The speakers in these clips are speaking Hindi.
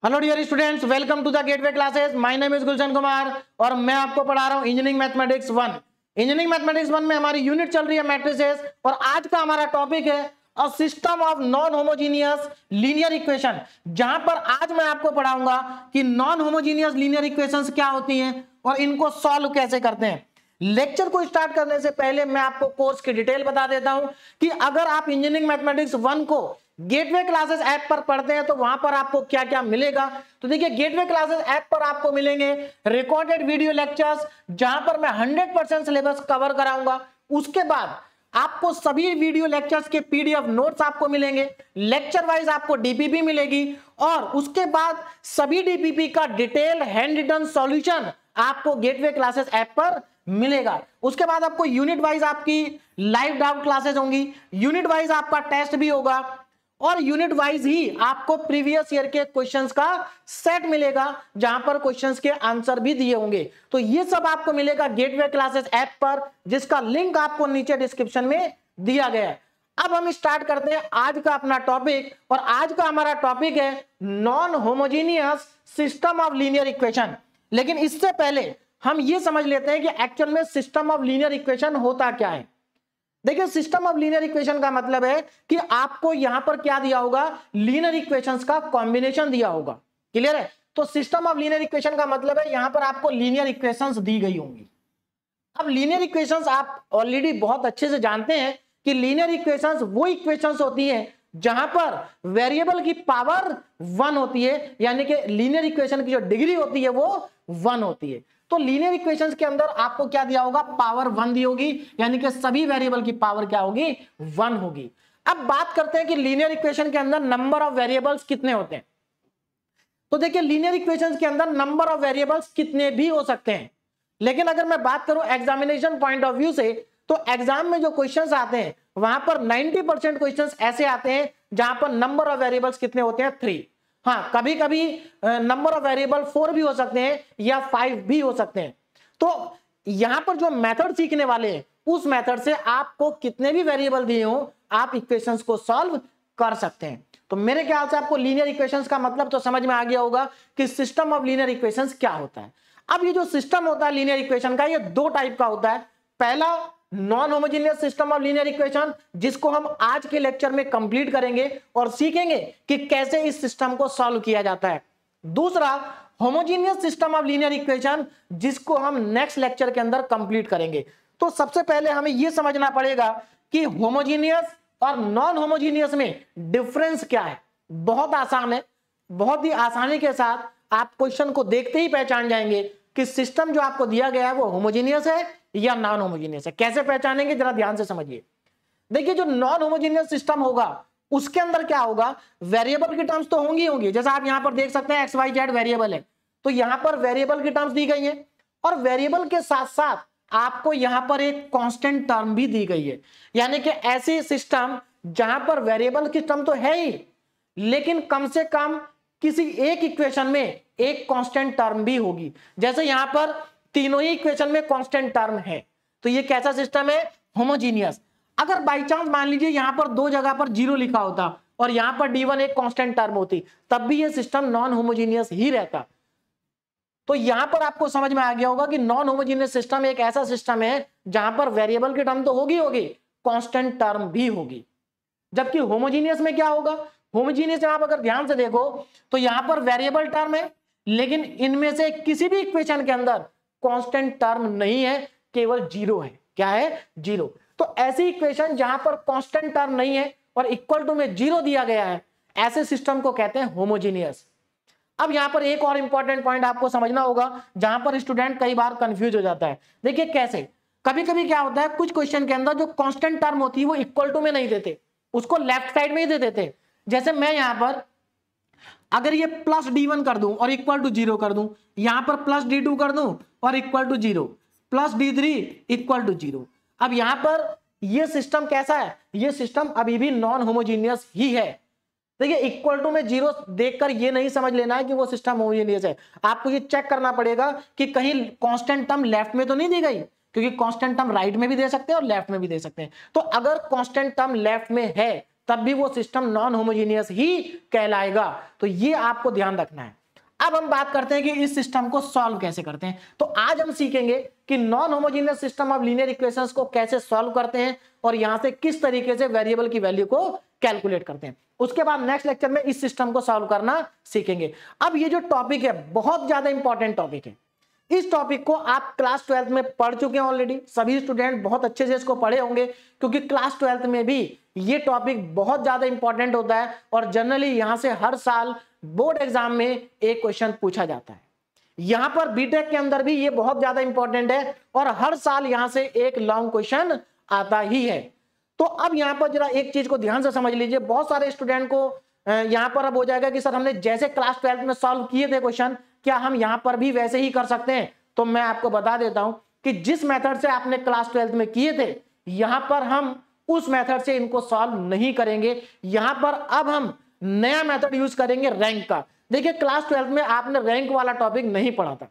Hello dear students, welcome to the Gateway Classes. My name is Gulshan Kumar और मैं आपको पढ़ा रहा हूं इंजीनियरिंग मैथमेटिक्स 1। इंजीनियरिंग मैथमेटिक्स 1 में हमारी यूनिट चल रही है मैट्रिसेस और आज का हमारा टॉपिक है a system of non homogeneous linear equation, जहां पर आज मैं आपको पढ़ाऊंगा कि नॉन होमोजीनियस लीनियर इक्वेशंस क्या होती हैं और इनको सॉल्व कैसे करते हैं। लेक्चर को स्टार्ट करने से पहले मैं आपको कोर्स की डिटेल बता देता हूं कि अगर आप इंजीनियरिंग मैथमेटिक्स 1 को गेटवे क्लासेस ऐप पर पढ़ते हैं तो वहां पर आपको क्या क्या मिलेगा। तो देखिए, गेटवे क्लासेस ऐप पर आपको मिलेंगे रिकॉर्डेड वीडियो लेक्चर्स, जहां पर मैं 100% सिलेबस कवर कराऊंगा। उसके बाद आपको सभी वीडियो लेक्चर्स के पीडीएफ नोट्स आपको मिलेंगे, लेक्चर वाइज आपको डीपीपी मिलेगी और उसके बाद सभी डीपीपी का डिटेल हैंड रिटन सॉल्यूशन आपको गेटवे क्लासेस ऐप पर मिलेगा। उसके बाद आपको यूनिट वाइज आपकी लाइव डाउट क्लासेस होंगी, यूनिट वाइज आपका टेस्ट भी होगा और यूनिट वाइज ही आपको प्रीवियस ईयर के क्वेश्चंस का सेट मिलेगा, जहां पर क्वेश्चंस के आंसर भी दिए होंगे। तो ये सब आपको मिलेगा गेटवे क्लासेस ऐप पर, जिसका लिंक आपको नीचे डिस्क्रिप्शन में दिया गया है। अब हम स्टार्ट करते हैं आज का अपना टॉपिक और आज का हमारा टॉपिक है non homogeneous system of linear equation. लेकिन इससे पहले हम ये समझ लेते हैं कि एक्चुअल में सिस्टम ऑफ लीनियर इक्वेशन होता क्या है। देखिए, सिस्टम ऑफ लीनियर इक्वेशन का मतलब है कि आपको यहां पर क्या दिया होगा, लीनियर इक्वेशंस का कॉम्बिनेशन दिया होगा। क्लियर है? तो सिस्टम ऑफ लीनियर इक्वेशन का मतलब है यहां पर आपको लीनियर इक्वेशंस दी गई होंगी। अब लीनियर इक्वेशंस आप ऑलरेडी बहुत अच्छे से जानते हैं कि लीनियर इक्वेशंस वो इक्वेशंस होती हैं जहां पर वेरिएबल की पावर 1 होती है, यानी कि लीनियर इक्वेशन की जो डिग्री होती है वो 1 होती है। तो लीनियर इक्वेशंस के अंदर आपको क्या दिया होगा, पावर 1 दी होगी, यानी कि सभी वेरिएबल की पावर क्या होगी, 1 होगी। अब बात करते हैं कि लीनियर इक्वेशन के अंदर नंबर ऑफ वेरिएबल्स कितने होते हैं। तो देखिए, लीनियर इक्वेशंस के अंदर नंबर ऑफ वेरिएबल्स कितने भी हो सकते हैं, लेकिन अगर मैं बात करूं एग्जामिनेशन पॉइंट ऑफ व्यू से, तो एग्जाम में जो क्वेश्चंस आते हैं वहां पर 90% क्वेश्चंस ऐसे आते हैं जहां पर नंबर ऑफ वेरिएबल्स कितने होते हैं, 3। हाँ, कभी कभी नंबर ऑफ वेरिएबल 4 भी हो सकते हैं या 5 भी हो सकते हैं। तो यहां पर जो मेथड सीखने वाले हैं उस मेथड से आपको कितने भी वेरिएबल दिए हो आप इक्वेशंस को सॉल्व कर सकते हैं। तो मेरे ख्याल से आपको लीनियर इक्वेशंस का मतलब तो समझ में आ गया होगा कि सिस्टम ऑफ लीनियर इक्वेशंस क्या होता है। अब ये जो सिस्टम होता है लीनियर इक्वेशन का, ये दो टाइप का होता है। पहला non homogeneous system of linear equation, जिसको हम आज के लेक्चर में कंप्लीट करेंगे और सीखेंगे कि कैसे इस सिस्टम को सॉल्व किया जाता है। दूसरा homogeneous system of linear equation, जिसको हम नेक्स्ट लेक्चर के अंदर कंप्लीट करेंगे। तो सबसे पहले हमें यह समझना पड़ेगा कि होमोजेनियस और नॉन होमोजेनियस में डिफरेंस क्या है। बहुत आसान है, बहुत ही आसानी के साथ आप क्वेश्चन को देखते ही पहचान जाएंगे कि सिस्टम जो आपको दिया गया है वो होमोजेनियस है या नॉन होमोजेनियस है। कैसे पहचानेंगे, जरा ध्यान से समझिए। देखिए, जो नॉन होमोजेनियस सिस्टम होगा उसके अंदर क्या होगा, वेरिएबल की टर्म्स तो होंगी। जैसा आप यहां पर देख सकते हैं एक्स वाई जेड वेरिएबल है, तो यहां पर वेरिएबल की टर्म्स दी गई है और वेरिएबल के साथ साथ आपको यहां पर एक कांस्टेंट टर्म भी दी गई है। यानी कि ऐसी सिस्टम जहां पर वेरिएबल की टर्म तो है ही, लेकिन कम से कम किसी एक इक्वेशन में एक कांस्टेंट टर्म भी होगी। जैसे यहां पर तीनों ही इक्वेशन में कांस्टेंट टर्म है, तो ये कैसा सिस्टम है, होमोजीनियस। अगर बाई चांस मान लीजिए यहां पर दो जगह पर 0 लिखा होता और यहां पर D1 एक कांस्टेंट टर्म होती, तब भी ये सिस्टम नॉन होमोजीनियस ही रहता। तो यहां पर आपको समझ में आ गया होगा कि नॉन होमोजीनियस सिस्टम एक ऐसा सिस्टम है जहां पर वेरिएबल की टर्म तो होगी, कांस्टेंट टर्म भी होगी। जबकि होमोजीनियस में क्या होगा, होमोजीनियस में आप अगर ध्यान से देखो तो यहां पर वेरिएबल टर्म है, लेकिन इनमें से किसी भी इक्वेशन के अंदर कांस्टेंट टर्म नहीं है, केवल 0 है। क्या है, 0। तो ऐसी इक्वेशन जहां पर कांस्टेंट टर्म नहीं है और इक्वल टू में 0 दिया गया है, ऐसे सिस्टम को कहते हैं होमोजीनियस। अब यहां पर एक और इंपॉर्टेंट पॉइंट आपको समझना होगा, जहां पर स्टूडेंट कई बार कंफ्यूज हो जाता है। देखिए कैसे, कभी कभी क्या होता है, कुछ क्वेश्चन के अंदर जो कांस्टेंट टर्म होती है वो इक्वल टू में नहीं देते, उसको लेफ्ट साइड में ही दे देते। जैसे मैं यहां पर अगर ये प्लस D1 कर दूं और इक्वल टू 0 कर दूं, यहां पर प्लस D2 कर दूं और equal to 0, plus D3 equal to 0। अब यहां पर ये सिस्टम कैसा है, ये सिस्टम अभी भी नॉन होमोजीनियस ही है। देखिए, इक्वल टू में 0 देखकर ये नहीं समझ लेना है कि वो सिस्टम होमोजीनियस है। आपको ये चेक करना पड़ेगा कि कहीं कांस्टेंट टर्म लेफ्ट में तो नहीं दी गई, क्योंकि कांस्टेंट टर्म राइट में भी दे सकते हैं और लेफ्ट में भी दे सकते हैं। तो अगर कांस्टेंट टर्म लेफ्ट में है तब भी वो सिस्टम नॉन होमोजीनियस ही कहलाएगा। तो ये आपको ध्यान रखना है। अब हम बात करते हैं कि इस सिस्टम को सॉल्व कैसे करते हैं। तो आज हम सीखेंगे कि non homogeneous system of linear equations को कैसे सॉल्व करते हैं और यहां से किस तरीके से वेरिएबल की वैल्यू को कैलकुलेट करते हैं। उसके बाद नेक्स्ट लेक्चर में इस सिस्टम को सॉल्व करना सीखेंगे। अब ये जो टॉपिक है बहुत ज्यादा इंपॉर्टेंट टॉपिक है। इस टॉपिक को आप क्लास 12th में पढ़ चुके हैं ऑलरेडी। सभी स्टूडेंट बहुत अच्छे से इसको पढ़े होंगे, क्योंकि क्लास 12th में भी ये टॉपिक बहुत ज्यादा इंपॉर्टेंट होता है और जनरली यहां से हर साल बोर्ड एग्जाम में एक क्वेश्चन पूछा जाता है। यहां पर बीटेक के अंदर भी ये बहुत ज्यादा इंपॉर्टेंट है और हर साल यहां से एक लॉन्ग क्वेश्चन आता ही है। तो अब यहां पर जरा एक चीज को ध्यान से समझ लीजिए। बहुत सारे स्टूडेंट को यहां पर अब हो जाएगा कि सर हमने जैसे क्लास 12th में सॉल्व किए थे क्वेश्चन, क्या हम यहां पर भी वैसे ही कर सकते हैं? तो मैं आपको बता देता हूं कि जिस मेथड से आपने क्लास 12th में किए थे, यहां पर हम उस मेथड से इनको सॉल्व नहीं करेंगे। यहां पर अब हम नया मेथड यूज करेंगे रैंक का। देखिए क्लास 12th में आपने रैंक वाला टॉपिक नहीं पढ़ा था,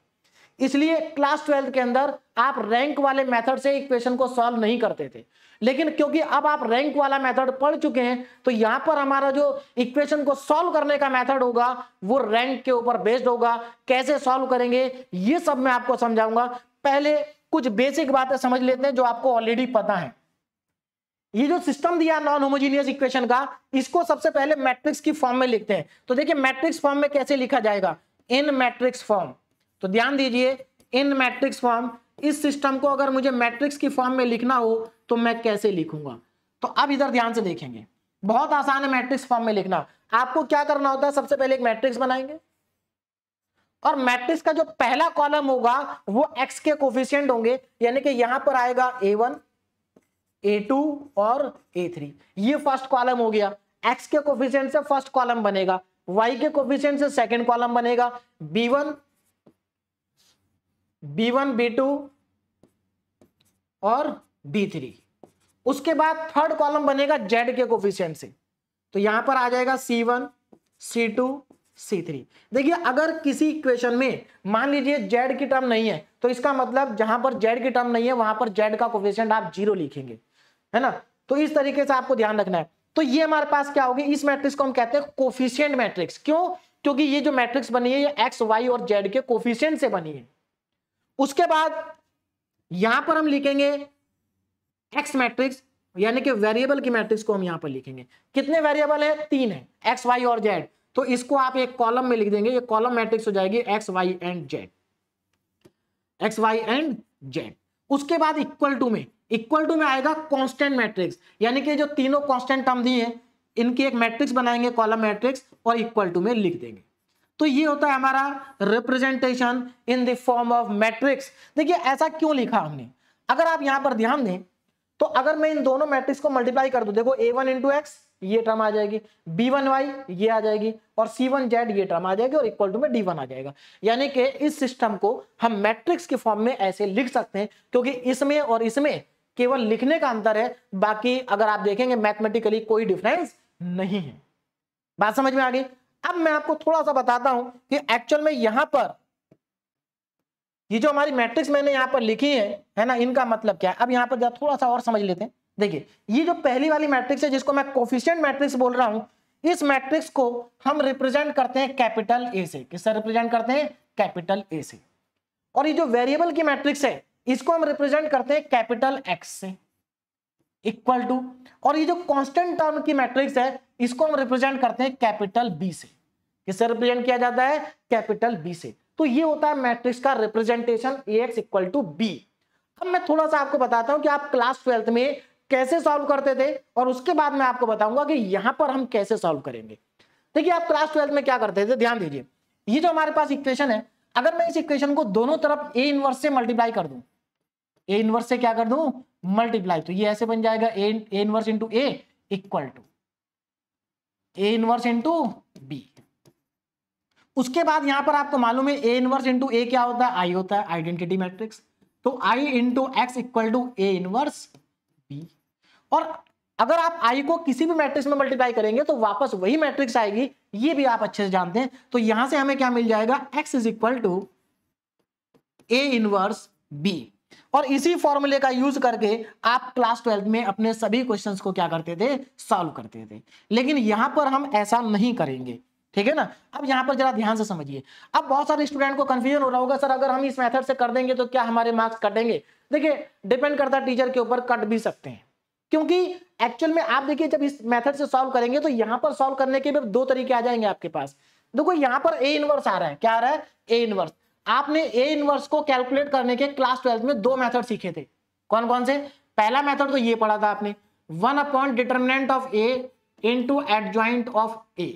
इसलिए क्लास 12th के अंदर आप रैंक वाले मेथड से इक्वेशन को सॉल्व नहीं करते थे। लेकिन क्योंकि अब आप रैंक वाला मेथड पढ़ चुके हैं, तो यहां पर हमारा जो इक्वेशन को सॉल्व करने का मेथड होगा वो रैंक के ऊपर बेस्ड होगा। कैसे सॉल्व करेंगे ये सब मैं आपको समझाऊंगा। पहले कुछ बेसिक बातें समझ लेते हैं जो आपको ऑलरेडी पता है। ये जो सिस्टम दिया नॉन होमोजीनियस इक्वेशन का, इसको सबसे पहले मैट्रिक्स की फॉर्म में लिखते हैं। तो देखिए मैट्रिक्स फॉर्म में कैसे लिखा जाएगा, इन मैट्रिक्स फॉर्म। तो ध्यान दीजिए, इन मैट्रिक्स फॉर्म। इस सिस्टम को अगर मुझे मैट्रिक्स की फॉर्म में लिखना हो तो मैं कैसे लिखूंगा? तो अब इधर ध्यान से देखेंगे, बहुत आसान है मैट्रिक्स फॉर्म में लिखना। आपको क्या करना होता है, सबसे पहले एक मैट्रिक्स बनाएंगे और मैट्रिक्स का जो पहला कॉलम होगा वो एक्स के कोफिशिएंट होंगे, यानी कि यहां पर आएगा A1, A2 और A3। ये फर्स्ट कॉलम हो गया। एक्स के कोफिशिएंट से फर्स्ट कॉलम बनेगा, वाई के कोफिशिएंट से सेकंड कॉलम बनेगा, B1, B2 और B3। उसके बाद थर्ड कॉलम बनेगा जेड के कोफिशिएंट से, तो यहां पर आ जाएगा C1, C2, C3। देखिए अगर किसी इक्वेशन में मान लीजिए जेड की टर्म नहीं है, तो इसका मतलब जहां पर जेड की टर्म नहीं है वहां पर जेड का कोफिशिएंट आप 0 लिखेंगे, है ना। तो इस तरीके से आपको ध्यान रखना है। तो ये हमारे पास क्या होगी, इस मैट्रिक्स को हम कहते हैं कोफिशिएंट मैट्रिक्स। क्यों? क्योंकि ये जो मैट्रिक्स बनी है ये एक्स, वाई और जेड के कोफिशिएंट से बनी है। उसके बाद यहां पर हम लिखेंगे एक्स मैट्रिक्स, यानी कि वेरिएबल की मैट्रिक्स को हम यहां पर लिखेंगे। कितने वेरिएबल है? 3 है, एक्स, वाई और जेड। तो इसको आप एक कॉलम में लिख देंगे, ये कॉलम मैट्रिक्स हो जाएगी x, y and z, x, y and z. उसके बाद इक्वल टू में आएगा कांस्टेंट मैट्रिक्स, यानी कि जो तीनों कांस्टेंट टर्म दी हैं इनकी एक मैट्रिक्स बनाएंगे, कॉलम मैट्रिक्स, और इक्वल टू में लिख देंगे। तो ये होता है हमारा representation in the form of matrix. देखिए ऐसा क्यों लिखा हमने, अगर आप यहां पर ध्यान दें तो अगर मैं इन दोनों मैट्रिक्स को मल्टीप्लाई कर दूं, देखो A1 इंटू एक्स ये टर्म आ जाएगी, B1y ये आ जाएगी और C1z ये टर्म आ जाएगी और इक्वल टू में D1 आ जाएगा। यानी कि इस सिस्टम को हम मैट्रिक्स के फॉर्म में ऐसे लिख सकते हैं, क्योंकि इसमें और इसमें केवल लिखने का अंतर है, बाकी अगर आप देखेंगे मैथमेटिकली कोई डिफरेंस नहीं है। बात समझ में आ गई? अब मैं आपको थोड़ा सा बताता हूं कि एक्चुअल में यहां पर ये जो हमारी मैट्रिक्स मैंने यहां पर लिखी है ना, इनका मतलब क्या है। अब यहां पर थोड़ा सा और समझ लेते हैं। देखिए ये जो पहली वाली मैट्रिक्स है जिसको मैं कोफिशिएंट मैट्रिक्स बोल रहा हूं, इस मैट्रिक्स को हम रिप्रेजेंट करते हैं कैपिटल ए से। किससे रिप्रेजेंट करते हैं? कैपिटल ए से। और ये जो वेरिएबल की मैट्रिक्स है इसको हम रिप्रेजेंट करते हैं कैपिटल एक्स से, इक्वल टू। और ये जो कांस्टेंट टर्म की मैट्रिक्स है इसको हम रिप्रेजेंट करते हैं कैपिटल बी से। किससे रिप्रेजेंट किया जाता है? कैपिटल बी से। तो ये होता है मैट्रिक्स का representation Ax equal to B. अब मैं थोड़ा सा आपको बताता हूं कि आप क्लास 12th में कैसे सॉल्व करते थे और उसके बाद मैं आपको बताऊंगा कि यहां पर हम कैसे सॉल्व करेंगे। देखिए आप क्लास 12th में क्या करते थे, ध्यान दीजिए। ये जो हमारे पास इक्वेशन है, अगर मैं इस इक्वेशन को दोनों तरफ A इनवर्स से मल्टीप्लाई कर दूं, A इनवर्स से क्या कर दूं? मल्टीप्लाई, तो ये ऐसे बन जाएगा A inverse into A equal to A inverse into B। उसके बाद यहां पर आपको मालूम है A इनवर्स इंटू A क्या होता है? I होता है, आइडेंटिटी मैट्रिक्स। तो I into X equal to A inverse B। और अगर आप I को किसी भी मैट्रिक्स में मल्टीप्लाई करेंगे तो वापस वही मैट्रिक्स आएगी, ये भी आप अच्छे से जानते हैं। तो यहां से हमें क्या मिल जाएगा? X is equal to A inverse B। और इसी फॉर्मूले का यूज करके आप क्लास 12 में अपने सभी क्वेश्चंस को क्या करते थे, सॉल्व करते थे। लेकिन यहां पर हम ऐसा नहीं करेंगे, ठीक है ना। अब यहां पर जरा ध्यान से समझिए। अब बहुत सारे स्टूडेंट को कंफ्यूजन हो रहा होगा, सर अगर हम इस मेथड से कर देंगे तो क्या हमारे मार्क्स कटेंगे? देखिए डिपेंड करता है टीचर के ऊपर, कट भी सकते हैं, क्योंकि एक्चुअल में आप देखिए जब इस मेथड से सॉल्व करेंगे तो यहां पर सॉल्व करने के भी दो तरीके आ जाएंगे आपके पास। देखो यहां पर ए इनवर्स आ रहा है, क्या आ रहा है, ए इनवर्स। आपने ए इनवर्स को कैलकुलेट करने के क्लास 12 में दो मेथड सीखे थे, कौन कौन से? पहला मेथड तो ये पढ़ा था आपने, 1 determinant of A into adjoint of A,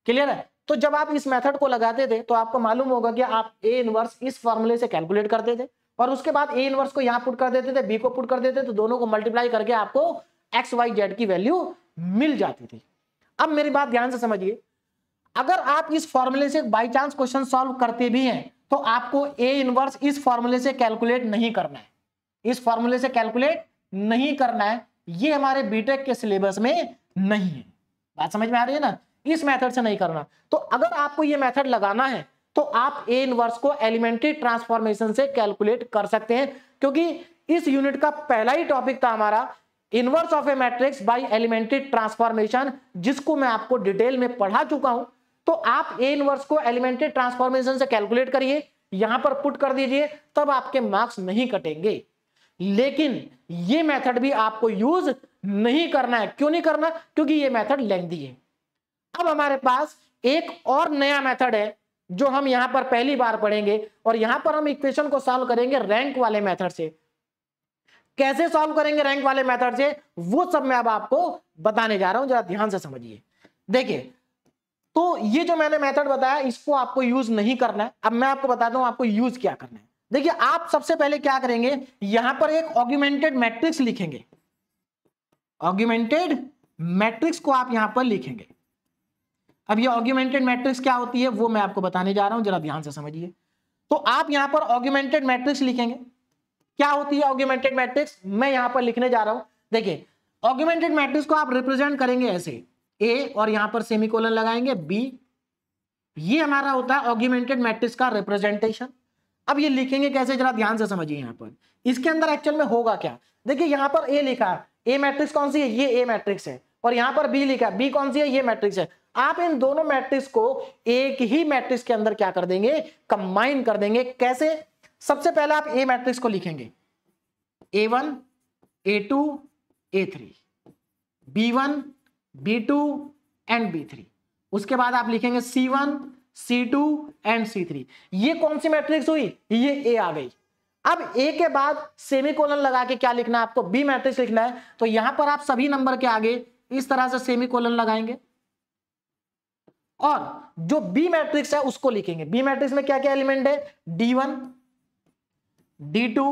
clear है। तो जब आप इस मेथड को लगाते थे तो आपको मालूम होगा कि आप ए इनवर्स इस फॉर्मूले से कैलकुलेट करते थे और उसके बाद ए इनवर्स को यहां पुट कर देते थे, बी को पुट कर देते थे, तो दोनों को मल्टीप्लाई करके आपको एक्स वाई जेड की वैल्यू मिल जाती थी। अब मेरी बात ध्यान से समझिए, अगर आप इस फॉर्मूले से बाई चांस क्वेश्चन सॉल्व करते भी हैं तो आपको ए इनवर्स इस फॉर्मूले से कैलकुलेट नहीं करना है, इस फॉर्मूले से कैलकुलेट नहीं करना है, ये हमारे बीटेक के सिलेबस में नहीं है। बात समझ में आ रही है ना, इस मेथड से नहीं करना। तो अगर आपको ये मेथड लगाना है तो आप ए इनवर्स को एलिमेंट्री ट्रांसफॉर्मेशन से कैलकुलेट कर सकते हैं, क्योंकि इस यूनिट का पहला ही टॉपिक था हमारा inverse of a matrix by elementary transformation, जिसको मैं आपको डिटेल में पढ़ा चुका हूं। तो आप ए इनवर्स को एलिमेंट्री ट्रांसफॉर्मेशन से कैलकुलेट करिए, यहां पर पुट कर दीजिए, तब आपके मार्क्स नहीं कटेंगे। लेकिन ये मेथड भी आपको यूज नहीं करना है। क्यों नहीं करना? क्योंकि ये मेथड लेंथी है। अब हमारे पास एक और नया मेथड है जो हम यहां पर पहली बार पढ़ेंगे, और यहां पर हम इक्वेशन को सॉल्व करेंगे रैंक वाले मेथड से। कैसे सॉल्व करेंगे रैंक वाले मेथड से, वो सब मैं अब आपको बताने जा रहा हूं, जरा ध्यान से समझिए। देखिए, तो ये जो मैंने मेथड बताया इसको आपको यूज नहीं करना है। अब मैं आपको बताता हूं आपको यूज क्या करना है। देखिए, आप सबसे पहले क्या करेंगे, यहां पर एक ऑग्यूमेंटेड मैट्रिक्स लिखेंगे, ऑग्यूमेंटेड मैट्रिक्स को आप यहां पर लिखेंगे। अब ये ऑग्यूमेंटेड मैट्रिक्स क्या होती है वो मैं आपको बताने जा रहा हूं, जरा ध्यान से समझिए। तो आप यहां पर ऑग्यूमेंटेड मैट्रिक्स लिखेंगे। क्या होती है ऑग्यूमेंटेड मैट्रिक्स, मैं यहां पर लिखने जा रहा हूं। देखिए, ऑग्यूमेंटेड मैट्रिक्स को आप रिप्रेजेंट करेंगे ऐसे, ए और यहां पर सेमीकोलन लगाएंगे, बी। ये हमारा होता है ऑग्यूमेंटेड मैट्रिक्स का रिप्रेजेंटेशन। अब ये लिखेंगे कैसे, जरा ध्यान से समझिए। यहां पर इसके अंदर एक्चुअल में होगा क्या, देखिए यहां पर ए लिखा है, ए मैट्रिक्स कौन सी है, ये ए मैट्रिक्स है, और यहां पर बी लिखा है, बी कौन सी है, ये मैट्रिक्स है। आप इन दोनों मैट्रिक्स को एक ही मैट्रिक्स के अंदर क्या कर देंगे, कंबाइन कर देंगे। कैसे? सबसे पहले आप ए मैट्रिक्स को लिखेंगे, A1 A2 A3, B1 B2 and B3। उसके बाद आप लिखेंगे C1 C2 एंड C3। ये कौन सी मैट्रिक्स हुई, ये ए आ गई। अब ए के बाद सेमीकोलन लगा के क्या लिखना है आपको, बी मैट्रिक्स लिखना है। तो यहां पर आप सभी नंबर के आगे इस तरह से सेमीकोलन लगाएंगे और जो बी मैट्रिक्स है उसको लिखेंगे। बी मैट्रिक्स में क्या क्या एलिमेंट है, D1 D2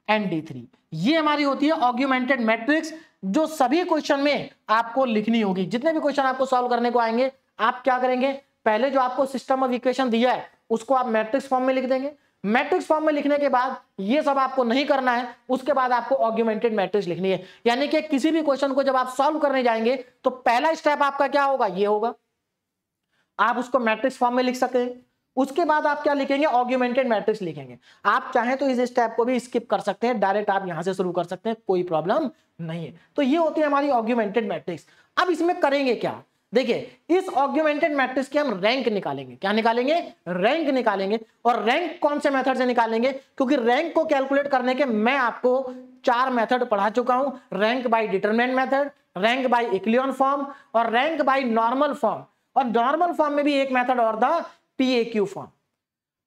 एंड D3। ये हमारी होती है ऑग्यूमेंटेड मैट्रिक्स, जो सभी क्वेश्चन में आपको लिखनी होगी। जितने भी क्वेश्चन आपको सॉल्व करने को आएंगे, आप क्या करेंगे, पहले जो आपको सिस्टम ऑफ इक्वेशन दिया है उसको आप मैट्रिक्स फॉर्म में लिख देंगे। मैट्रिक्स फॉर्म में लिखने के बाद ये सब आपको नहीं करना है, उसके बाद आपको ऑग्यूमेंटेड मैट्रिक्स लिखनी है। यानी कि किसी भी क्वेश्चन को जब आप सॉल्व करने जाएंगे तो पहला स्टेप आपका क्या होगा, ये होगा, आप उसको मैट्रिक्स फॉर्म में लिख सकते हैं। उसके बाद आप क्या लिखेंगे, ऑग्यूमेंटेड मैट्रिक्स लिखेंगे। आप चाहें तो इस स्टेप को भी स्किप कर सकते हैं, डायरेक्ट आप यहां से शुरू कर सकते हैं, कोई प्रॉब्लम नहीं है। तो ये होती है हमारी ऑग्यूमेंटेड मैट्रिक्स। अब इसमें करेंगे क्या, देखिए, इस ऑग्यूमेंटेड मैट्रिक्स के हम रैंक निकालेंगे। क्या निकालेंगे, रैंक निकालेंगे। और रैंक कौन से मेथड से निकालेंगे, क्योंकि रैंक को कैलकुलेट करने के मैं आपको 4 मेथड पढ़ा चुका हूं, rank by determinant method, rank by echelon form और रैंक बाय नॉर्मल फॉर्म। और नॉर्मल फॉर्म में भी एक मेथड और था, PAQ फॉर्म।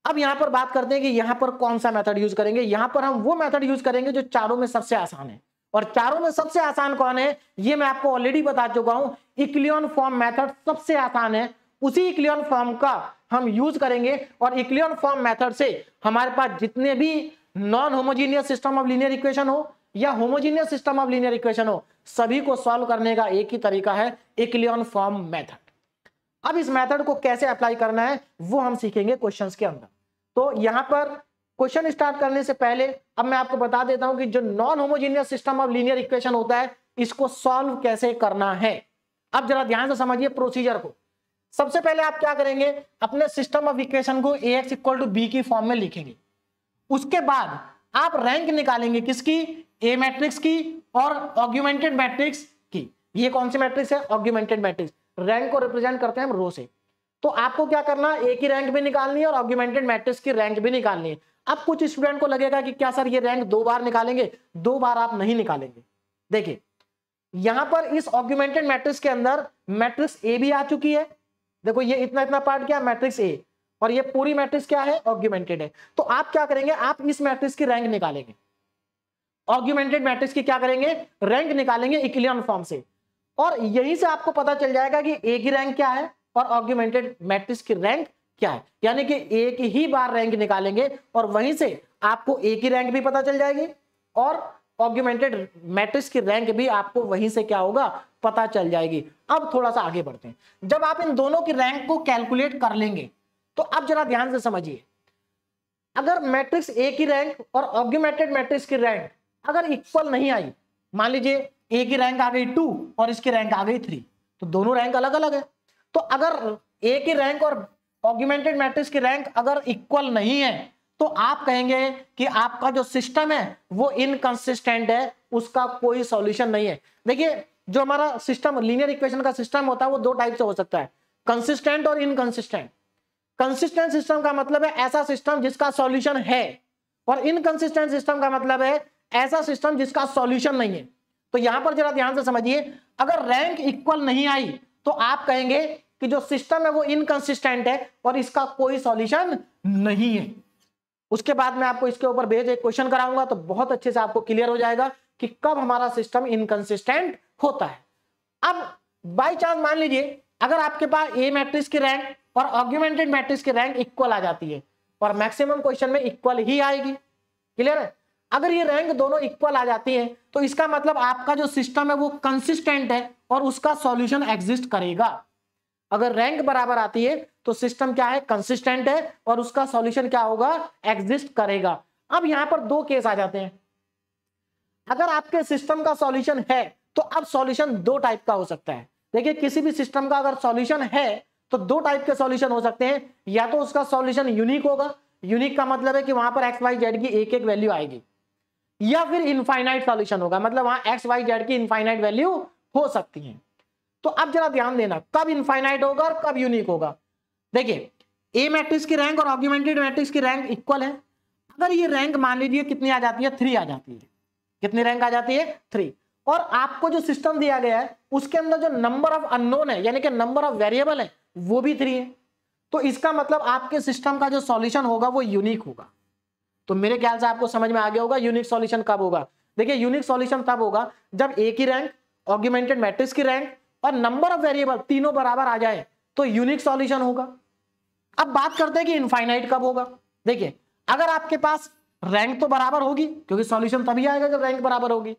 अब यहां पर बात करते हैं कि यहां पर कौन सा मेथड यूज करेंगे। यहां पर हम वो मेथड यूज करेंगे जो चारों में सबसे आसान है। और चारों में सबसे आसान कौन है, ये मैं आपको ऑलरेडी बता चुका हूं, इक्लियन फॉर्म मेथड सबसे आसान है। उसी इक्लियन फॉर्म का हम यूज करेंगे और इक्लियन फॉर्म मेथड से हमारे पास जितने भी non homogeneous system of linear equation हो या homogeneous system of linear equation हो, सभी को सॉल्व करने का एक ही तरीका है, इक्लियन फॉर्म मेथड। अब इस मेथड को कैसे अप्लाई करना है वो हम सीखेंगे क्वेश्चंस के अंदर। तो यहां पर क्वेश्चन स्टार्ट करने से पहले अब मैं आपको बता देता हूं कि जो non homogeneous system of linear equation होता है, इसको सॉल्व कैसे करना है। अब जरा ध्यान से समझिए प्रोसीजर को। सबसे पहले आप क्या करेंगे, अपने सिस्टम ऑफ इक्वेशन को Ax = b की फॉर्म में लिखेंगे उसके बाद आप रैंक निकालेंगे किसकी, ए मैट्रिक्स की और ऑग्यूमेंटेड मैट्रिक्स की। ये कौन सी मैट्रिक्स है, ऑग्यूमेंटेड मैट्रिक्स। रैंक को रिप्रेजेंट करते हैं हम रो से। तो आपको क्या करना है, ए की रैंक भी निकालनी है और ऑग्यूमेंटेड मैट्रिक्स की रैंक भी निकालनी है। अब कुछ स्टूडेंट को लगेगा कि क्या सर ये रैंक 2 बार निकालेंगे, 2 बार आप नहीं निकालेंगे। देखिए यहां पर इस ऑग्यूमेंटेड मैट्रिक्स के अंदर मैट्रिक्स ए भी आ चुकी है, देखो ये इतना इतना पार्ट क्या मैट्रिक्स ए, और ये पूरी मैट्रिक्स क्या है, ऑग्यूमेंटेड है। तो आप क्या करेंगे, आप इस मैट्रिक्स की रैंक निकालेंगे, ऑग्यूमेंटेड मैट्रिक्स की क्या करेंगे, रैंक निकालेंगे इक्विलिब्रियम फॉर्म से, और यहीं से आपको पता चल जाएगा कि ए की रैंक क्या है और ऑग्यूमेंटेड मैट्रिक्स की रैंक क्या है। यानी कि एक ही बार रैंक निकालेंगे और वहीं से आपको ए की रैंक भी पता चल जाएगी और ऑग्यूमेंटेड मैट्रिक्स की रैंक भी आपको वहीं से क्या होगा, पता चल जाएगी। अब थोड़ा सा आगे बढ़ते हैं। जब आप इन दोनों की रैंक को कैलकुलेट कर लेंगे तो अब जरा ध्यान से समझिए, अगर मैट्रिक्स ए की रैंक और ऑग्यूमेंटेड मैट्रिक्स की रैंक अगर इक्वल नहीं आई, मान लीजिए ए की रैंक आ गई 2 और इसकी रैंक आ गई 3, तो दोनों रैंक अलग अलग है। तो अगर ए की रैंक और ऑग्यूमेंटेड मैट्रिक्स की रैंक अगर इक्वल नहीं है तो आप कहेंगे कि आपका जो सिस्टम है वो इनकंसिस्टेंट है, उसका कोई सॉल्यूशन नहीं है। देखिए जो हमारा सिस्टम लीनियर इक्वेशन का सिस्टम होता है वो 2 टाइप से हो सकता है, कंसिस्टेंट और इनकंसिस्टेंट। कंसिस्टेंट सिस्टम का मतलब है ऐसा सिस्टम जिसका सॉल्यूशन है, और इनकंसिस्टेंट सिस्टम का मतलब है ऐसा सिस्टम जिसका सॉल्यूशन नहीं है। तो यहां पर जरा ध्यान से समझिए, अगर रैंक इक्वल नहीं आई तो आप कहेंगे कि जो सिस्टम है वो इनकंसिस्टेंट है और इसका कोई सॉल्यूशन नहीं है। उसके बाद मैं आपको इसके ऊपर बेस्ड एक क्वेश्चन कराऊंगा तो बहुत अच्छे से आपको क्लियर हो जाएगा कि कब हमारा सिस्टम इनकंसिस्टेंट होता है। अब बाय चांस मान लीजिए अगर आपके पास ए मैट्रिक्स की रैंक और ऑग्यूमेंटेड मैट्रिक्स की रैंक इक्वल आ जाती है, और मैक्सिमम क्वेश्चन में इक्वल ही आएगी, क्लियर है। अगर ये रैंक दोनों इक्वल आ जाती है तो इसका मतलब आपका जो सिस्टम है वो कंसिस्टेंट है और उसका सॉल्यूशन एग्जिस्ट करेगा। अगर रैंक बराबर आती है तो सिस्टम क्या है, कंसिस्टेंट है और उसका सॉल्यूशन क्या होगा, एग्जिस्ट करेगा। अब यहां पर 2 केस आ जाते हैं। अगर आपके सिस्टम का सॉल्यूशन है तो अब सॉल्यूशन 2 टाइप का हो सकता है। देखिए किसी भी सिस्टम का अगर सॉल्यूशन है तो 2 टाइप के सॉल्यूशन हो सकते हैं, या तो उसका सॉल्यूशन यूनिक होगा, यूनिक का मतलब है कि वहां पर एक्स वाई जेड की एक एक वैल्यू आएगी, या फिर इनफाइनाइट सॉल्यूशन होगा, मतलब वहां एक्स वाई जेड की इनफाइनाइट वैल्यू हो सकती है। तो अब जरा ध्यान देना कब इनफाइनाइट होगा और कब यूनिक होगा। देखिए ए मैट्रिक्स की रैंक और ऑग्यूमेंटेड मैट्रिक्स की रैंक इक्वल है। अगर ये रैंक मान लीजिए कितनी आ जाती है, 3 आ जाती है। कितनी रैंक आ जाती है, 3। और आपको जो सिस्टम दिया गया है उसके अंदर जो नंबर ऑफ अननोन है यानी कि नंबर ऑफ वेरिएबल है वो भी 3 है। तो इसका मतलब आपके सिस्टम का जो सॉल्यूशन होगा वो यूनिक होगा। तो मेरे ख्याल से आपको समझ में आ गया होगा यूनिक सॉल्यूशन कब होगा। देखिए यूनिक सॉल्यूशन तब होगा जब ए की रैंक, ऑग्यूमेंटेड मैट्रिक्स की रैंक और नंबर ऑफ वेरिएबल तीनों बराबर आ जाए तो यूनिक सॉल्यूशन होगा। अब बात करते हैं कि इनफाइनाइट कब होगा। देखिए अगर आपके पास रैंक तो बराबर होगी, क्योंकि सॉल्यूशन तभी आएगा जब रैंक बराबर होगी।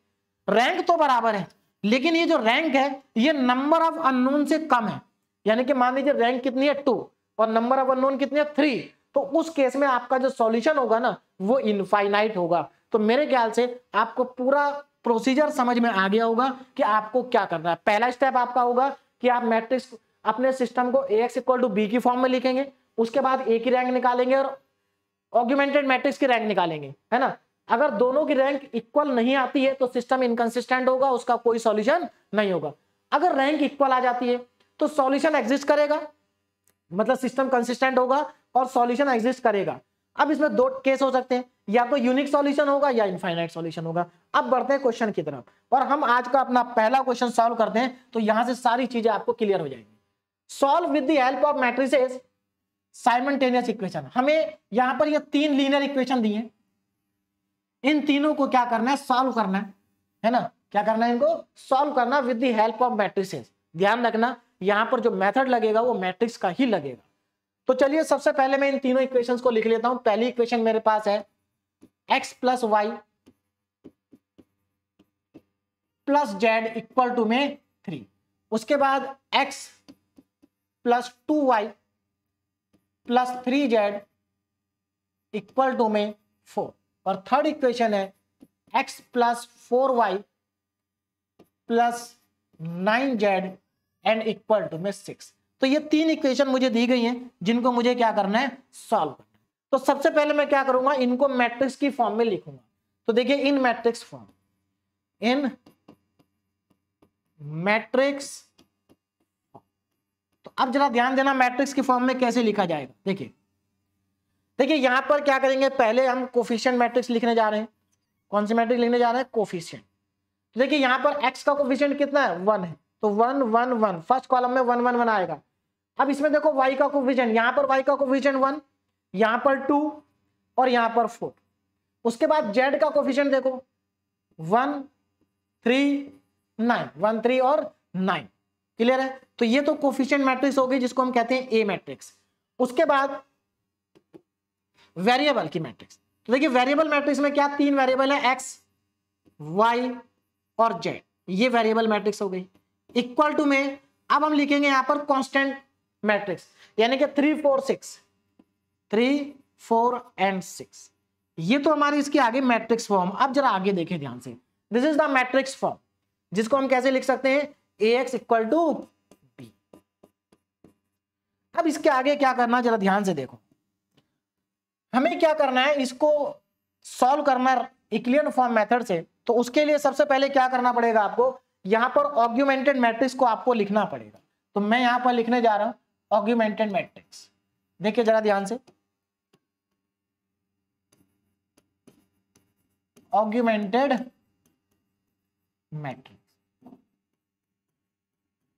रैंक तो बराबर है लेकिन ये जो रैंक है ये नंबर ऑफ अननोन से कम है, यानी कि मान लीजिए रैंक कितनी है 2 और नंबर ऑफ अननोन कितनी है 3, तो उस केस में आपका जो सॉल्यूशन होगा ना वो इनफाइनाइट होगा। तो मेरे ख्याल से आपको पूरा प्रोसीजर समझ में आ गया होगा कि आपको क्या करना है। पहला स्टेप आपका होगा कि आप मैट्रिक्स अपने सिस्टम को Ax = b की फॉर्म में लिखेंगे, उसके बाद ए की रैंक निकालेंगे और ऑग्यूमेंटेड मैट्रिक्स की रैंक निकालेंगे, है ना। अगर दोनों की रैंक इक्वल नहीं आती है तो सिस्टम इनकंसिस्टेंट होगा, उसका कोई सॉल्यूशन नहीं होगा। अगर रैंक इक्वल आ जाती है तो सॉल्यूशन एग्जिस्ट करेगा, मतलब सिस्टम कंसिस्टेंट होगा और सॉल्यूशन एग्जिस्ट करेगा। अब इसमें 2 केस हो सकते हैं, या तो यूनिक सॉल्यूशन होगा या इनफाइनाइट सॉल्यूशन होगा। अब बढ़ते हैं क्वेश्चन की तरफ और हम आज का अपना पहला क्वेश्चन सॉल्व करते हैं, तो यहां से सारी चीजें आपको क्लियर हो जाएंगी। Solve with the help of matrices simultaneous equation. हमें यहां पर ये 3 लीनियर इक्वेशन दी हैं, इन तीनों को क्या करना है, सॉल्व करना है ना। क्या करना है, इनको सॉल्व करना with the help of matrices. ध्यान रखना यहां पर जो मेथड लगेगा वो मैट्रिक्स का ही लगेगा। तो चलिए सबसे पहले मैं इन तीनों इक्वेशंस को लिख लेता हूं। पहली इक्वेशन मेरे पास है x + y + z = में 3, उसके बाद x + 2y + 3z = में 4, और थर्ड इक्वेशन है x + 4y + 9z = में 6। तो ये 3 इक्वेशन मुझे दी गई हैं जिनको मुझे क्या करना है, सॉल्व करना है। तो सबसे पहले मैं क्या करूंगा, इनको मैट्रिक्स की फॉर्म में लिखूंगा। तो देखिए इन मैट्रिक्स फॉर्म, इन मैट्रिक्स। तो अब जरा ध्यान देना मैट्रिक्स की फॉर्म में कैसे लिखा जाएगा। देखिए देखिए यहां पर क्या करेंगे, पहले हम कोफिशिएंट मैट्रिक्स लिखने जा रहे हैं। कौन सी मैट्रिक्स लिखने जा रहे हैं, कोफिशिएंट। तो देखिए यहां पर x का कोफिशिएंट कितना है, 1 है, तो 1 1 1 फर्स्ट कॉलम में 1 1 1 आएगा। अब इसमें देखो y का कोफिशिएंट, यहां पर y का कोफिशिएंट 1, यहां पर 2 और यहां पर 4। उसके बाद z का कोफिशिएंट देखो 1 3 9, 1 3 और 9। क्लियर है। तो ये तो कोफिशिएंट मैट्रिक्स हो गई जिसको हम कहते हैं ए मैट्रिक्स। उसके बाद वेरिएबल की मैट्रिक्स। तो देखिए वेरिएबल मैट्रिक्स में क्या, 3 वेरिएबल है, x y और z, ये वेरिएबल मैट्रिक्स हो गई। इक्वल टू में अब हम लिखेंगे यहां पर कांस्टेंट मैट्रिक्स, यानी कि 3 4 6, 3 4 एंड 6। ये तो हमारी इसके आगे मैट्रिक्स फॉर्म। अब जरा आगे देखें ध्यान से, this is the matrix form, जिसको हम कैसे लिख सकते हैं, ax इक्वल टू b। अब इसके आगे क्या करना, जरा ध्यान से देखो। हमें क्या करना है, इसको सॉल्व करना है यूक्लिडियन फॉर्म मेथड से। तो उसके लिए सबसे पहले क्या करना पड़ेगा आपको, यहां पर ऑग्यूमेंटेड मैट्रिक्स को आपको लिखना पड़ेगा। तो मैं यहां पर लिखने जा रहा हूं ऑग्यूमेंटेड मैट्रिक्स। देखिए जरा ध्यान से, ऑग्यूमेंटेड मैट्रिक्स।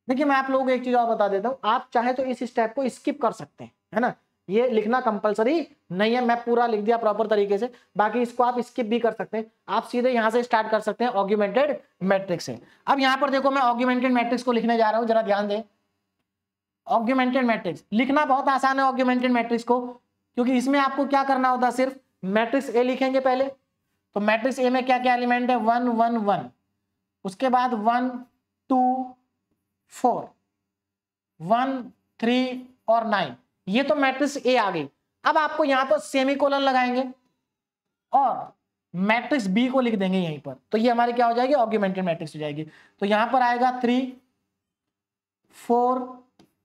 देखिए मैं आप लोगों को एक चीज और बता देता हूं, आप चाहे तो इस स्टेप को स्किप कर सकते हैं, है ना, ये लिखना कंपलसरी नहीं है, मैं पूरा लिख दिया प्रॉपर तरीके से। बाकी इसको आप स्किप भी कर सकते हैं, आप सीधे यहां से स्टार्ट कर सकते हैं ऑग्यूमेंटेड मैट्रिक्स से। अब यहां पर देखो मैं ऑग्यूमेंटेड मैट्रिक्स को लिखने जा रहा हूं, जरा ध्यान दें। ऑग्यूमेंटेड मैट्रिक्स लिखना बहुत आसान है ऑग्यूमेंटेड मैट्रिक्स को, क्योंकि इसमें आपको क्या करना होता है, सिर्फ मैट्रिक्स ए लिखेंगे पहले। तो मैट्रिक्स ए में क्या क्या एलिमेंट है, 1 1 1, उसके बाद 1 2 4 1 3 और 9, ये तो मैट्रिक्स ए आ गई। अब आपको यहां पर सेमीकोलन लगाएंगे और मैट्रिक्स बी को लिख देंगे यहीं पर, तो ये हमारी क्या हो जाएगी, ऑग्यूमेंटेड मैट्रिक्स हो जाएगी। तो यहां पर आएगा 3 4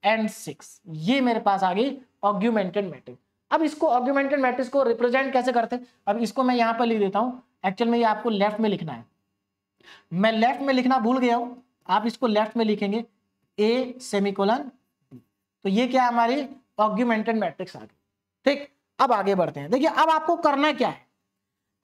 एंड 6, ये मेरे पास आ गई ऑग्यूमेंटेड मैट्रिक्स। अब इसको ऑग्यूमेंटेड मैट्रिक्स को रिप्रेजेंट कैसे करते हैं, अब इसको मैं यहां पर लिख देता हूं। एक्चुअल में ये आपको लेफ्ट में लिखना है, मैं लेफ्ट में लिखना भूल गया हूं, आप इसको लेफ्ट में लिखेंगे ए सेमीकोलन बी। तो ये क्या हमारी ऑग्यूमेंटेड मैट्रिक्स आ गई। ठीक, अब आगे बढ़ते हैं। देखिए अब आपको करना क्या है,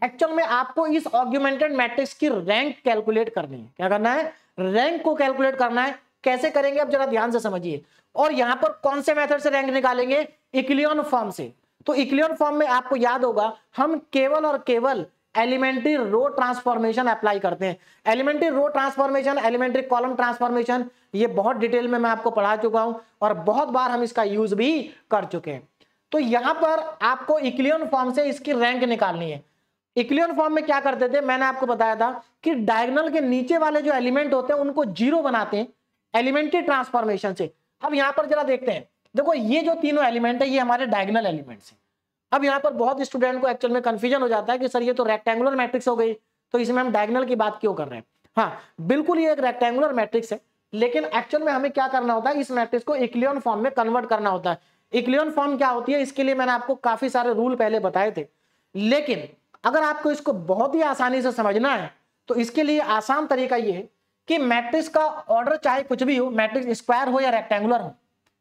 एक्चुअल में आपको इस ऑग्यूमेंटेड मैट्रिक्स की रैंक कैलकुलेट करनी है। क्या करना है, रैंक को कैलकुलेट करना है। कैसे करेंगे, अब जरा ध्यान से समझिए। और यहां पर कौन से मेथड से रैंक निकालेंगे, यूक्लिडियन फॉर्म से। तो यूक्लिडियन फॉर्म में आपको याद होगा हम केवल और केवल एलिमेंट्री रो ट्रांसफॉर्मेशन अप्लाई करते हैं। Elementary row transformation, elementary column transformation, ये बहुत डिटेल में मैं आपको पढ़ा चुका हूं और बहुत बार हम इसका यूज भी कर चुके हैं। तो यहां पर आपको यूक्लिडियन फॉर्म से इसकी रैंक निकालनी है। यूक्लिडियन फॉर्म में क्या करते थे, मैंने आपको बताया था कि डायगोनल के नीचे वाले जो एलिमेंट होते हैं उनको जीरो बनाते हैं एलिमेंट्री ट्रांसफॉर्मेशन से। अब यहां पर जरा देखते हैं, देखो ये जो तीनों एलिमेंट है ये हमारे डायगोनल एलिमेंट्स हैं। अब यहाँ पर बहुत स्टूडेंट को एक्चुअल में कंफ्यूजन हो जाता है कि सर ये तो रेक्टेंगुलर मैट्रिक्स हो गई, तो इसमें हम डायगोनल की बात क्यों कर रहे हैं। हाँ बिल्कुल ये एक रेक्टेंगुलर मैट्रिक्स है, लेकिन एक्चुअल में हमें क्या करना होता है, इस मैट्रिक्स को यूक्लिडियन फॉर्म में कन्वर्ट करना होता है। यूक्लिडियन फॉर्म क्या होती है, इसके लिए मैंने आपको काफी सारे रूल पहले बताए थे, लेकिन अगर आपको इसको बहुत ही आसानी से समझना है तो इसके लिए आसान तरीका ये है कि मैट्रिक्स का ऑर्डर चाहे कुछ भी हो, मैट्रिक्स स्क्वायर हो या रेक्टेंगुलर हो,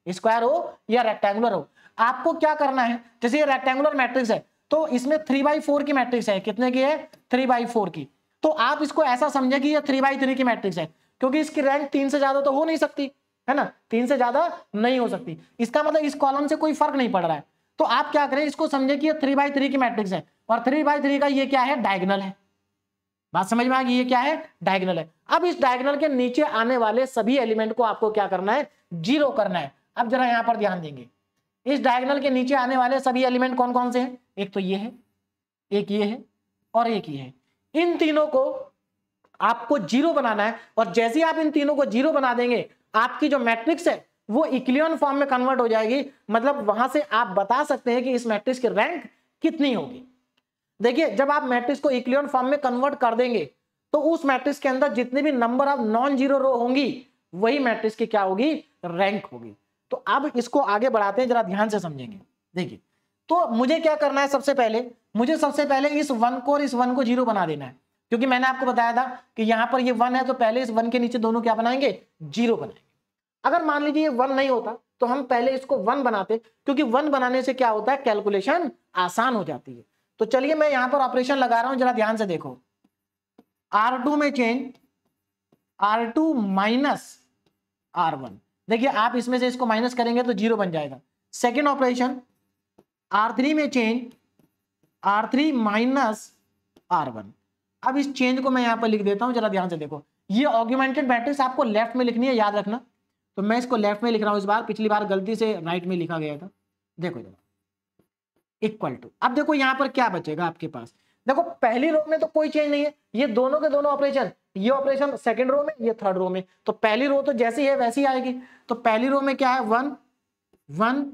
स्क्वायर हो या रेक्टेंगुलर हो, आपको क्या करना है, जैसे ये रेक्टेंगुलर मैट्रिक्स है तो इसमें 3/4 की मैट्रिक्स है। कितने की है, 3/4 की। तो आप इसको ऐसा समझे कि ये 3/3 की मैट्रिक्स है, क्योंकि इसकी रैंक 3 से ज्यादा तो हो नहीं सकती, है ना, 3 से ज्यादा नहीं हो सकती। इसका मतलब इस कॉलम से कोई फर्क नहीं पड़ रहा है। तो आप क्या करें, इसको समझे कि ये 3/3 की मैट्रिक्स है और 3/3 का ये क्या है, डायगोनल है। बात समझ में आ गई, ये क्या है, डायगोनल है। अब इस डायगोनल के नीचे आने वाले सभी एलिमेंट को आपको क्या करना है, जीरो करना है। अब जरा यहां पर ध्यान देंगे, इस डायगोनल के नीचे आने वाले सभी एलिमेंट कौन कौन से हैं, एक तो ये है, एक ये है और एक ये है। इन तीनों को आपको जीरो बनाना है और जैसे आप इन तीनों को जीरो बना देंगे आपकी जो मैट्रिक्स है वो यूक्लिडियन फॉर्म में कन्वर्ट हो जाएगी। मतलब वहां से आप बता सकते हैं कि इस मैट्रिक्स की रैंक कितनी होगी। देखिए जब आप मैट्रिक्स को यूक्लिडियन फॉर्म में कन्वर्ट कर देंगे तो उस मैट्रिक्स के अंदर जितने भी नंबर ऑफ नॉन जीरो रो होंगी वही मैट्रिक्स की क्या होगी, रैंक होगी। तो अब इसको आगे बढ़ाते हैं, जरा ध्यान से समझेंगे। देखिए तो मुझे क्या करना है, सबसे पहले इस 1 को और इस 1 को 0 बना देना है, क्योंकि मैंने आपको बताया था कि यहां पर ये 1 है, तो पहले इस 1 के नीचे दोनों क्या बनाएंगे, 0 बनाएंगे। अगर मान लीजिए ये 1 नहीं होता तो हम पहले इसको 1 बनाते, क्योंकि 1 बनाने से क्या होता है, कैलकुलेशन आसान हो जाती है। तो चलिए मैं यहां पर ऑपरेशन लगा रहा हूं, जरा ध्यान से देखो। R2 में चेंज R2 माइनस R1, देखिए आप इसमें से इसको माइनस करेंगे तो 0 बन जाएगा। सेकेंड ऑपरेशन R3 में चेंज R3 माइनस R1। अब इस चेंज को मैं यहां पर लिख देता हूं, जरा ध्यान से देखो। ये ऑग्यूमेंटेड मैट्रिक्स आपको लेफ्ट में लिखनी है, याद रखना। तो मैं इसको लेफ्ट में लिख रहा हूं इस बार, पिछली बार गलती से राइट में लिखा गया था। देखो जरा, इक्वल टू, अब देखो यहां पर क्या बचेगा आपके पास। देखो पहली रो में तो कोई चेंज नहीं है, ये दोनों के दोनों ऑपरेशन, ये ऑपरेशन सेकंड रो में, ये थर्ड रो में, तो पहली रो तो जैसी है वैसी आएगी। तो पहली रो में क्या है, 1 1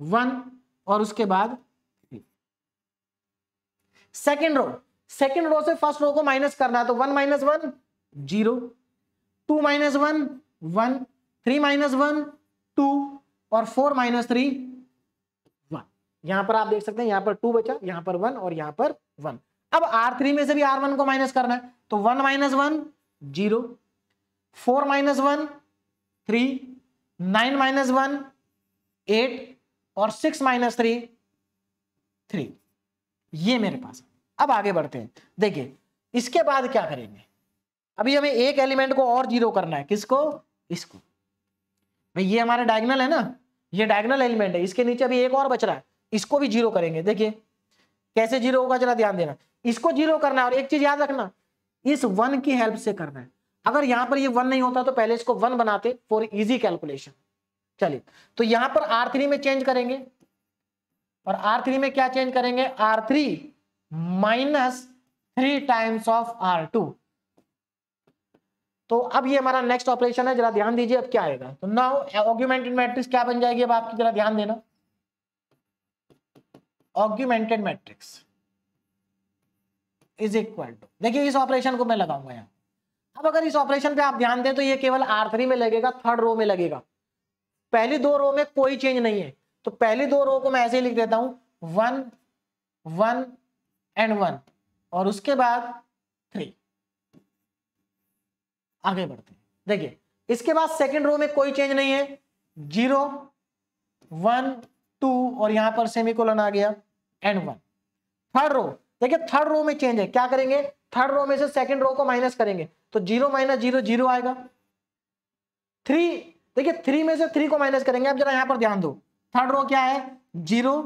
1 और उसके बाद सेकंड रो से फर्स्ट रो को माइनस करना है, तो 1 माइनस 1 0, 2 माइनस 1 1, 3 माइनस 1 2 और 4 माइनस 3 1। यहां पर आप देख सकते हैं, यहां पर 2 बचा, यहां पर 1 और यहां पर 1। अब R3 में से भी R1 को माइनस करना है, तो 1 माइनस 1 0, 4 माइनस 1 3, 9 माइनस 1 8 और 6 माइनस 3 3। ये मेरे पास। अब आगे बढ़ते हैं, देखिए इसके बाद क्या करेंगे। अभी हमें एक एलिमेंट को और 0 करना है, किसको, इसको। भाई ये हमारा डायगोनल है ना, ये डायगोनल एलिमेंट है, इसके नीचे अभी एक और बच रहा है, इसको भी 0 करेंगे। देखिए कैसे 0 होगा, जरा ध्यान देना। इसको 0 करना है, और एक चीज याद रखना, इस 1 की हेल्प से करना है। अगर यहां पर ये 1 नहीं होता तो पहले इसको 1 बनाते फॉर इजी कैलकुलेशन। चलिए, तो यहां पर R3 में चेंज करेंगे, और R3 में क्या चेंज करेंगे, R3 minus 3 times of R2। तो अब ये हमारा नेक्स्ट ऑपरेशन है, जरा ध्यान दीजिए अब क्या आएगा। तो नाउ ऑग्यूमेंटेड मैट्रिक्स क्या बन जाएगी अब आपकी, जरा ध्यान देना। Augmented matrix is equal to, देखिए इस ऑपरेशन को मैं लगाऊंगा यहां। अब अगर इस ऑपरेशन पे आप ध्यान दें तो ये केवल R3 में लगेगा, थर्ड रो में लगेगा। पहली दो रो में कोई चेंज नहीं है, तो पहली दो रो को मैं ऐसे ही लिख देता हूं, 1 1 एंड 1 और उसके बाद 3। आगे बढ़ते हैं, देखिए इसके बाद सेकंड रो में कोई चेंज नहीं है, 0 1 2 और यहां पर सेमीकोलन आ गया एंड 1। थर्ड रो, देखिए थर्ड रो में चेंज है, क्या करेंगे, थर्ड रो में से सेकंड रो को माइनस करेंगे, तो 0 माइनस 0 0 आएगा। 3, देखिए 3 में से 3 को माइनस करेंगे। अब जरा यहां पर ध्यान दो, थर्ड रो क्या है, 0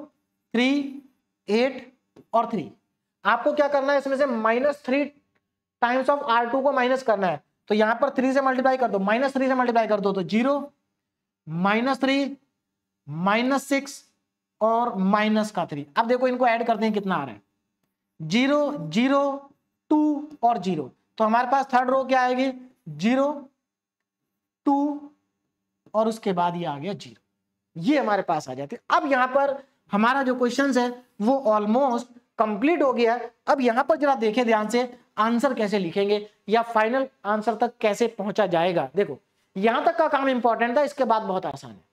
3 8 और 3। आपको क्या करना है, इसमें से -3 टाइम्स ऑफ R2 को माइनस करना है, तो यहां पर 3 से मल्टीप्लाई कर दो, -3 से मल्टीप्लाई कर दो, तो 0 -3 -6 और -3। अब देखो इनको ऐड करते हैं, कितना आ रहा है, 0 0 2 और 0। तो हमारे पास थर्ड रो क्या आएगी, 0 2 और उसके बाद ये आ गया 0। ये हमारे पास आ जाती है। अब यहां पर हमारा जो क्वेश्चन है वो ऑलमोस्ट कंप्लीट हो गया। अब यहां पर जरा देखें ध्यान से, आंसर कैसे लिखेंगे या फाइनल आंसर तक कैसे पहुंचा जाएगा। देखो यहां तक का काम इंपॉर्टेंट था, इसके बाद बहुत आसान है।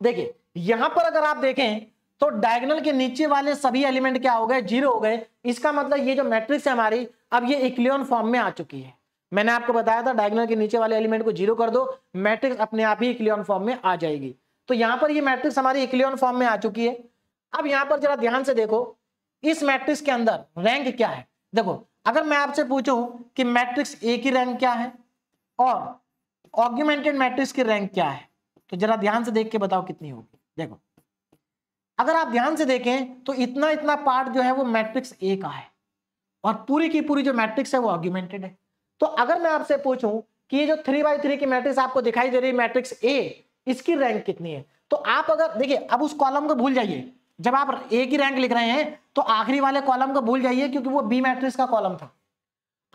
देखिए यहां पर अगर आप देखें तो डायगोनल के नीचे वाले सभी एलिमेंट क्या हो गए, 0 हो गए। इसका मतलब ये जो मैट्रिक्स है हमारी, अब ये इक्लियन फॉर्म में आ चुकी है। मैंने आपको बताया था डायगोनल के नीचे वाले एलिमेंट को 0 कर दो, मैट्रिक्स अपने आप ही इक्लियन फॉर्म में आ जाएगी। तो यहां पर ये मैट्रिक्स हमारी इक्लियन फॉर्म में आ चुकी है। अब यहां पर जरा ध्यान से देखो, इस मैट्रिक्स के अंदर रैंक क्या है। देखो अगर मैं आपसे पूछूं कि मैट्रिक्स ए की रैंक क्या है और ऑग्यूमेंटेड मैट्रिक्स की रैंक क्या है, तो जरा ध्यान से देख के बताओ कितनी होगी। देखो अगर आप ध्यान से देखें तो इतना इतना पार्ट जो है वो मैट्रिक्स ए का है, और पूरी की पूरी जो मैट्रिक्स है वो ऑग्यूमेंटेड है। तो अगर मैं आपसे पूछूं कि ये जो 3x3 की मैट्रिक्स आपको दिखाई दे रही है, मैट्रिक्स ए, इसकी रैंक कितनी है, तो आप अगर देखिए, अब उस कॉलम को भूल जाइए। जब आप ए की रैंक लिख रहे हैं तो आखिरी वाले कॉलम को भूल जाइए, क्योंकि वो बी मैट्रिक्स का कॉलम था।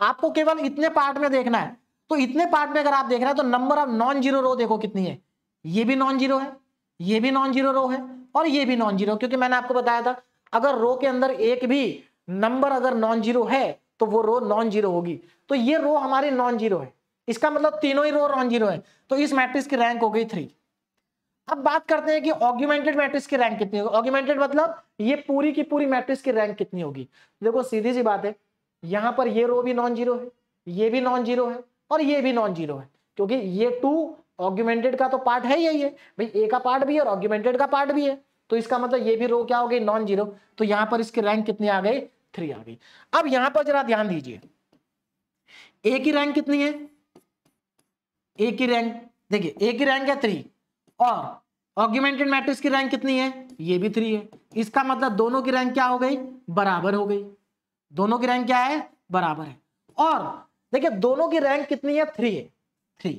आपको केवल इतने पार्ट में देखना है। तो इतने पार्ट में अगर आप देख रहे हैं तो नंबर ऑफ नॉन जीरो रो देखो कितनी है, ये भी नॉन जीरो है, ये भी नॉन जीरो रो है और ये भी नॉन जीरो, क्योंकि मैंने आपको बताया था अगर रो के अंदर एक भी नंबर अगर नॉन जीरो है तो वो रो नॉन जीरो होगी। तो ये रो हमारी नॉन जीरो है, इसका मतलब तीनों ही रो नॉन जीरो है। तो इस मैट्रिक्स की रैंक हो गई 3। अब बात करते हैं कि ऑग्यूमेंटेड मैट्रिक्स की रैंक कितनी होगी। ऑग्यूमेंटेड मतलब ये पूरी की पूरी मैट्रिक्स की रैंक कितनी होगी। देखो सीधी सी बात है, यहां पर ये रो भी नॉन जीरो है, ये भी नॉन जीरो है और ये भी नॉन जीरो है, क्योंकि ये 2 ऑग्यूमेंटेड का तो पार्ट है यही है भाई, ए का पार्ट भी है और ऑग्यूमेंटेड का पार्ट भी है, तो इसका मतलब ये भी रो क्या हो गई, नॉन जीरो। तो यहां पर इसकी रैंक कितनी आ गई, 3 आ गई। अब यहां पर जरा ध्यान दीजिए, ए की रैंक कितनी है, ए की रैंक देखिए, ए की रैंक है 3 और ऑग्यूमेंटेड मैट्रिक्स की रैंक कितनी है, ये भी 3 है। इसका मतलब दोनों की रैंक क्या हो गई, बराबर हो गई। दोनों की रैंक क्या है, बराबर है। और देखिए दोनों की रैंक कितनी है, 3 है, 3।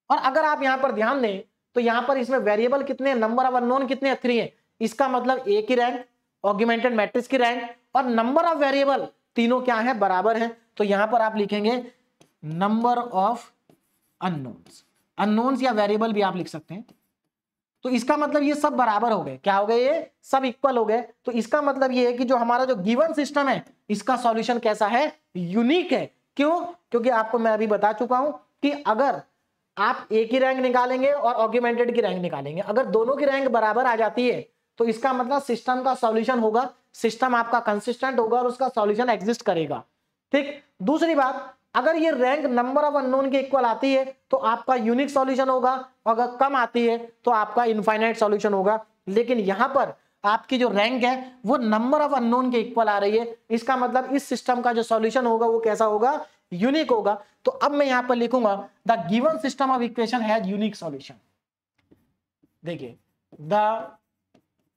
और अगर आप यहां पर ध्यान दें तो यहां पर इसमें वेरिएबल कितने हैं, नंबर ऑफ अननोन कितने हैं, 3 है। इसका मतलब ए की रैंक, ऑग्यूमेंटेड मैट्रिक्स की रैंक और नंबर ऑफ वेरिएबल तीनों क्या है, बराबर है। तो यहां पर आप लिखेंगे नंबर ऑफ अननोन्स, अननोन्स या वेरिएबल भी आप लिख सकते हैं। तो इसका मतलब ये सब बराबर हो गए, क्या हो गए, ये सब इक्वल हो गए। तो इसका मतलब ये है कि जो हमारा जो गिवन सिस्टम है इसका सॉल्यूशन कैसा है, यूनिक है। क्यों, क्योंकि आपको मैं अभी बता चुका हूं कि अगर आप ए की रैंक निकालेंगे और ऑग्यूमेंटेड की रैंक निकालेंगे, अगर दोनों की रैंक बराबर आ जाती है तो इसका मतलब सिस्टम का सॉल्यूशन होगा, सिस्टम आपका कंसिस्टेंट होगा और उसका सॉल्यूशन एग्जिस्ट करेगा। ठीक। दूसरी बात, अगर ये रैंक नंबर ऑफ अननोन के इक्वल आती है तो आपका यूनिक सॉल्यूशन होगा, अगर कम आती है तो आपका इनफाइनाइट सॉल्यूशन होगा। लेकिन यहां पर आपकी जो रैंक है वो नंबर ऑफ अननोन के इक्वल आ रही है, इसका मतलब इस सिस्टम का जो सॉल्यूशन होगा वो कैसा होगा, यूनिक होगा। तो अब मैं यहां पर लिखूंगा the given system of equation has unique solution. देखिए the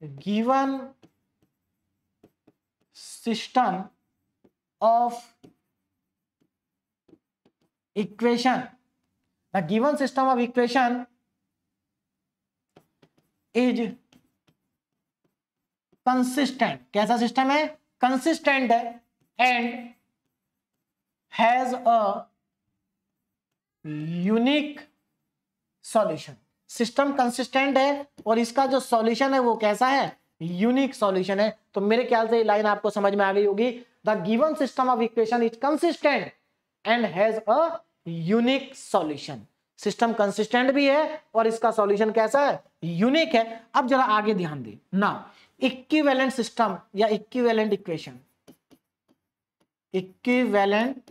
given system of equation, the given system of equation is consistent. कैसा सिस्टम है, कंसिस्टेंट है and has a unique solution. System consistent है और इसका जो सॉल्यूशन है वो कैसा है, यूनिक सॉल्यूशन है। तो मेरे ख्याल से ये लाइन आपको समझ में आ गई होगी, the given system of equation is consistent and has a unique solution. System consistent भी है और इसका सॉल्यूशन कैसा है, यूनिक है। अब जरा आगे ध्यान दें ना, इक्विवेलेंट सिस्टम या इक्विवेलेंट इक्वेशन, इक्विवेलेंट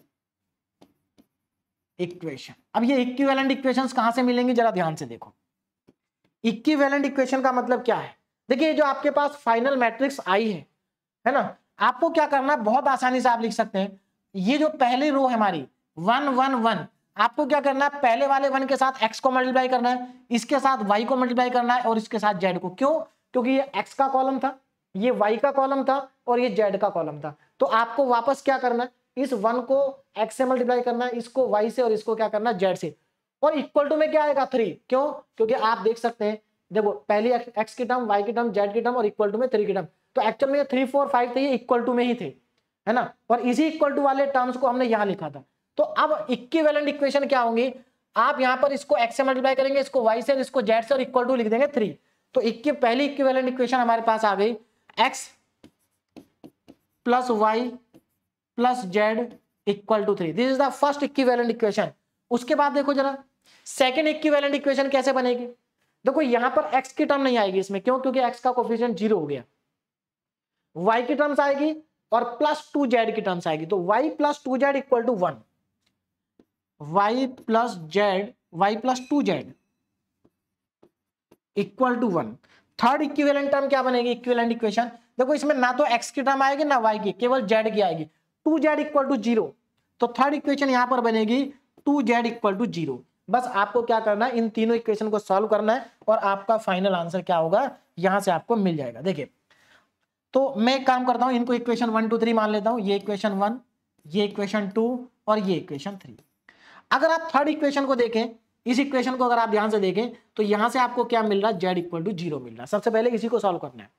इक्वेशन। अब ये इक्विवेलेंट इक्वेशंस कहां से मिलेंगी, जरा ध्यान से देखो। इक्विवेलेंट इक्वेशन का मतलब क्या है, देखिए जो आपके पास फाइनल मैट्रिक्स आई है ना, आपको क्या करना है, बहुत आसानी से आप लिख सकते हैं। ये जो पहली रो है हमारी 1 1 1, आपको क्या करना है, पहले वाले 1 के साथ x को मल्टीप्लाई करना है, इसके साथ y को मल्टीप्लाई करना है और इसके साथ z को। क्यों, क्योंकि ये x का कॉलम था, ये y का कॉलम था और ये z का कॉलम था। तो आपको वापस क्या करना है, इस 1 को x से मल्टीप्लाई करना है, इसको y से और इसको क्या करना है, z से। और इक्वल टू में क्या आएगा, 3। क्यों, क्योंकि आप देख सकते हैं, देखो पहली x की टर्म, y की टर्म, z की टर्म और इक्वल टू में 3 की टर्म। तो एक्चुअल में 3 4 5 थे, ये इक्वल टू में ही थे, है ना। और इसी इक्वल टू वाले टर्म्स को हमने यहां लिखा था। तो अब इक्विवेलेंट इक्वेशन क्या होंगी, आप यहां पर इसको x से मल्टीप्लाई करेंगे, इसको y से, इसको z से और इक्वल टू लिख देंगे 3। तो पहली इक्विवेलेंट इक्वेशन हमारे पास आ गई, x plus y plus z equal to 3। This is the first equivalent equation. उसके बाद देखो जरा सेकंड इक्विवेलेंट इक्वेशन कैसे बनेगी। देखो यहां पर x की टर्म नहीं आएगी इसमें, क्यों, क्योंकि x का कोफिशिएंट 0 हो गया। y की टर्म्स आएगी और प्लस 2z की टर्म्स आएगी। तो y plus 2z equal to 1, y plus 2z equal to 1। Third equivalent term क्या बनेगी, इक्विवेलेंट इक्वेशन, देखो इसमें ना तो x की टर्म आएगी ना y की, केवल z की आएगी, 2z इक्वल टू 0। तो थर्ड इक्वेशन यहां पर बनेगी 2z इक्वल टू 0। बस आपको क्या करना है, इन तीनों इक्वेशन को सॉल्व करना है और आपका फाइनल आंसर क्या होगा, यहां से आपको मिल जाएगा। देखिए तो मैं एक काम करता हूं, इनको इक्वेशन 1 2 3 मान लेता हूं, ये इक्वेशन 1, ये इक्वेशन 2 और ये इक्वेशन 3। अगर आप थर्ड इक्वेशन को देखें, इस इक्वेशन को अगर आप ध्यान से देखें तो यहां से आपको क्या मिल रहा है, z इक्वल टू 0 मिल रहा है। सबसे पहले इसी को सॉल्व करना है।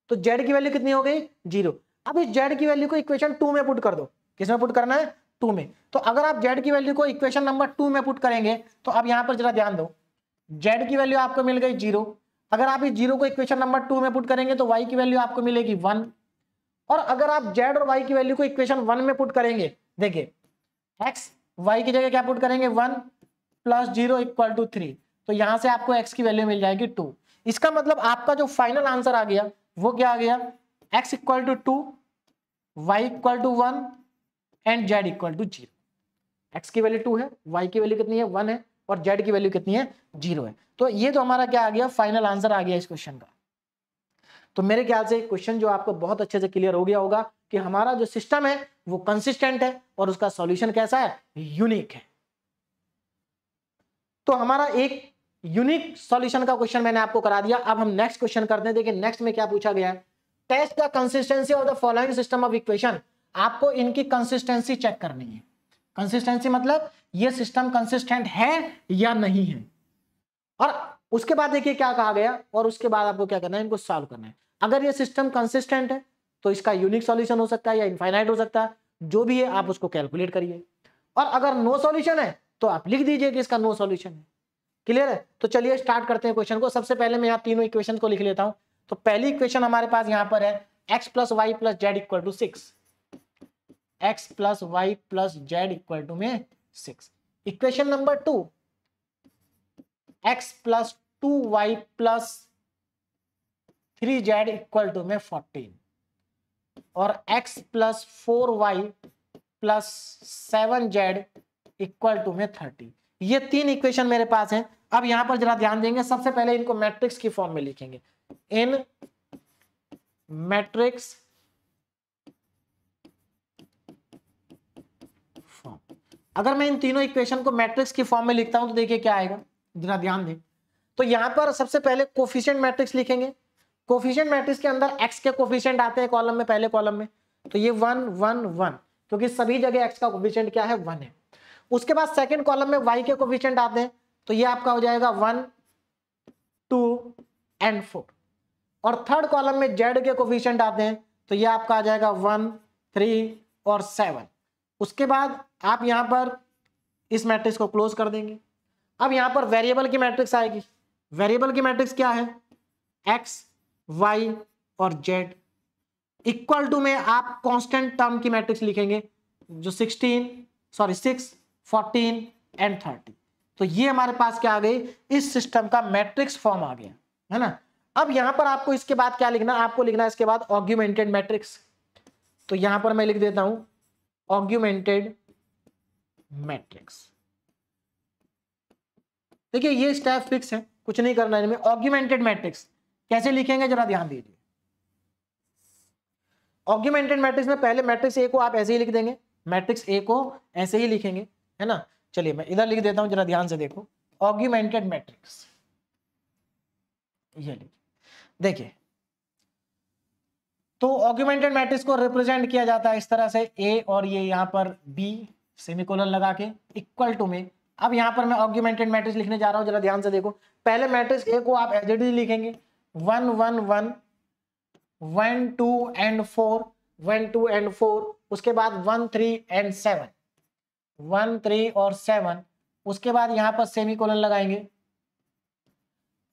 तो z की वैल्यू कितनी हो गई, 0। अब इस z की वैल्यू को इक्वेशन 2 में पुट कर दो। किसमें पुट करना है, 2 में। तो अगर आप z की वैल्यू को इक्वेशन नंबर 2 में पुट करेंगे तो अब यहां पर जरा ध्यान दो, z की वैल्यू आपको मिल गई 0। अगर आप इस 0 को इक्वेशन नंबर 2 में पुट करेंगे तो y की वैल्यू आपको मिलेगी 1। और अगर आप z और y की वैल्यू को इक्वेशन 1 में पुट करेंगे, देखिए x y की जगह क्या पुट करेंगे, 1 प्लस 0 इक्वल टू 3। तो यहां से आपको x की वैल्यू मिल जाएगी 2। इसका मतलब आपका जो फाइनल आंसर आ गया वो क्या आ गया, x equal to 2, y equal to 1 and z equal to 0। x की वैल्यू 2 है, y की वैल्यू कितनी है 1 है, और z की वैल्यू कितनी है 0 है। तो ये तो हमारा क्या आ गया, फाइनल आंसर आ गया इस क्वेश्चन का। तो मेरे ख्याल से क्वेश्चन जो आपको बहुत अच्छे से क्लियर हो गया होगा कि हमारा जो सिस्टम है वो कंसिस्टेंट है और उसका सॉल्यूशन कैसा है, यूनिक है। तो हमारा एक यूनिक सॉल्यूशन का क्वेश्चन मैंने आपको करा दिया। अब हम नेक्स्ट क्वेश्चन करते हैं। देखिए नेक्स्ट में क्या पूछा गया है, test the consistency of the following system of equation. आपको इनकी कंसिस्टेंसी चेक करनी है। कंसिस्टेंसी मतलब ये सिस्टम कंसिस्टेंट है या नहीं है, और उसके बाद देखिए क्या कहा गया, और उसके बाद आपको क्या करना है, इनको सॉल्व करना है। अगर ये सिस्टम कंसिस्टेंट है तो इसका यूनिक सॉल्यूशन हो सकता है या इनफाइनाइट हो सकता है, जो भी है आप उसको कैलकुलेट करिए। और अगर नो सॉल्यूशन है तो आप लिख दीजिए कि इसका नो सॉल्यूशन है। क्लियर है? तो चलिए स्टार्ट करते हैं क्वेश्चन को। सबसे पहले मैं यहाँ तीनों इक्वेशन को लिख लेता हूं। तो पहली इक्वेशन हमारे पास यहाँ पर है x plus y plus z equal to 6। x plus y plus z equal to में 6। Equation number 2, x plus 2y plus 3z equal to में 14, और x plus 4y plus 7z equal to में 30। ये तीन इक्वेशन मेरे पास हैं। अब यहां पर जरा ध्यान देंगे, सबसे पहले इनको मैट्रिक्स की फॉर्म में लिखेंगे, इन मैट्रिक्स फॉर्म। अगर मैं इन तीनों इक्वेशन को मैट्रिक्स की फॉर्म में लिखता हूं तो देखिए क्या आएगा, जरा ध्यान दें। तो यहां पर सबसे पहले कोफिशिएंट मैट्रिक्स लिखेंगे। कोफिशिएंट मैट्रिक्स के अंदर x के कोफिशिएंट आते हैं कॉलम में, पहले कॉलम में, तो ये 1 1 1, क्योंकि सभी जगह x का कोफिशिएंट क्या है, 1 है। उसके बाद सेकंड कॉलम में y के कोफिशिएंट आते हैं, तो ये आपका हो जाएगा 1 2 एंड 4। और थर्ड कॉलम में z के कोफिशिएंट आते हैं, तो ये आपका आ जाएगा 1 3 और 7। उसके बाद आप यहां पर इस मैट्रिक्स को क्लोज कर देंगे। अब यहां पर वेरिएबल की मैट्रिक्स आएगी। वेरिएबल की मैट्रिक्स क्या है, x y और z इक्वल टू में आप कांस्टेंट टर्म की मैट्रिक्स लिखेंगे, जो 6 14 एंड 30। तो ये हमारे पास क्या आ गई, इस सिस्टम का मैट्रिक्स फॉर्म आ गया, है ना। अब यहां पर आपको इसके बाद क्या लिखना, आपको लिखना है इसके बाद ऑग्यूमेंटेड मैट्रिक्स। तो यहां पर मैं लिख देता हूं ऑग्यूमेंटेड मैट्रिक्स। देखिए ये स्टेप फिक्स है, कुछ नहीं करना है इनमें। ऑग्यूमेंटेड मैट्रिक्स कैसे लिखेंगे जरा ध्यान दीजिए। ऑग्यूमेंटेड मैट्रिक्स में पहले मैट्रिक्स ए को आप ऐसे ही लिख देंगे, मैट्रिक्स ए को ऐसे ही लिखेंगे, है ना। चलिए मैं इधर लिख देता हूं, जरा ध्यान से देखो। ऑग्यूमेंटेड मैट्रिक्स ये लिखिए, देखिए। तो ऑग्यूमेंटेड मैट्रिक्स को रिप्रेजेंट किया जाता है इस तरह से, ए और ये यहां पर बी सेमीकोलन लगा के इक्वल टू में। अब यहां पर मैं ऑग्यूमेंटेड मैट्रिक्स लिखने जा रहा हूं, जरा ध्यान से देखो। पहले मैट्रिक्स ए को आप एज इट इज लिखेंगे, 1 1 1 1 2 एंड 4 1 2 एंड 4। उसके बाद 1 3 एंड 7 1 3 और 7। उसके बाद यहां पर सेमीकोलन लगाएंगे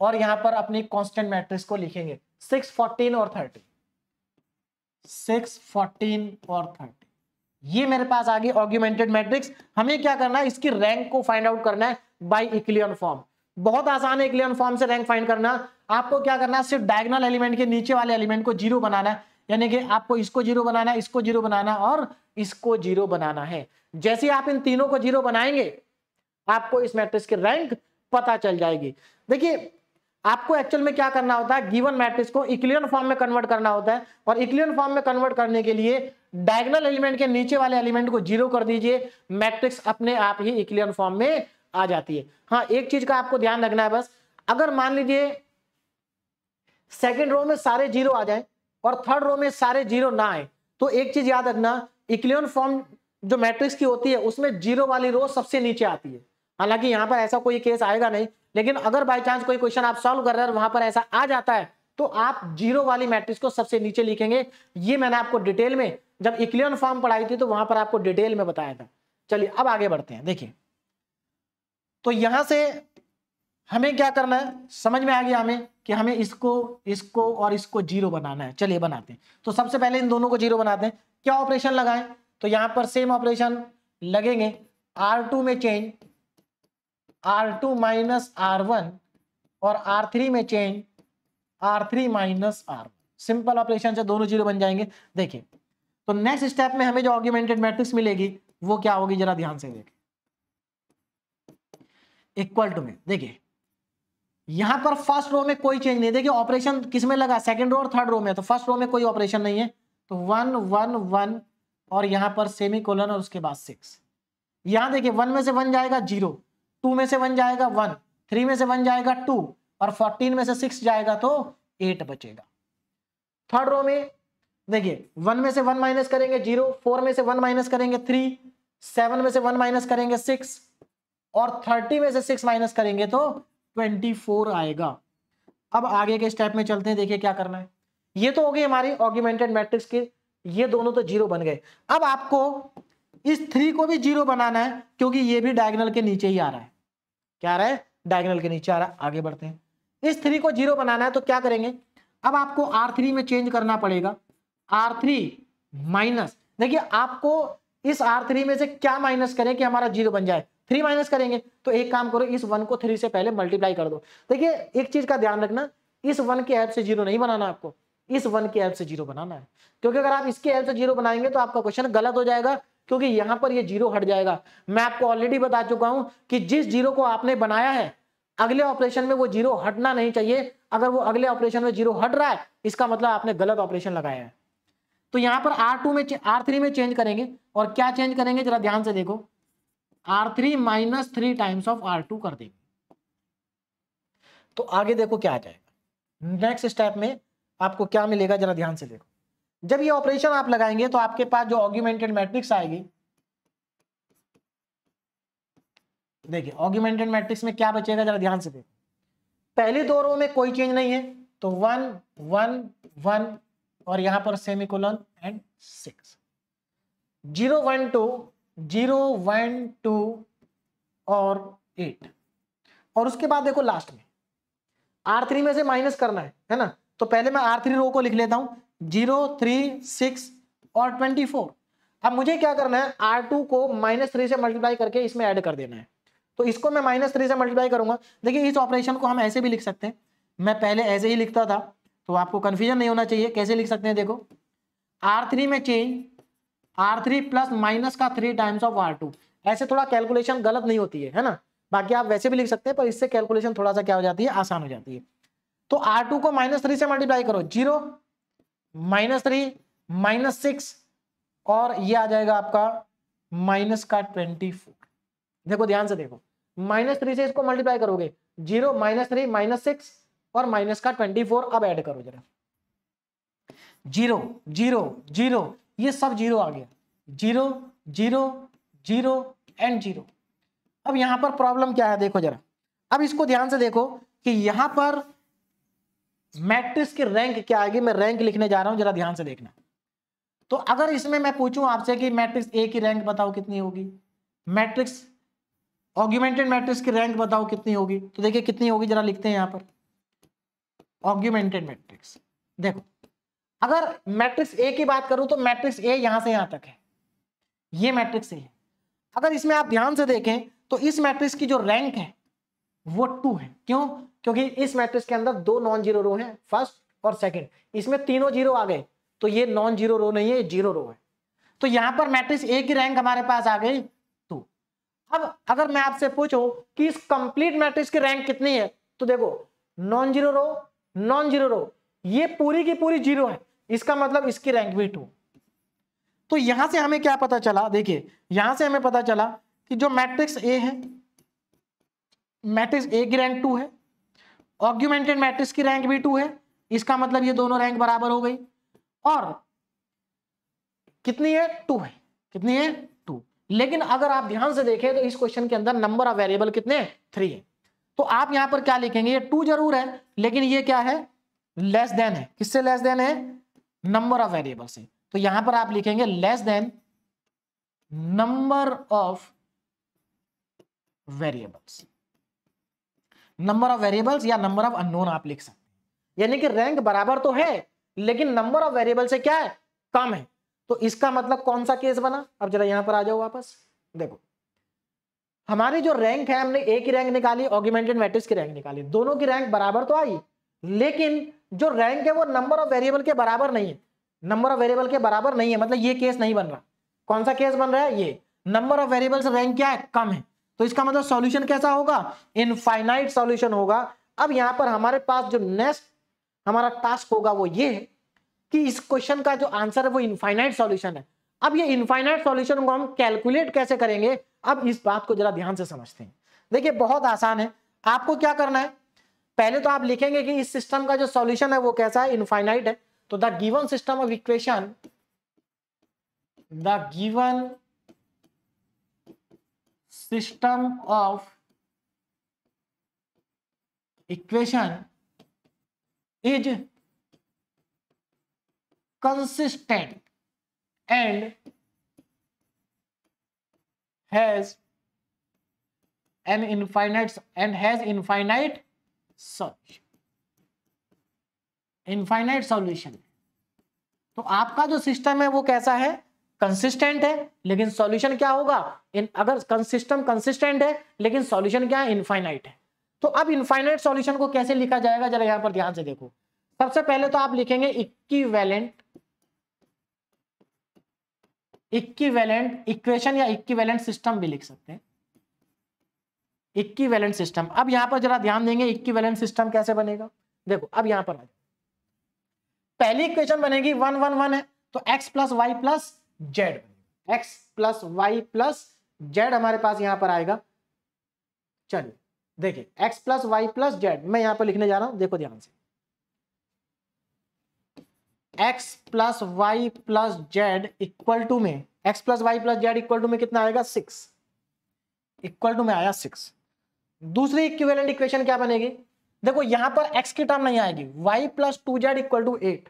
और यहां पर अपनी कांस्टेंट मैट्रिक्स को लिखेंगे 6 14 और 30। 6 14 और 30 ये मेरे पास आ गई ऑग्यूमेंटेड मैट्रिक्स। हमें क्या करना है, इसकी रैंक को फाइंड आउट करना है बाय इक्लियन फॉर्म। बहुत आसान है इक्लियन फॉर्म से रैंक फाइंड करना। आपको क्या करना है, सिर्फ डायगोनल एलिमेंट के नीचे वाले एलिमेंट को 0 बनाना है, यानी कि आपको इसको 0 बनाना है, इसको 0 बनाना और इसको 0 बनाना है। जैसे आप इन तीनों को 0 बनाएंगे आपको इस मैट्रिक्स की रैंक पता चल जाएगी। देखिए आपको एक्चुअल में क्या करना होता है, गिवन मैट्रिक्स को इक्लियन फॉर्म में कन्वर्ट करना होता है, और इक्लियन फॉर्म में कन्वर्ट करने के लिए डायगोनल एलिमेंट के नीचे वाले एलिमेंट को 0 कर दीजिए, मैट्रिक्स अपने आप ही इक्लियन फॉर्म में आ जाती है। हाँ एक चीज का आपको ध्यान रखना है बस, अगर मान लीजिए सेकंड रो में सारे 0 आ जाए और थर्ड रो में सारे 0 ना आए, तो एक चीज याद रखना, इक्लियन फॉर्म जो मैट्रिक्स की होती है उसमें 0 वाली रो सबसे नीचे आती है। हालांकि यहां पर ऐसा कोई केस आएगा नहीं, लेकिन अगर बाय चांस कोई क्वेश्चन आप सॉल्व कर रहे हैं और वहां पर ऐसा आ जाता है तो आप 0 वाली मैट्रिक्स को सबसे नीचे लिखेंगे। ये मैंने आपको डिटेल में जब इक्लियन फॉर्म पढ़ाई थी तो वहां पर आपको डिटेल में बताया था। चलिए अब आगे बढ़ते हैं। देखिए तो यहां से हमें क्या करना है, समझ में आ गया हमें कि हमें इसको और इसको 0 बनाना है। चलिए बनाते हैं। तो सबसे पहले इन दोनों को 0 बनाते हैं। क्या ऑपरेशन लगाएं, तो यहां पर सेम ऑपरेशन लगेंगे, R2 में चेंज R2 माइनस R1 और R3 में change R3 minus R1। Simple operation से दोनों जीरो बन जाएंगे। देखिए तो नेक्स्ट स्टेप में हमें जो ऑग्यूमेंटेड मैट्रिक्स मिलेगी वो क्या होगी, जरा ध्यान से देखिए। इक्वल टू में देखिए यहां पर फर्स्ट रो में कोई चेंज नहीं, देखिए ऑपरेशन किसमें लगा, सेकंड रो और थर्ड रो में, तो फर्स्ट रो में कोई ऑपरेशन नहीं है, तो 1 1 1 और यहां पर सेमीकोलन और उसके बाद 6। यहां देखिए 1 में से 1 जाएगा 0, 2 में से 1 जाएगा 1, 3 में से 1 जाएगा 2 और 14 में से 6 जाएगा तो 8 बचेगा। थर्ड रो में देखिए 1 में से 1 माइनस करेंगे 0, 4 में से 1 माइनस करेंगे 3, 7 में से 1 माइनस करेंगे 6 और 30 में से 6 माइनस करेंगे तो 24 आएगा। अब आगे के स्टेप में चलते हैं, देखिए क्या करना है। ये तो हो गई हमारी ऑग्यूमेंटेड मैट्रिक्स के, ये दोनों तो जीरो बन गए। अब आपको इस 3 को भी जीरो बनाना है क्योंकि ये भी डायगोनल के नीचे ही आ रहा है। क्या आ रहा है, डायगोनल के नीचे आ रहा है। आगे बढ़ते हैं, इस 3 को जीरो बनाना है तो क्या करेंगे, अब आपको R3 में चेंज करना पड़ेगा। R3 माइनस, देखिए आपको इस R3 में से क्या माइनस करें कि हमारा जीरो बन जाए, 3 माइनस करेंगे तो एक काम करो, इस 1 को 3 से पहले मल्टीप्लाई कर दो। देखिए एक चीज का ध्यान रखना, इस 1 के हेल्प से जीरो नहीं बनाना आपको, इस 1 के हेल्प से जीरो बनाना है, क्योंकि अगर आप इसके हेल्प से जीरो बनाएंगे तो आपका क्वेश्चन गलत हो जाएगा, क्योंकि यहां पर ये जीरो हट जाएगा। मैं आपको ऑलरेडी बता चुका हूं कि जिस जीरो को आपने बनाया है अगले ऑपरेशन में वो जीरो हटना नहीं चाहिए। अगर वो अगले ऑपरेशन में जीरो हट रहा है इसका मतलब आपने गलत ऑपरेशन लगाया है। तो यहां पर R3 में चेंज करेंगे और क्या चेंज करेंगे, जरा ध्यान से देखो, R3 minus 3 times of R2 कर देंगे। तो आगे देखो क्या आ जाएगा, नेक्स्ट स्टेप में आपको क्या मिलेगा, जरा ध्यान से देखो। जब ये ऑपरेशन आप लगाएंगे तो आपके पास जो ऑग्यूमेंटेड मैट्रिक्स आएगी, देखिए ऑग्यूमेंटेड मैट्रिक्स में क्या बचेगा, जरा ध्यान से देखो। पहली दो रो में कोई चेंज नहीं है तो 1 1 1 और यहां पर सेमीकोलन एंड 6, 0 1 2 0 1 2 और 8। और उसके बाद देखो लास्ट में R3 में से माइनस करना है ना, तो पहले मैं R3 रो को लिख लेता हूं, 0 3 6 और 24। अब मुझे क्या करना है, R2 को -3 से मल्टीप्लाई करके इसमें ऐड कर देना है, तो इसको मैं -3 से मल्टीप्लाई करूंगा। देखिए इस ऑपरेशन को हम ऐसे भी लिख सकते हैं, मैं पहले ऐसे ही लिखता था तो आपको कंफ्यूजन नहीं होना चाहिए। कैसे लिख सकते हैं, देखो R3 में चेंज R3 प्लस माइनस का 3 टाइम्स ऑफ R2, ऐसे थोड़ा कैलकुलेशन गलत नहीं होती है ना, बाकी आप वैसे भी लिख सकते हैं पर इससे कैलकुलेशन थोड़ा सा क्या हो जाती है, आसान हो जाती है। तो R2 को -3 से मल्टीप्लाई करो, 0 -3 -6 और ये आ जाएगा आपका माइनस का 24। देखो ध्यान से देखो, -3 से इसको मल्टीप्लाई करोगे, 0 -3 -6 और माइनस का 24। अब ऐड करो जरा, 0 0 0, ये सब जीरो आ गया, 0 0 0 एंड 0। अब यहां पर प्रॉब्लम क्या है, देखो जरा, अब इसको ध्यान से देखो कि यहां पर मैट्रिक्स की रैंक क्या आएगी, मैं रैंक लिखने जा रहा हूं, जरा ध्यान से देखना। तो अगर इसमें मैं पूछूं आपसे कि मैट्रिक्स ए की रैंक बताओ कितनी होगी, मैट्रिक्स ऑग्यूमेंटेड मैट्रिक्स की रैंक बताओ कितनी होगी, तो देखिए कितनी होगी, जरा लिखते हैं यहां पर ऑग्यूमेंटेड मैट्रिक्स। देखो अगर मैट्रिक्स ए की बात करूं तो मैट्रिक्स ए यहां से यहां तक है, ये मैट्रिक्स ए है। अगर इसमें आप ध्यान से देखें तो इस मैट्रिक्स की जो रैंक है वो 2 है। क्यों, क्योंकि इस मैट्रिक्स के अंदर 2 नॉन जीरो रो हैं, फर्स्ट और सेकंड, इसमें तीनों जीरो आ गए तो ये नॉन जीरो रो नहीं है, ये जीरो रो है। तो यहां पर मैट्रिक्स ए की रैंक हमारे पास आ गई 2। अब अगर मैं आपसे पूछूं कि इस कंप्लीट मैट्रिक्स की रैंक कितनी है, तो देखो नॉन जीरो रो ये पूरी की पूरी जीरो है, इसका मतलब इसकी रैंक भी 2। तो यहां से हमें क्या पता चला, देखिए यहां से हमें पता चला कि जो मैट्रिक्स ए है, मैट्रिक्स ए की रैंक 2 है, ऑग्यूमेंटेड मैट्रिक्स की रैंक भी 2 है, इसका मतलब ये दोनों रैंक बराबर हो गई। और कितनी है, 2 है, कितनी है 2। लेकिन अगर आप ध्यान से देखें तो इस क्वेश्चन के अंदर नंबर ऑफ वेरिएबल कितने हैं, 3 है। तो आप यहां पर क्या लिखेंगे, ये 2 जरूर है लेकिन ये क्या है, लेस देन है, किससे लेस देन है, नंबर ऑफ वेरिएबल से। तो यहां पर आप लिखेंगे less than number of variables, number of variables या नंबर ऑफ अननोन आप लिख सकते हैं। यानी कि रैंक बराबर तो है लेकिन नंबर ऑफ वेरिएबल से क्या है, कम है। तो इसका मतलब कौन सा केस बना, अब जरा यहां पर आ जाओ वापस, देखो हमारी जो रैंक है, हमने ए की रैंक निकाली, ऑगमेंटेड मैट्रिक्स की रैंक निकाली, दोनों की रैंक बराबर तो आई, लेकिन जो रैंक है वो नंबर ऑफ वेरिएबल के बराबर नहीं है। नंबर ऑफ वेरिएबल के बराबर नहीं है मतलब ये केस नहीं बन रहा। कौन सा केस बन रहा है? ये नंबर ऑफ वेरिएबल्स रैंक क्या है? कम है। तो इसका मतलब सॉल्यूशन कैसा होगा? इनफाइनाइट सॉल्यूशन होगा। अब यहां पर हमारे पास जो नेक्स्ट हमारा टास्क होगा वो ये है कि इस क्वेश्चन का जो आंसर है वो इनफाइनाइट सॉल्यूशन है। अब ये इनफाइनाइट सॉल्यूशन को हम कैलकुलेट कैसे करेंगे, अब इस बात को जरा ध्यान से समझते हैं। देखिए बहुत आसान है। आपको क्या करना है, पहले तो आप लिखेंगे कि इस सिस्टम का जो सॉल्यूशन है वो कैसा है? इनफाइनाइट है। तो the given system of equation, the given system of equation is consistent and has infinite solution. Infinite solution. तो आपका जो सिस्टम है वो कैसा है? कंसिस्टेंट है, लेकिन सॉल्यूशन क्या होगा? अगर सिस्टम कंसिस्टेंट है लेकिन सॉल्यूशन क्या है? इनफाइनाइट है। तो अब इनफाइनाइट सॉल्यूशन को कैसे लिखा जाएगा, जरा यहां पर ध्यान से देखो। सबसे पहले तो आप लिखेंगे इक्विवेलेंट इक्वेशन या इक्विवेलेंट सिस्टम भी लिख सकते हैं। इक्विवेलेंट सिस्टम, अब यहां पर जरा ध्यान देंगे इक्विवेलेंट सिस्टम कैसे बनेगा। देखो अब यहां पर पहली इक्वेशन बनेगी 1 1 1 है, तो x plus y plus z, x plus y plus z हमारे पास यहां पर आएगा। चलिए देखिए x plus y plus z मैं यहां पर लिखने जा रहा हूं, देखो ध्यान से। x plus y plus z equal to में, x plus y plus z equal to में कितना आएगा? 6, इक्वल टू में आया 6। दूसरी इक्विवेलेंट इक्वेशन क्या बनेगी? देखो यहां पर x की टर्म नहीं आएगी, y plus 2z equal to 8,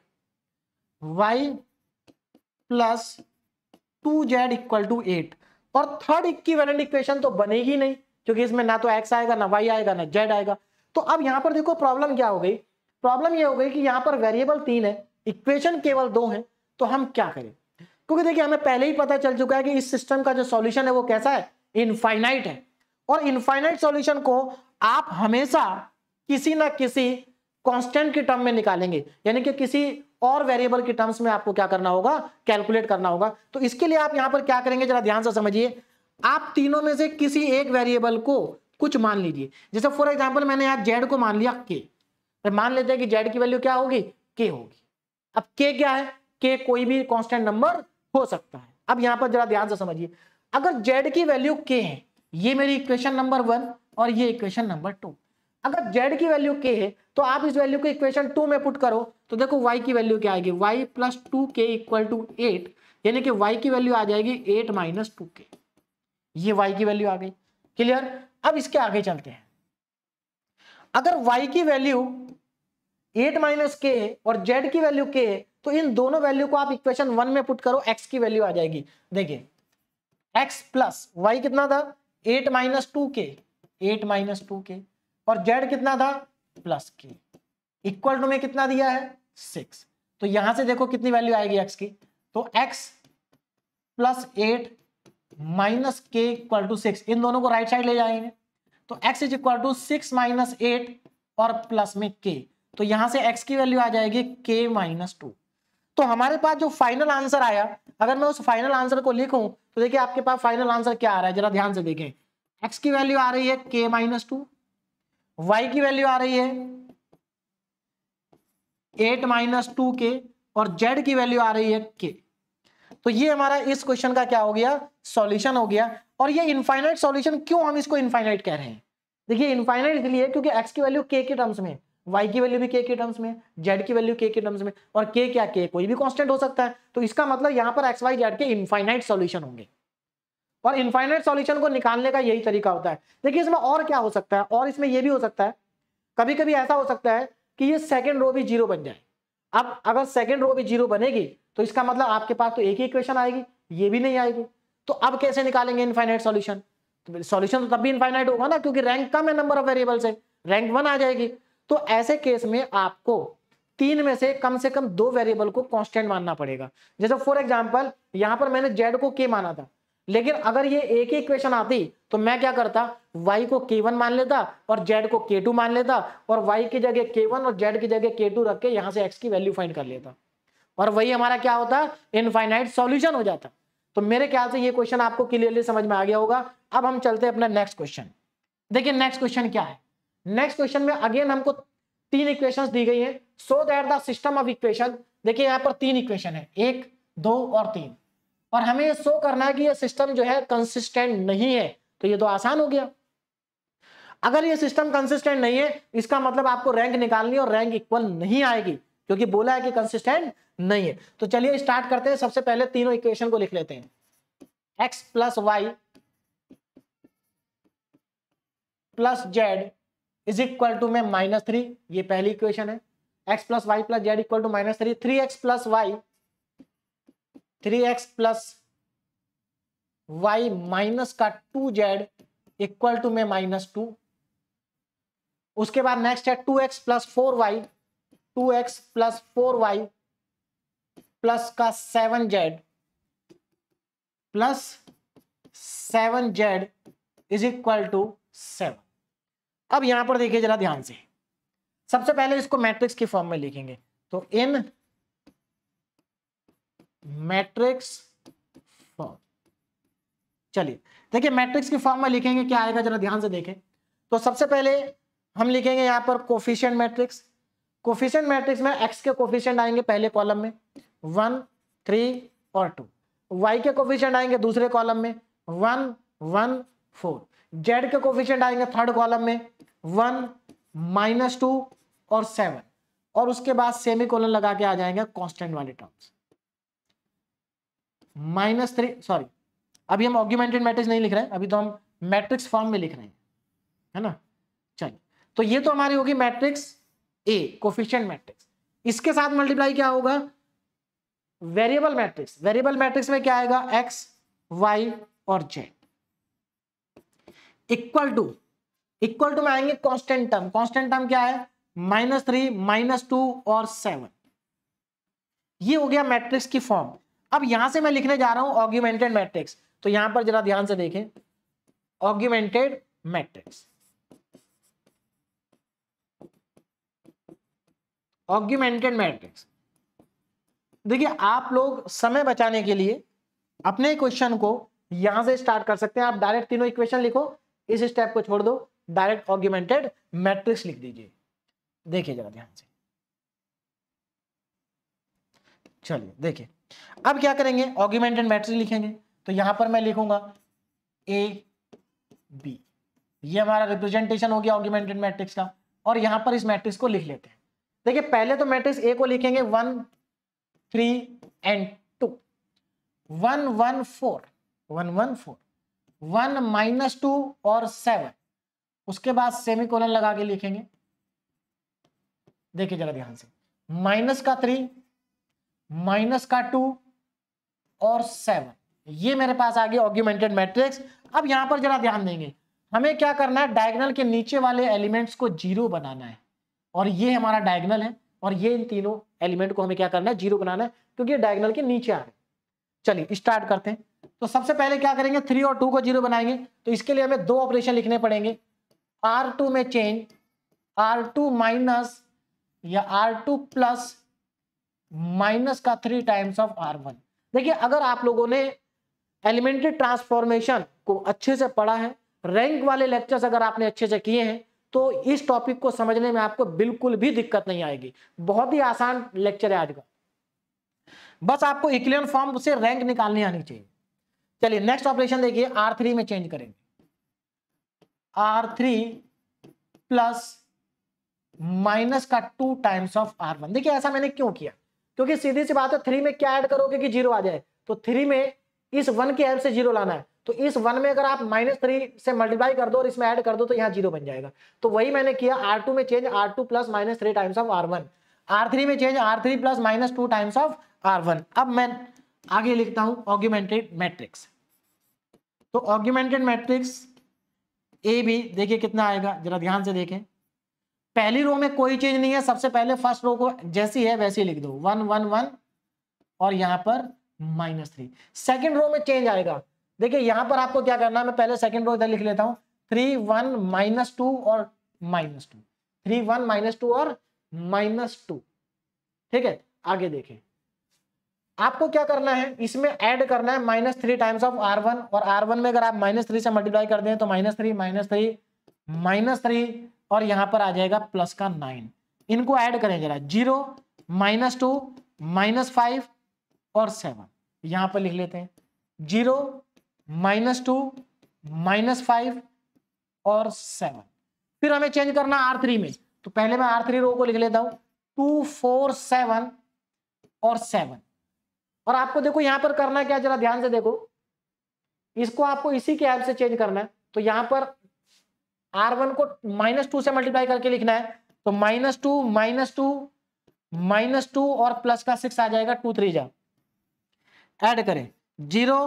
y plus 2z equal to 8। और थर्ड इक्विवेलेंट इक्वेशन तो बनेगी नहीं, क्योंकि इसमें ना तो x आएगा, ना y आएगा, ना z आएगा। तो अब यहां पर देखो प्रॉब्लम क्या हो गई? प्रॉब्लम ये हो गई कि यहां पर वेरिएबल 3 है, इक्वेशन केवल 2 है, तो हम क्या करें? क्योंकि देखिए हमें पहले ही पता चल चुका है कि इस सिस्टम का जो सॉल्यूशन है वो कैसा है? इनफाइनाइट है। और इनफाइनाइट सॉल्यूशन को आप हमेशा किसी ना किसी कांस्टेंट की टर्म में निकालेंगे, यानी कि किसी और वेरिएबल की टर्म्स में आपको क्या करना होगा? कैलकुलेट करना होगा। तो इसके लिए आप यहां पर क्या करेंगे, जरा ध्यान से समझिए। आप तीनों में से किसी एक वेरिएबल को कुछ मान लीजिए। जैसे फॉर एग्जांपल मैंने यहां जेड को मान लिया के, तो मान लेते हैं कि जेड की वैल्यू क्या होगी? के होगी। अब के क्या है? के कोई भी कांस्टेंट नंबर हो सकता है। अब यहां पर जरा ध्यान से समझिए, अगर जेड की वैल्यू के है, ये मेरी इक्वेशन नंबर 1 और ये इक्वेशन नंबर 2। अगर जेड की वैल्यू के है तो आप इस वैल्यू को इक्वेशन 2 में पुट करो, तो देखो y की वैल्यू क्या आएगी? y plus 2k equal to 8, यानी कि y की वैल्यू आ जाएगी 8 माइनस 2k। ये y की वैल्यू आ गई। क्लियर? अब इसके आगे चलते हैं। अगर y की वैल्यू 8 माइनस के और z की वैल्यू के है, तो इन दोनों वैल्यू को आप इक्वेशन 1 में पुट करो, x की वैल्यू आ जाएगी। देखिए x प्लस y कितना था? 8 माइनस 2k, 8 माइनस 2k, और z कितना था? प्लस k, इक्वल टू में कितना दिया है? 6। तो यहां से देखो कितनी वैल्यू आएगी x की, तो x plus 8 minus k equal to 6, इन दोनों को राइट साइड ले जाएंगे, तो x is equal to 6 minus 8 और प्लस में k, तो यहां से x की वैल्यू आ जाएगी k माइनस 2। तो हमारे पास जो फाइनल आंसर आया, अगर मैं उस फाइनल आंसर को लिखूं तो देखिए आपके पास फाइनल आंसर क्या आ रहा है, जरा ध्यान से देखें। x की वैल्यू आ रही है k माइनस 2, y की वैल्यू आ रही है 8 माइनस 2k और z की वैल्यू आ रही है k। तो ये हमारा इस क्वेश्चन का क्या हो गया? सॉल्यूशन हो गया। और ये इनफाइनाइट सॉल्यूशन, क्यों हम इसको इनफाइनाइट कह रहे हैं? देखिए इनफाइनाइट इसलिए क्योंकि x की वैल्यू k के टर्म्स में, y की वैल्यू भी k के टर्म्स में, z की वैल्यू k के टर्म्स में, और k क्या? k कोई भी कांस्टेंट हो सकता है। तो इसका मतलब यहां पर x y z के इनफाइनाइट सॉल्यूशन होंगे। और इनफाइनाइट सॉल्यूशन को निकालने का यही तरीका होता है। देखिए इसमें और क्या हो सकता है, और इसमें यह भी हो सकता है, कभी कभी ऐसा हो सकता है कि ये सेकंड रो भी जीरो बन जाए। अब अगर सेकंड रो भी जीरो बनेगी तो इसका मतलब आपके पास तो एक ही इक्वेशन आएगी, ये भी नहीं आएगी। तो अब कैसे निकालेंगे इनफाइनाइट सॉल्यूशन? तो सॉल्यूशन तो तब भी इनफाइनाइट होगा ना, क्योंकि रैंक कम है नंबर ऑफ वेरिएबल से, रैंक 1 आ जाएगी। तो ऐसे केस में आपको 3 में से कम 2 वेरिएबल को कांस्टेंट मानना पड़ेगा। जैसे फॉर एग्जांपल यहां पर मैंने z को k माना था, लेकिन अगर ये एक ही इक्वेशन आती तो मैं क्या करता, y को k1 मान लेता और z को k2 मान लेता और y की जगह k1 और z की जगह k2 रख के यहां से x की वैल्यू फाइंड कर लेता और वही हमारा क्या होता, इनफाइनाइट सॉल्यूशन हो जाता। तो मेरे ख्याल से ये क्वेश्चन आपको क्लियरली समझ में आ गया होगा। अब हम चलते हैं अपना नेक्स्ट क्वेश्चन। देखिए नेक्स्ट क्वेश्चन क्या है। नेक्स्ट क्वेश्चन में अगेन हमको 3 इक्वेशंस दी गई हैं so that the system of equation, देखिए यहां पर 3 इक्वेशन है, 1 2 और 3, और हमें ये शो करना है कि ये सिस्टम जो है कंसिस्टेंट नहीं है। तो ये तो आसान हो गया। अगर ये सिस्टम कंसिस्टेंट नहीं है इसका मतलब आपको रैंक निकालनी है और रैंक इक्वल नहीं आएगी क्योंकि बोला है कि कंसिस्टेंट नहीं है। तो चलिए स्टार्ट करते हैं। सबसे पहले तीनों इक्वेशन को लिख लेते हैं। x plus y plus z is equal to में -3, ये पहली इक्वेशन है। x plus y plus z equal to -3, 3x plus y, 3x plus y minus का 2z इक्वल टू में -2। उसके बाद नेक्स्ट है 2x plus 4y, 2x plus 4y plus का 7z plus 7z is equal to 7। अब यहां पर देखिए जरा ध्यान से, सबसे पहले इसको मैट्रिक्स की फॉर्म में लिखेंगे। तो इन मैट्रिक्स फॉर्म, चलिए देखिए मैट्रिक्स की फॉर्म में लिखेंगे क्या आएगा जरा ध्यान से देखें। तो सबसे पहले हम लिखेंगे यहां पर कोफिशिएंट मैट्रिक्स। कोफिशिएंट मैट्रिक्स में x के कोफिशिएंट आएंगे पहले कॉलम में 1 3 और 2, y के कोफिशिएंट आएंगे दूसरे कॉलम में 1 1 4, z के कोफिशिएंट आएंगे थर्ड कॉलम में 1 -2 और 7, और उसके बाद सेमीकोलन लगा के आ जाएंगे कांस्टेंट वाले टर्म्स -3, सॉरी अभी हम ऑग्यूमेंटेड मैट्रिक्स नहीं लिख रहे हैं, अभी तो हम मैट्रिक्स फॉर्म में लिख रहे हैं, है ना। चलिए तो ये तो हमारी होगी मैट्रिक्स ए, कोफिशिएंट मैट्रिक्स। इसके साथ मल्टीप्लाई क्या होगा, वेरिएबल मैट्रिक्स। वेरिएबल मैट्रिक्स में क्या आएगा, x y और z इक्वल टू में आएंगे कांस्टेंट टर्म। कांस्टेंट टर्म क्या है, -3 -2 और 7। ये हो गया मैट्रिक्स की फॉर्म। अब यहां से मैं लिखने जा रहा हूं ऑग्यूमेंटेड मैट्रिक्स। तो यहां पर जरा ध्यान से देखें, ऑग्यूमेंटेड मैट्रिक्स, ऑग्यूमेंटेड मैट्रिक्स। देखिए आप लोग समय बचाने के लिए अपने क्वेश्चन को यहां से स्टार्ट कर सकते हैं। आप डायरेक्ट तीनों इक्वेशन लिखो, इस स्टेप को छोड़ दो, डायरेक्ट ऑग्यूमेंटेड मैट्रिक्स लिख दीजिए। देखिए जरा ध्यान से, चलिए देखिए अब क्या करेंगे, ऑग्यूमेंटेड मैट्रिक्स लिखेंगे। तो यहां पर मैं लिखूंगा ए बी, ये हमारा रिप्रेजेंटेशन हो गया ऑग्यूमेंटेड मैट्रिक्स का। और यहां पर इस मैट्रिक्स को लिख लेते हैं। देखिए पहले तो मैट्रिक्स ए को लिखेंगे 1 3 एंड 2, 1 1 4 1 1 4, 1 -2 और 7, उसके बाद सेमीकोलन लगा के लिखेंगे। देखिए जरा ध्यान से, -3 -2 और 7, ये मेरे पास आ गया ऑग्यूमेंटेड मैट्रिक्स। अब यहां पर जरा ध्यान देंगे, हमें क्या करना है, डायगोनल के नीचे वाले एलिमेंट्स को 0 बनाना है, और ये हमारा डायगोनल है, और ये इन तीनों एलिमेंट को हमें क्या करना है, 0 बनाना है, क्योंकि ये डायगोनल के नीचे आ रहे हैं। चलिए स्टार्ट करते हैं। तो सबसे पहले क्या करेंगे, 3 और 2 को 0 बनाएंगे। तो इसके लिए हमें 2 ऑपरेशन लिखने पड़ेंगे, R2 में चेंज, R2 माइनस या R2 प्लस माइनस का 3 टाइम्स ऑफ R1। देखिए अगर आप लोगों ने एलिमेंट्री ट्रांसफॉर्मेशन को अच्छे से पढ़ा है, रैंक वाले लेक्चर्स अगर आपने अच्छे से किए हैं, तो इस टॉपिक को समझने में आपको बिल्कुल भी दिक्कत नहीं आएगी। बहुत ही आसान लेक्चर है आज का, बस आपको इक्विवेलेंट फॉर्म से रैंक निकालनी आनी चाहिए। चलिए नेक्स्ट ऑपरेशन देखिए, R3 में चेंज करेंगे, R3 प्लस माइनस का 2 टाइम्स ऑफ R1। देखिए ऐसा मैंने क्यों किया, क्योंकि सीधी सी बात है, 3 में क्या ऐड करोगे कि 0 आ जाए। तो 3 में इस 1 की हेल्प से 0 लाना है। तो इस 1 में अगर आप -3 से मल्टीप्लाई कर दो और इसमें ऐड कर दो तो यहाँ 0 बन जाएगा। तो वही मैंने किया, R2 में change, R2 plus -3 times of R1, R3 में change, R3 plus -2 times of R1। अब मैं आगे लिखता हूं ऑग्यूमेंटेड मैट्रिक्स। तो ऑग्यूमेंटेड मैट्रिक्स ए बी, देखिए कितना आएगा, जरा ध्यान से देखें। पहली रो में कोई चेंज नहीं है, सबसे पहले फर्स्ट रो को जैसी है वैसी लिख दो, 1 1 1 और यहां पर -3। सेकंड रो में चेंज आएगा, देखिए यहां पर आपको क्या करना है, मैं पहले सेकंड रो इधर लिख लेता हूं, 3 1 -2 और -2, 3 1 -2 और -2। ठीक है, आगे देखें, आपको क्या करना है, इसमें ऐड करना है -3 टाइम्स ऑफ R1, और R1 में अगर आप -3 से मल्टीप्लाई कर दें तो -3 -3 और यहां पर आ जाएगा प्लस का 9। इनको ऐड करें जरा, 0 -2 -5 और 7, यहां पर लिख लेते हैं 0 -2 -5 और 7। फिर हमें चेंज करना R3 में, तो पहले मैं R3 रो को लिख लेता हूं 2 4 7 और 7। और आपको देखो यहां पर करना क्या, जरा ध्यान से देखो, इसको आपको इसी के हेल्प से चेंज करना है। तो यहां पर R1 को -2 से मल्टीप्लाई करके लिखना है, तो -2 -2 और प्लस का 6 आ जाएगा, 2 3 जा, ऐड करें 0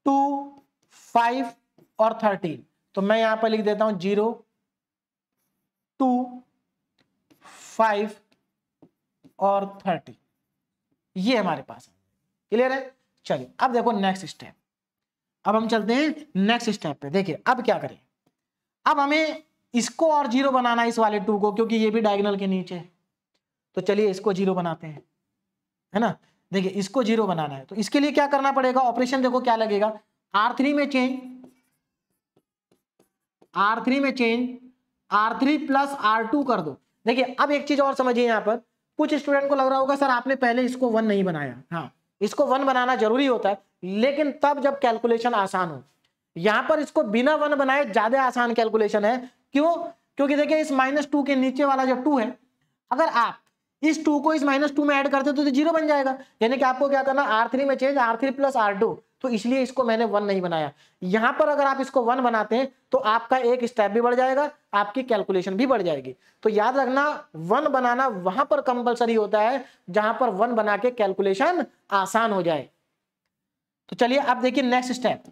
2 5 और 13। तो मैं यहां पर लिख देता हूं 0 2 5 और 30, ये हमारे पास है। क्लियर है? चलिए अब देखो नेक्स्ट स्टेप, अब हम चलते हैं नेक्स्ट स्टेप पे। देखिए अब क्या करें, अब हमें इसको और 0 बनाना है, इस वाले 2 को, क्योंकि ये भी डायगोनल के नीचे है। तो चलिए इसको 0 बनाते हैं, है ना। देखिए इसको 0 बनाना है, तो इसके लिए क्या करना पड़ेगा, ऑपरेशन देखो क्या लगेगा, R3 में चेंज, R3 प्लस R2 कर दो। देखिए अब एक चीज और समझिए, यहां पर कुछ स्टूडेंट को लग रहा होगा सर आपने पहले इसको 1 नहीं बनाया। हाँ, इसको 1 बनाना जरूरी होता है, लेकिन तब जब कैलकुलेशन आसान हो। यहां पर इसको बिना 1 बनाए ज्यादा आसान कैलकुलेशन है। क्यों? क्योंकि देखिए इस -2 के नीचे वाला जो 2 है, अगर आप इस 2 को इस -2 में ऐड करते तो 0 बन जाएगा। यानी कि आपको क्या करना, R3 में चेंज R3 प्लस R2, तो इसलिए इसको मैंने 1 नहीं बनाया। यहां पर अगर आप इसको 1 बनाते हैं तो आपका एक स्टेप भी बढ़ जाएगा, आपकी कैलकुलेशन भी बढ़ जाएगी। तो याद रखना 1 बनाना वहां पर कंपलसरी होता है जहां पर 1 बना के कैलकुलेशन आसान हो जाए। तो चलिए अब देखिए नेक्स्ट स्टेप,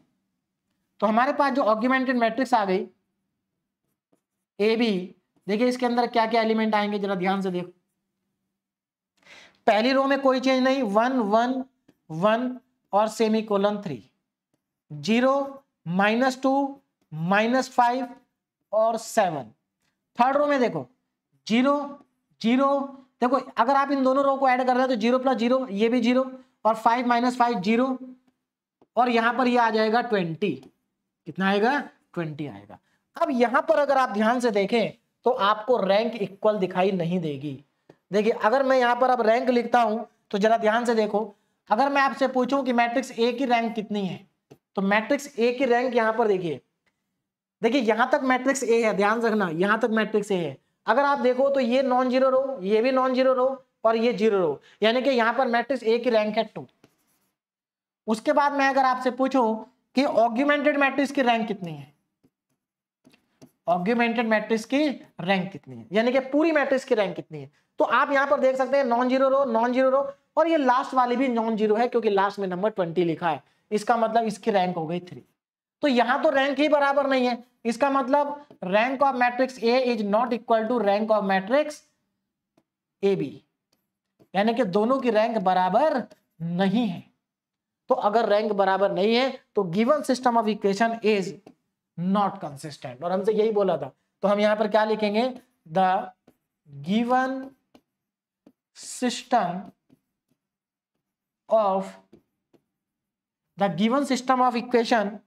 तो हमारे पास जो ऑगमेंटेड मैट्रिक्स आ गई AB, देखिए इसके अंदर क्या क्या एलिमेंट आएंगे, जरा ध्यान से देखो। पहली रो में कोई चेंज नहीं, 1 1 1 और सेमीकोलन 3, 0 -2 -5 और 7। थर्ड रो में देखो 0 0, देखो अगर आप इन दोनों रो को ऐड कर रहे हैं तो 0 प्लस 0 ये भी 0, और 5 -5 0, और यहां पर ये आ जाएगा 20। कितना आएगा? 20 आएगा। अब यहां पर अगर आप ध्यान से देखें तो आपको रैंक इक्वल दिखाई नहीं देगी। देखिए अगर मैं यहां पर अब रैंक लिखता हूं तो जरा ध्यान से देखो, अगर मैं आपसे पूछूं कि मैट्रिक्स ए की रैंक कितनी है, तो मैट्रिक्स ए की रैंक यहां पर देखिए, देखिए यहां तक मैट्रिक्स ए है, ध्यान रखना यहां तक मैट्रिक्स ए है। अगर आप देखो तो ये नॉन जीरो रो, ये भी नॉन जीरो रो, और ये 0 रो, यानी कि यहां पर मैट्रिक्स ए की रैंक है 2। उसके बाद मैं अगर आपसे पूछूं कि ऑगमेंटेड मैट्रिक्स की रैंक कितनी है, ऑगमेंटेड मैट्रिक्स की रैंक कितनी है, यानी कि पूरी मैट्रिक्स की रैंक कितनी है, तो आप यहां पर देख सकते हैं नॉन जीरो रो, नॉन जीरो रो, और ये लास्ट वाली भी नॉन जीरो है क्योंकि लास्ट में नंबर 20 लिखा है। इसका मतलब इसकी रैंक हो गई 3। तो यहां तो रैंक ही बराबर नहीं है, इसका मतलब rank of matrix A is not equal to rank of matrix A B, यानी कि दोनों की रैंक बराबर नहीं है। तो अगर रैंक बराबर नहीं है तो given system of equation is not consistent, और हमसे यही बोला था। तो हम यहां पर क्या लिखेंगे, the given system of equation,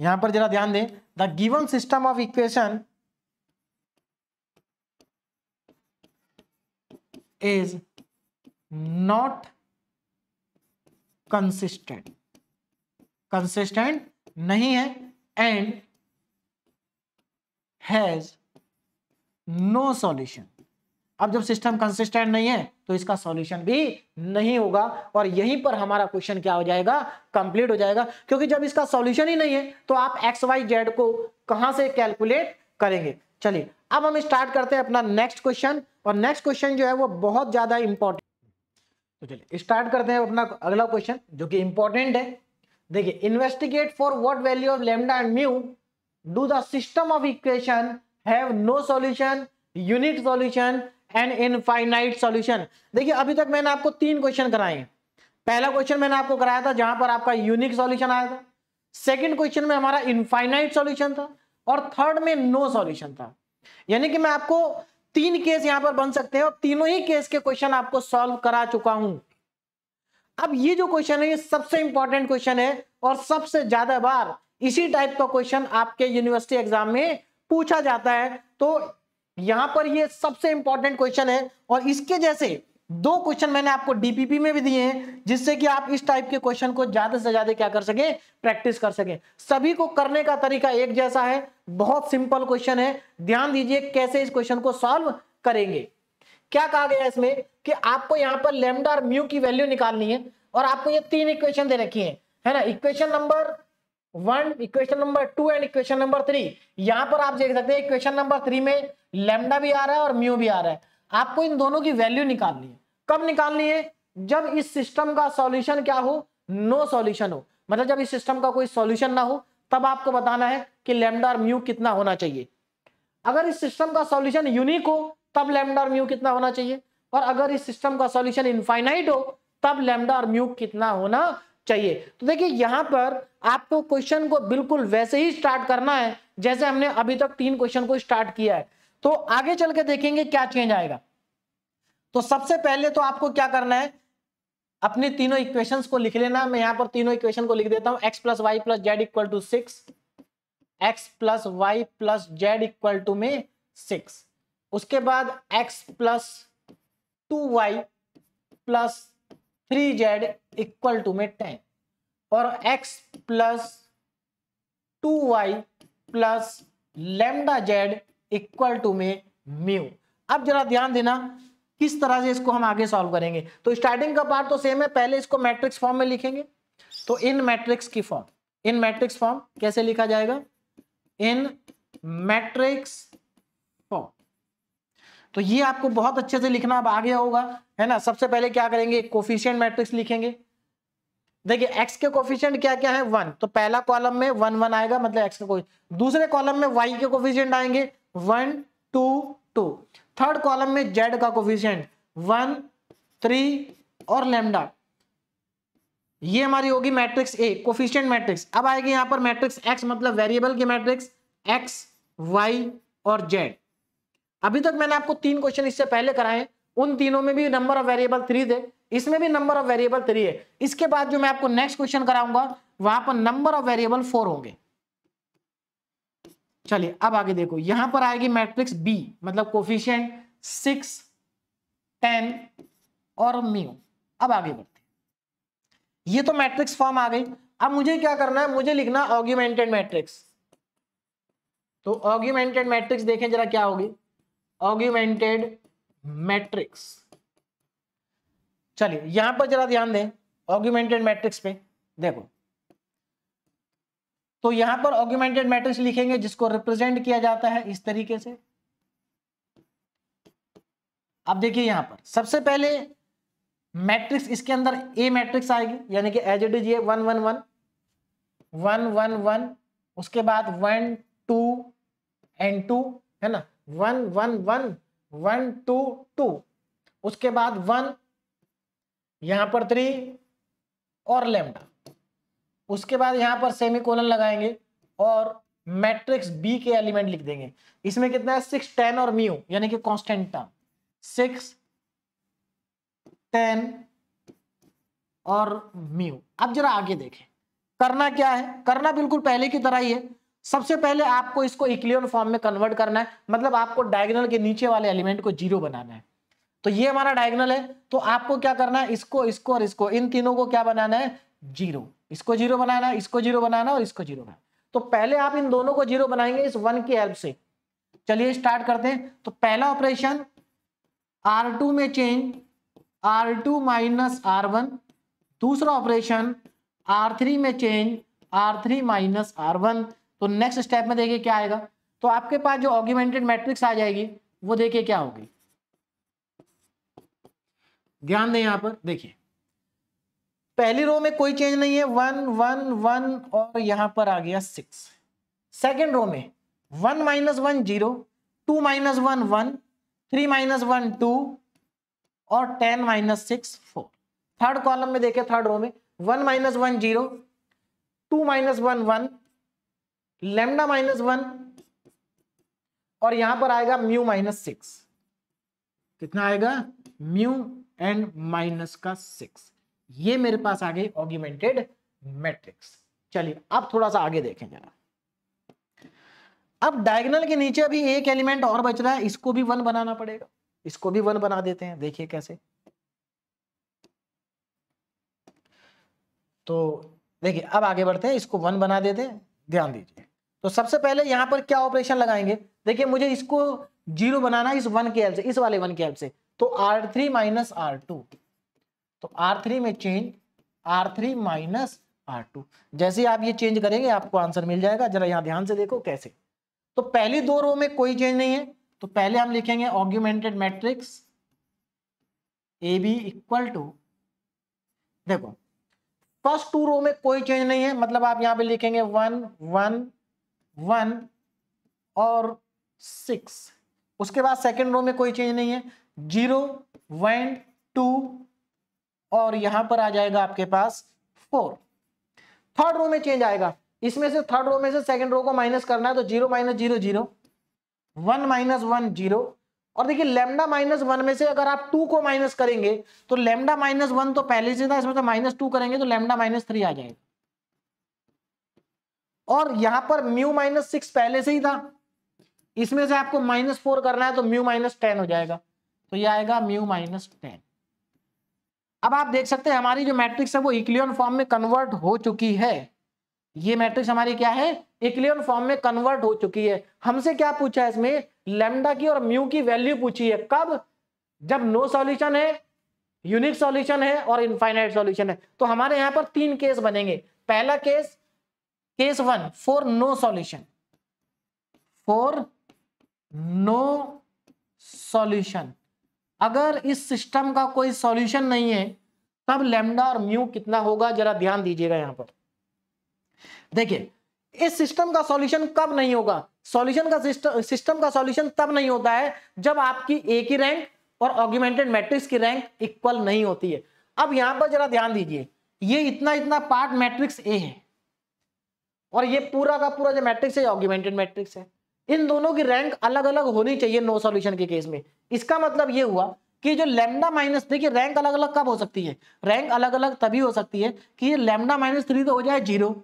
यहां पर जरा ध्यान दें, the given system of equation is not consistent, consistent नहीं है, एंड हैज नो सॉल्यूशन। अब जब सिस्टम कंसिस्टेंट नहीं है तो इसका सॉल्यूशन भी नहीं होगा, और यहीं पर हमारा क्वेश्चन क्या हो जाएगा, कंप्लीट हो जाएगा। क्योंकि जब इसका सॉल्यूशन ही नहीं है तो आप एक्स वाई जेड को कहां से कैलकुलेट करेंगे। चलिए अब हम स्टार्ट करते हैं अपना नेक्स्ट क्वेश्चन, और नेक्स्ट क्वेश्चन जो है वो बहुत ज्यादा इंपॉर्टेंट। तो चलिए स्टार्ट करते हैं अपना अगला क्वेश्चन जो कि इंपॉर्टेंट है। देखिए, investigate for what value of lambda and mu do the system of equation have no solution, unique solution and infinite solution. देखिए अभी तक मैंने आपको 3 क्वेश्चन कराए हैं। पहला क्वेश्चन मैंने आपको कराया था जहां पर आपका यूनिक सॉल्यूशन आया था, सेकंड क्वेश्चन में हमारा इनफाइनाइट सॉल्यूशन था, और थर्ड में नो सॉल्यूशन था। यानी कि मैं आपको 3 केस यहां पर बन सकते हैं और तीनों ही केस के क्वेश्चन आपको सॉल्व करा चुका हूं। अब ये जो क्वेश्चन है ये सबसे इंपॉर्टेंट क्वेश्चन है और सबसे ज्यादा बार इसी टाइप का क्वेश्चन आपके यूनिवर्सिटी एग्जाम में पूछा जाता है। तो यहां पर ये सबसे इंपॉर्टेंट क्वेश्चन है और इसके जैसे 2 क्वेश्चन मैंने आपको डीपीपी में भी दिए हैं, जिससे कि आप इस टाइप के क्वेश्चन को ज्यादा से ज्यादा क्या कर सके, प्रैक्टिस कर सके। सभी को करने का तरीका एक जैसा है, बहुत सिंपल क्वेश्चन है। ध्यान दीजिए कैसे इस क्वेश्चन को सॉल्व करेंगे। क्या कहा गया इसमें कि आपको यहां पर लैम्डा और म्यू की वैल्यू निकालनी है और आपको ये 3 इक्वेशन दे रखी है ना, equation number 1, equation number 2 and equation number 3। यहां पर आप देख सकते हैं इक्वेशन नंबर 3 में लैम्डा भी आ रहा है और म्यू भी आ रहा है। आपको इन दोनों की वैल्यू निकालनी है। कब निकालनी है? जब इस सिस्टम का सॉल्यूशन क्या हो, नो सॉल्यूशन हो, मतलब जब इस सिस्टम का कोई सॉल्यूशन ना हो, तब आपको बताना है कि लैम्डा और म्यू कितना होना चाहिए। अगर इस सिस्टम का सॉल्यूशन यूनिक हो तब लैम्डा और म्यू कितना होना चाहिए, और अगर इस सिस्टम का सॉल्यूशन इनफाइनाइट हो तब लैम्डा और म्यू कितना होना चाहिए। तो देखिए यहां पर आपको क्वेश्चन को बिल्कुल वैसे ही स्टार्ट करना है जैसे हमने अभी तक 3 क्वेश्चन को स्टार्ट किया है। तो आगे चल के देखेंगे क्या चेंज आएगा। तो सबसे पहले तो आपको क्या करना है, अपने तीनों इक्वेशंस को लिख लेना। मैं यहां पर तीनों इक्वेशन को लिख देता हूं। x plus y plus z equal to 6, x plus y plus z equal to में 6, उसके बाद x plus 2y plus 3z equal to में 10, और x plus 2y plus lambda z equal to में म्यू। अब जरा ध्यान देना किस तरह से इसको हम आगे सॉल्व करेंगे। तो स्टार्टिंग का पार्ट तो सेम है, पहले इसको मैट्रिक्स फॉर्म में लिखेंगे। तो इन मैट्रिक्स की फॉर्म, इन मैट्रिक्स फॉर्म कैसे लिखा जाएगा, इन मैट्रिक्स फॉर्म। तो ये आपको बहुत अच्छे से लिखना अब आ गया होगा, है ना। सबसे पहले क्या करेंगे, कोफिशिएंट मैट्रिक्स लिखेंगे। देखिए x के कोफिशिएंट क्या क्या है, 1, तो पहला कॉलम में 1 1 आएगा, मतलब x का कोई। दूसरे कॉलम में y के कोफिशिएंट आएंगे 1 2 2। थर्ड कॉलम में z का कोफिशिएंट 1 3 और लैम्डा। ये हमारी होगी मैट्रिक्स ए, कोफिशिएंट मैट्रिक्स। अब आएगी यहां पर मैट्रिक्स x, मतलब वेरिएबल की मैट्रिक्स x y और z। अभी तक मैंने आपको 3 क्वेश्चन इससे पहले कराए, उन तीनों में भी नंबर ऑफ वेरिएबल 3 थे, इसमें भी नंबर ऑफ वेरिएबल 3 है। इसके बाद जो मैं आपको नेक्स्ट क्वेश्चन कराऊंगा वहां पर नंबर ऑफ वेरिएबल 4 होंगे। चलिए अब आगे देखो, यहां पर आएगी मैट्रिक्स बी, मतलब कोफिशिएंट 6 10 और म्यू। अब आगे बढ़ते, ये तो मैट्रिक्स फॉर्म आ गई। अब मुझे क्या करना है, मुझे लिखना ऑग्यूमेंटेड मैट्रिक्स। तो ऑग्यूमेंटेड मैट्रिक्स देखें जरा क्या होगी, ऑग्यूमेंटेड मैट्रिक्स। चलिए यहां पर जरा ध्यान दें ऑग्यूमेंटेड मैट्रिक्स पे। देखो तो यहां पर ऑग्यूमेंटेड मैट्रिक्स लिखेंगे जिसको रिप्रेजेंट किया जाता है इस तरीके से। अब देखिए यहां पर सबसे पहले मैट्रिक्स, इसके अंदर ए मैट्रिक्स आएगी, यानी कि एज इट इज ये 1 1 1 1 1 1, उसके बाद 1 2 एंड 2, है ना, 1 1 1 1 2 2, उसके बाद 1, यहां पर 3 और लैम्डा, उसके बाद यहां पर सेमीकोलन लगाएंगे और मैट्रिक्स बी के एलिमेंट लिख देंगे। इसमें कितना है, 6 10 और म्यू, यानी कि कांस्टेंट टर्म 6 10 और म्यू। अब जरा आगे देखें करना क्या है, करना बिल्कुल पहले की तरह ही है। सबसे पहले आपको इसको इक्लियन फॉर्म में कन्वर्ट करना है, मतलब आपको डायगोनल के नीचे वाले एलिमेंट को 0 बनाना है। तो ये हमारा डायगोनल है, तो आपको क्या करना है, इसको इसको और इसको, इन तीनों को क्या बनाना है, 0। इसको 0 बनाना है, इसको 0 बनाना है और इसको 0 बनाना। तो पहले आप इन दोनों को 0 बनाएंगे इस 1 की हेल्प से। चलिए स्टार्ट करते हैं। तो पहला ऑपरेशन R2 में चेंज R2 माइनस R1, दूसरा ऑपरेशन R3 में चेंज R3 माइनस R1। तो नेक्स्ट स्टेप में देखिए क्या आएगा। तो आपके पास जो ऑग्यूमेंटेड मैट्रिक्स आ जाएगी वो देखिए क्या होगी, ध्यान दें यहां पर। देखिए पहली रो में कोई चेंज नहीं है, 1 1 1 और यहां पर आ गया 6। सेकेंड रो में 1 माइनस 1 0, 2 माइनस 1 1, 3 माइनस 1 2 और 10 माइनस 6 4। थर्ड कॉलम में देखें, थर्ड रो में 1 माइनस 1 0, 2 माइनस 1 1, लैम्डा माइनस 1, और यहां पर आएगा म्यू माइनस 6। कितना आएगा? म्यू एंड माइनस का 6। ये मेरे पास आ गई ऑगमेंटेड मैट्रिक्स। चलिए अब थोड़ा सा आगे देखें जरा। अब डायगोनल के नीचे अभी एक एलिमेंट और बच रहा है, इसको भी 1 बनाना पड़ेगा। इसको भी 1 बना देते हैं, देखिए कैसे। तो देखिए अब आगे बढ़ते हैं, इसको 1 बना देते हैं, ध्यान दीजिए। तो सबसे पहले यहां पर क्या ऑपरेशन लगाएंगे? देखिए मुझे इसको 0 बनाना है इस 1 के हेल्प से, इस वाले 1 के हेल्प से। तो R3 माइनस R2, तो R3 में चेंज R3 माइनस R2। जैसे आप ये चेंज करेंगे आपको आंसर मिल जाएगा। जरा यहां ध्यान से देखो कैसे। तो पहली 2 रो में कोई चेंज नहीं है, तो पहले हम लिखेंगे augmented matrix AB equal to, देखो फर्स्ट 2 रो में कोई चेंज नहीं है, मतलब आप यहां पे लिखेंगे 1 1 1 और 6। उसके बाद सेकंड रो में कोई चेंज नहीं है, 0 1 2, और यहां पर आ जाएगा आपके पास 4। थर्ड रो में चेंज आएगा, इसमें से थर्ड रो में से सेकंड रो को माइनस करना है, तो 0 माइनस 0 0, 1 माइनस 1 0, और देखिए लैम्डा माइनस 1 में से अगर आप 2 को माइनस करेंगे तो लैम्डा माइनस 1 तो पहले से था, इसमें से माइनस 2 करेंगे तो लैम्डा माइनस 3 आ जाएगा। और यहां पर म्यू माइनस 6 पहले से ही था, इसमें से आपको माइनस 4 करना है तो म्यू माइनस 10 हो जाएगा, तो यह आएगा म्यू माइनस 10। अब आप देख सकते हैं हमारी जो मैट्रिक्स है वो इक्लियन फॉर्म में कन्वर्ट हो चुकी है। ये मैट्रिक्स हमारी क्या है? इक्लियन फॉर्म में कन्वर्ट हो चुकी है। हमसे क्या पूछा है इसमें? लैम्डा की और म्यू की वैल्यू पूछी है। कब? जब नो सॉल्यूशन है, यूनिक सॉल्यूशन है और इनफाइनाइट सॉल्यूशन है। तो हमारे यहां पर 3 केस बनेंगे। पहला case, case 1 for no solution, for no solution, अगर इस सिस्टम का कोई सॉल्यूशन नहीं है तब लैम्डा और म्यू कितना होगा? जरा ध्यान दीजिएगा यहां पर। देखिए इस सिस्टम का सॉल्यूशन कब नहीं होगा? सॉल्यूशन का सिस्टम का सॉल्यूशन तब नहीं होता है जब आपकी ए की रैंक और ऑगमेंटेड मैट्रिक्स की रैंक इक्वल नहीं होती है। अब यहां पर जरा ध्यान दीजिए, ये इतना इतना पार्ट मैट्रिक्स ए है और ये पूरा का पूरा जो मैट्रिक्स है ऑगमेंटेड मैट्रिक्स है। इन दोनों की रैंक अलग अलग होनी चाहिए नो सॉल्यूशन के केस में। इसका मतलब ये हुआ कि जो लैम्डा माइनस, देखिए रैंक अलग अलग कब हो सकती है? रैंक अलग अलग तभी हो सकती है कि ये लैम्डा माइनस 3 तो हो जाए 0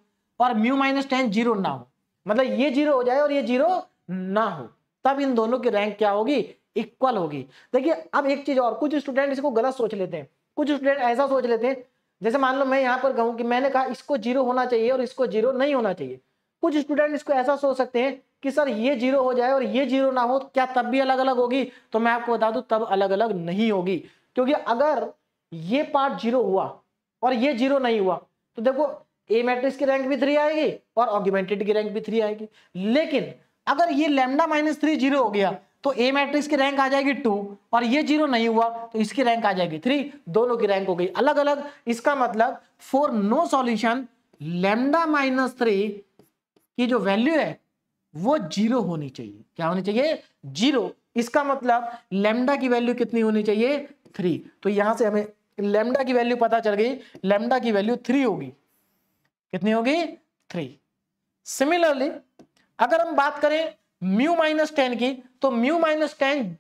और म्यू माइनस 10 0 ना हो, मतलब ये 0 हो जाए और ये 0 ना हो, तब इन दोनों की रैंक क्या होगी? इक्वल होगी। देखिए अब एक चीज और, कुछ स्टूडेंट इसको गलत सोच लेते हैं। कुछ स्टूडेंट ऐसा सोच लेते हैं, जैसे मान लो मैं यहां पर कहूं कि मैंने कहा इसको 0 होना चाहिए और इसको 0 नहीं होना चाहिए। कुछ स्टूडेंट इसको ऐसा सोच सकते हैं कि सर ये 0 हो जाए और ये 0 ना हो, क्या तब भी अलग अलग होगी? तो मैं आपको बता दूं तब अलग अलग नहीं होगी, क्योंकि अगर ये पार्ट 0 हुआ और ये 0 नहीं हुआ तो देखो ए मैट्रिक्स की रैंक भी 3 आएगी और ऑगमेंटेड की रैंक भी 3 आएगी। लेकिन अगर ये लैम्डा माइनस 3 0 हो गया तो ए मैट्रिक्स की रैंक आ जाएगी 2 और ये 0 नहीं हुआ तो इसकी रैंक आ जाएगी 3, दोनों की रैंक हो गई अलग अलग। इसका मतलब for no solution lambda minus 3 की जो वैल्यू है वो 0 होनी चाहिए। क्या होनी चाहिए? 0। इसका मतलब लैम्डा की वैल्यू कितनी होनी चाहिए? 3। तो यहां से हमें लैम्डा की वैल्यू पता चल गई, लैम्डा की वैल्यू 3 होगी। कितनी होगी? 3। सिमिलरली अगर हम बात करें म्यू माइनस 10 की, तो म्यू माइनस 10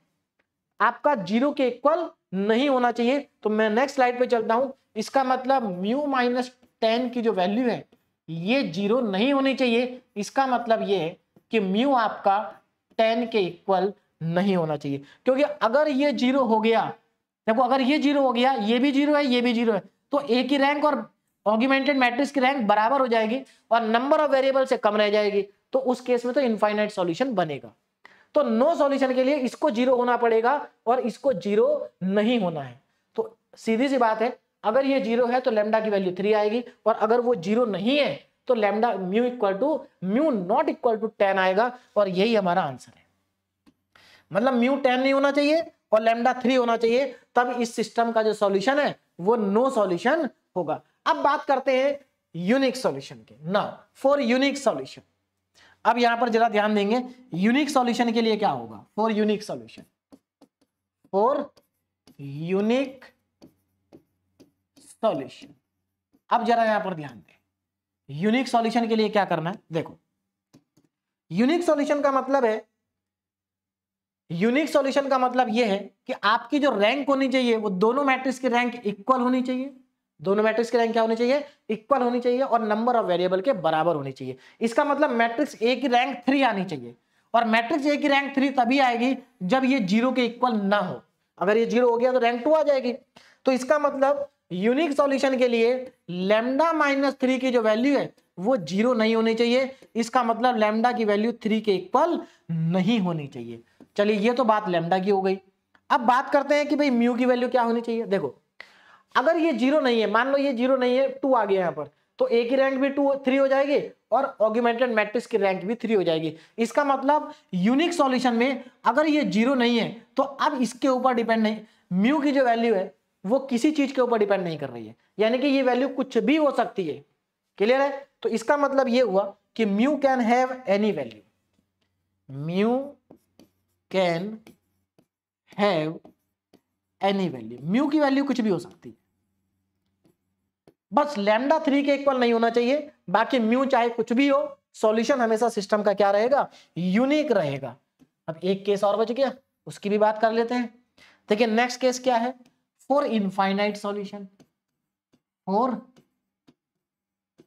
आपका 0 के इक्वल नहीं होना चाहिए। तो मैं नेक्स्ट स्लाइड पे चलता हूं। इसका मतलब म्यू माइनस 10 की जो वैल्यू है ये 0 नहीं होनी चाहिए। इसका मतलब ये है कि म्यू आपका 10 के इक्वल नहीं होना चाहिए, क्योंकि अगर ये 0 हो गया, देखो अगर ये 0 हो गया, ये भी 0 है, ये भी 0 है, तो ए की रैंक और ऑगमेंटेड मैट्रिक्स की रैंक बराबर हो जाएगी और नंबर ऑफ वेरिएबल से कम रह जाएगी। तो उस केस में तो इनफाइनाइट सॉल्यूशन बनेगा। तो नो सॉल्यूशन के लिए इसको 0 होना पड़ेगा और इसको 0 नहीं होना है। तो सीधी सी बात है, अगर ये 0 है तो लैम्डा की वैल्यू 3 आएगी और अगर वो 0 नहीं है तो lambda mu not equal to 10 आएगा और यही हमारा आंसर है। मतलब म्यू 10 नहीं होना चाहिए और लैम्डा 3 होना चाहिए, तब इस सिस्टम का जो सॉल्यूशन है वो नो सॉल्यूशन होगा। अब बात करते हैं यूनिक सॉल्यूशन के। नाउ फॉर यूनिक सॉल्यूशन, अब यहां पर जरा ध्यान देंगे, यूनिक सॉल्यूशन के लिए क्या होगा? For unique solution. अब जरा यहां पर ध्यान दें, यूनिक सॉल्यूशन के लिए क्या करना है। देखो, यूनिक सॉल्यूशन का मतलब है, यूनिक सॉल्यूशन का मतलब यह है कि आपकी जो रैंक होनी चाहिए वो दोनों मैट्रिक्स की रैंक इक्वल होनी चाहिए। दोनों मैट्रिक्स की रैंक क्या होनी चाहिए? इक्वल होनी चाहिए, और नंबर ऑफ वेरिएबल के बराबर होनी चाहिए। इसका मतलब मैट्रिक्स ए की रैंक 3 आनी चाहिए, और मैट्रिक्स ए की रैंक 3 तभी आएगी जब ये 0 के इक्वल ना हो। अगर ये 0 हो गया तो रैंक 2 आ जाएगी। तो इसका मतलब यूनिक सॉल्यूशन के लिए लैम्डा -3 की जो वैल्यू है वो 0 नहीं होनी चाहिए। इसका मतलब लैम्डा की वैल्यू 3 के इक्वल नहीं होनी चाहिए। चलिए, ये तो बात लैम्डा की हो गई। अब बात करते हैं कि भाई म्यू की वैल्यू क्या होनी चाहिए। देखो, अगर ये 0 नहीं है, मान लो ये 0 नहीं है, 2 आ गया यहां पर, तो ए की रैंक भी 3 हो जाएगी, और ऑगमेंटेड मैट्रिक्स की रैंक भी 3 हो जाएगी। इसका मतलब यूनिक सॉल्यूशन में अगर ये 0 नहीं है तो अब इसके ऊपर डिपेंड नहीं, म्यू की जो वैल्यू है वो किसी चीज के ऊपर डिपेंड नहीं कर रही है, यानी कि ये वैल्यू कुछ भी हो सकती है। क्लियर है? तो इसका मतलब ये हुआ कि mu can have any value, mu can have any value, mu की वैल्यू कुछ भी हो सकती है, बस लैम्डा 3 के इक्वल नहीं होना चाहिए। बाकी म्यू चाहे कुछ भी हो, सॉल्यूशन हमेशा सिस्टम का क्या रहेगा? यूनिक रहेगा। अब एक केस और बच गया, उसकी भी बात कर लेते हैं। देखिए, नेक्स्ट केस क्या है? For infinite solution, for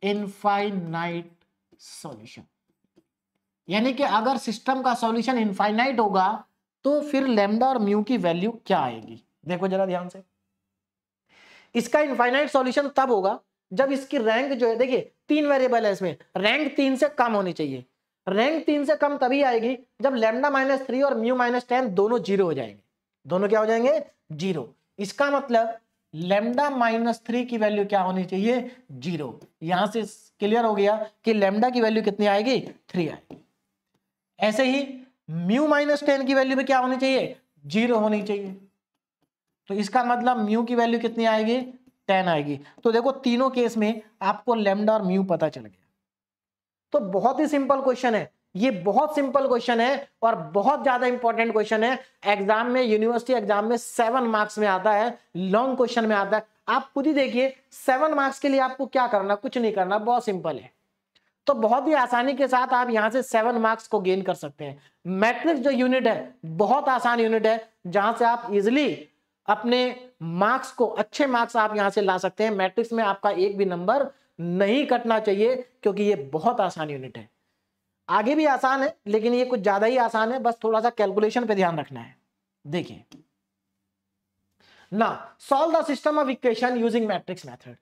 infinite solution, यानी कि अगर सिस्टम का सॉल्यूशन इनफाइनाइट होगा तो फिर लैम्डा और म्यू की वैल्यू क्या आएगी? देखो जरा ध्यान से, इसका इनफाइनाइट सॉल्यूशन तब होगा जब इसकी रैंक जो है, देखिए 3 वेरिएबल है इसमें, रैंक 3 से कम होनी चाहिए। रैंक 3 से कम तभी आएगी जब लैम्डा -3 और म्यू -10 दोनों 0 हो जाएंगे। दोनों क्या हो जाएंगे? 0। इसका मतलब लैम्डा -3 की वैल्यू क्या होनी चाहिए? 0। यहां से क्लियर हो गया कि लैम्डा की वैल्यू कितनी आएगी? 3 आएगी। ऐसे ही म्यू -10 की वैल्यू भी क्या होनी चाहिए? 0 होनी चाहिए। तो इसका मतलब म्यू की वैल्यू कितनी आएगी? 10 आएगी। तो देखो, तीनों केस में आपको लैम्डा और म्यू पता चल गया। तो बहुत ही सिंपल क्वेश्चन है ये, बहुत सिंपल क्वेश्चन है और बहुत ज्यादा इंपॉर्टेंट क्वेश्चन है। एग्जाम में, यूनिवर्सिटी एग्जाम में 7 मार्क्स में आता है, लॉन्ग क्वेश्चन में आता है। आप खुद ही देखिए, 7 मार्क्स के लिए आपको क्या करना? कुछ नहीं करना, बहुत सिंपल है। तो बहुत ही आसानी के साथ आप यहां से 7 मार्क्स को गेन कर सकते हैं। मैट्रिक्स जो यूनिट है बहुत आसान यूनिट है, जहां से आप इजिली अपने मार्क्स को, अच्छे मार्क्स आप यहां से ला सकते हैं। मैट्रिक्स में आपका एक भी नंबर नहीं कटना चाहिए, क्योंकि ये बहुत आसान यूनिट है। आगे भी आसान है, लेकिन ये कुछ ज्यादा ही आसान है, बस थोड़ा सा कैलकुलेशन पे ध्यान रखना है। देखिए ना, solve the system of equation using matrix method.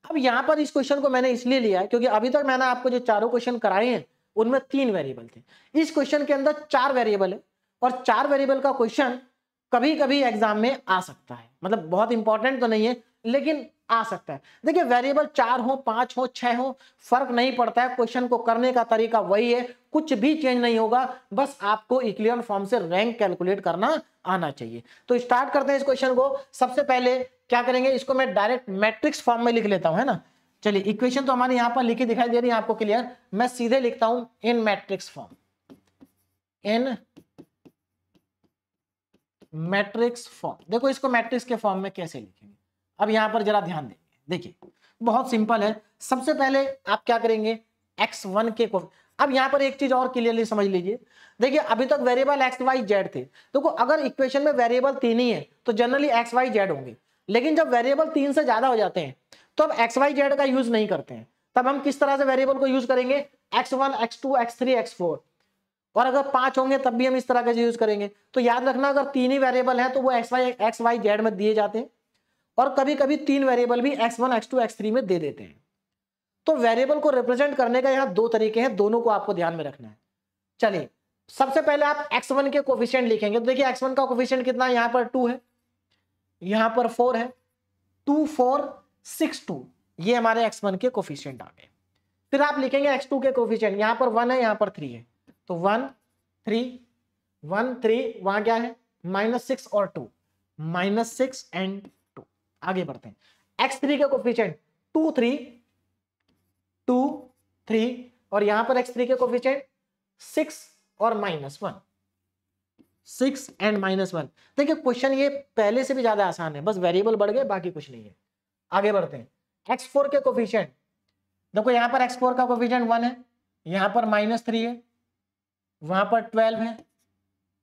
अब यहां पर इस क्वेश्चन को मैंने इसलिए लिया है क्योंकि अभी तक मैंने आपको जो चारों क्वेश्चन कराए हैं उनमें 3 वेरिएबल थे। इस क्वेश्चन के अंदर 4 वेरिएबल है, और 4 वेरिएबल का क्वेश्चन कभी कभी एग्जाम में आ सकता है। मतलब बहुत इंपॉर्टेंट तो नहीं है, लेकिन आ सकता है। देखिए, वेरिएबल 4 हो, 5 हो, 6 हो, फर्क नहीं पड़ता है। क्वेश्चन को करने का तरीका वही है, कुछ भी चेंज नहीं होगा। बस आपको इक्विलिब्रियम फॉर्म से रैंक कैलकुलेट करना आना चाहिए। तो स्टार्ट करते हैं इस क्वेश्चन को। सबसे पहले क्या करेंगे, इसको मैं डायरेक्ट मैट्रिक्स फॉर्म में लिख लेता हूं, है ना। चलिए, इक्वेशन तो हमारी यहां पर लिखी दिखाई दे रही है आपको, क्लियर। मैं सीधे लिखता हूं इन मैट्रिक्स फॉर्म, इन मैट्रिक्स फॉर्म। देखो, इसको मैट्रिक्स के फॉर्म में कैसे लिखेंगे, अब यहां पर जरा ध्यान देंगे। देखिए, बहुत सिंपल है। सबसे पहले आप क्या करेंगे, x1 के को, अब यहां पर एक चीज और क्लियरली समझ लीजिए। देखिए, अभी तक वेरिएबल x y z थे। देखो, अगर इक्वेशन में वेरिएबल 3 ही है तो जनरली x y z होंगे, लेकिन जब वेरिएबल 3 से ज्यादा हो जाते हैं तो अब x y z का यूज नहीं करते हैं। तब हम किस तरह से वेरिएबल को यूज करेंगे, x1 x2 x3 x4, और अगर 5 होंगे तब भी हम इस तरह का यूज करेंगे। तो याद रखना, अगर 3 ही वेरिएबल हैं तो वो x y z में दिए जाते हैं, और कभी कभी 3 वेरिएबल भी x1 x2 x3 में दे देते हैं। तो वेरिएबल को रिप्रेजेंट करने का यहाँ 2 तरीके हैं, दोनों को आपको ध्यान में रखना है। चलिए, सबसे पहले आप x1 के कोफिशिएंट लिखेंगे। तो देखिए, x1 का कोफिशिएंट कितना है, यहाँ पर 2 है, यहाँ पर 4 है, 2 4 6 2, ये हमारे x1 के कोफिशिएंट आ गए। फिर आप लिखेंगे x2 के कोफिशिएंट, यहाँ पर 1 है, यहाँ पर 3 है, तो 1 3 1 3, वहां क्या है -6 और 2, -6 एंड 2। आगे बढ़ते हैं, x3 के कोफिशिएंट 2 3 2 3, और यहां पर x3 के कोफिशिएंट 6 और -1, 6 एंड -1। देखिए, क्वेश्चन ये पहले से भी ज्यादा आसान है, बस वेरिएबल बढ़ गए, बाकी कुछ नहीं है। आगे बढ़ते हैं। x4 के कोफिशिएंट देखो, यहां पर x4 का कोफिशिएंट 1 है, यहां पर -3 है, वहां पर 12 है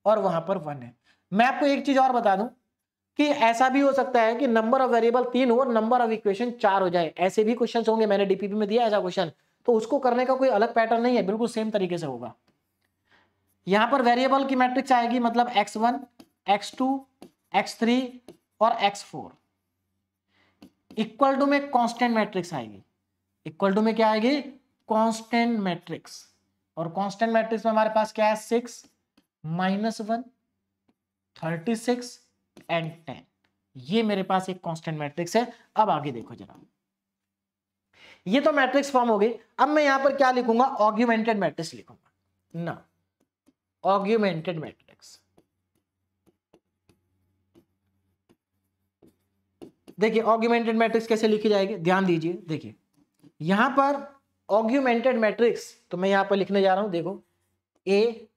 और वहां पर 1 है। मैं आपको एक चीज और बता दूं कि ऐसा भी हो सकता है कि नंबर ऑफ वेरिएबल 3 हो और नंबर ऑफ इक्वेशन 4 हो जाए, ऐसे भी क्वेश्चंस होंगे। मैंने डीपीपी में दिया ऐसा क्वेश्चन, तो उसको करने का कोई अलग पैटर्न नहीं है, बिल्कुल सेम तरीके से होगा। यहां पर वेरिएबल की मैट्रिक्स आएगी, मतलब x1, x2, x3 और x4 इक्वल टू में कांस्टेंट मैट्रिक्स आएगी। इक्वल टू में क्या आएगी? Constant matrix. और कांस्टेंट मैट्रिक्स में हमारे पास क्या है? 6, -1, 36 एंड 10। ये मेरे पास एक कांस्टेंट मैट्रिक्स है। अब आगे देखो जरा, ये तो मैट्रिक्स फॉर्म हो गई। अब मैं यहां पर क्या लिखूंगा? ऑग्यूमेंटेड मैट्रिक्स लिखूंगा ना, ऑग्यूमेंटेड मैट्रिक्स। देखिए ऑग्यूमेंटेड मैट्रिक्स कैसे लिखी जाएगी, ध्यान दीजिए। देखिए यहां पर ऑग्यूमेंटेड मैट्रिक्स, तो मैं यहां पर लिखने जा रहा हूं, देखो ए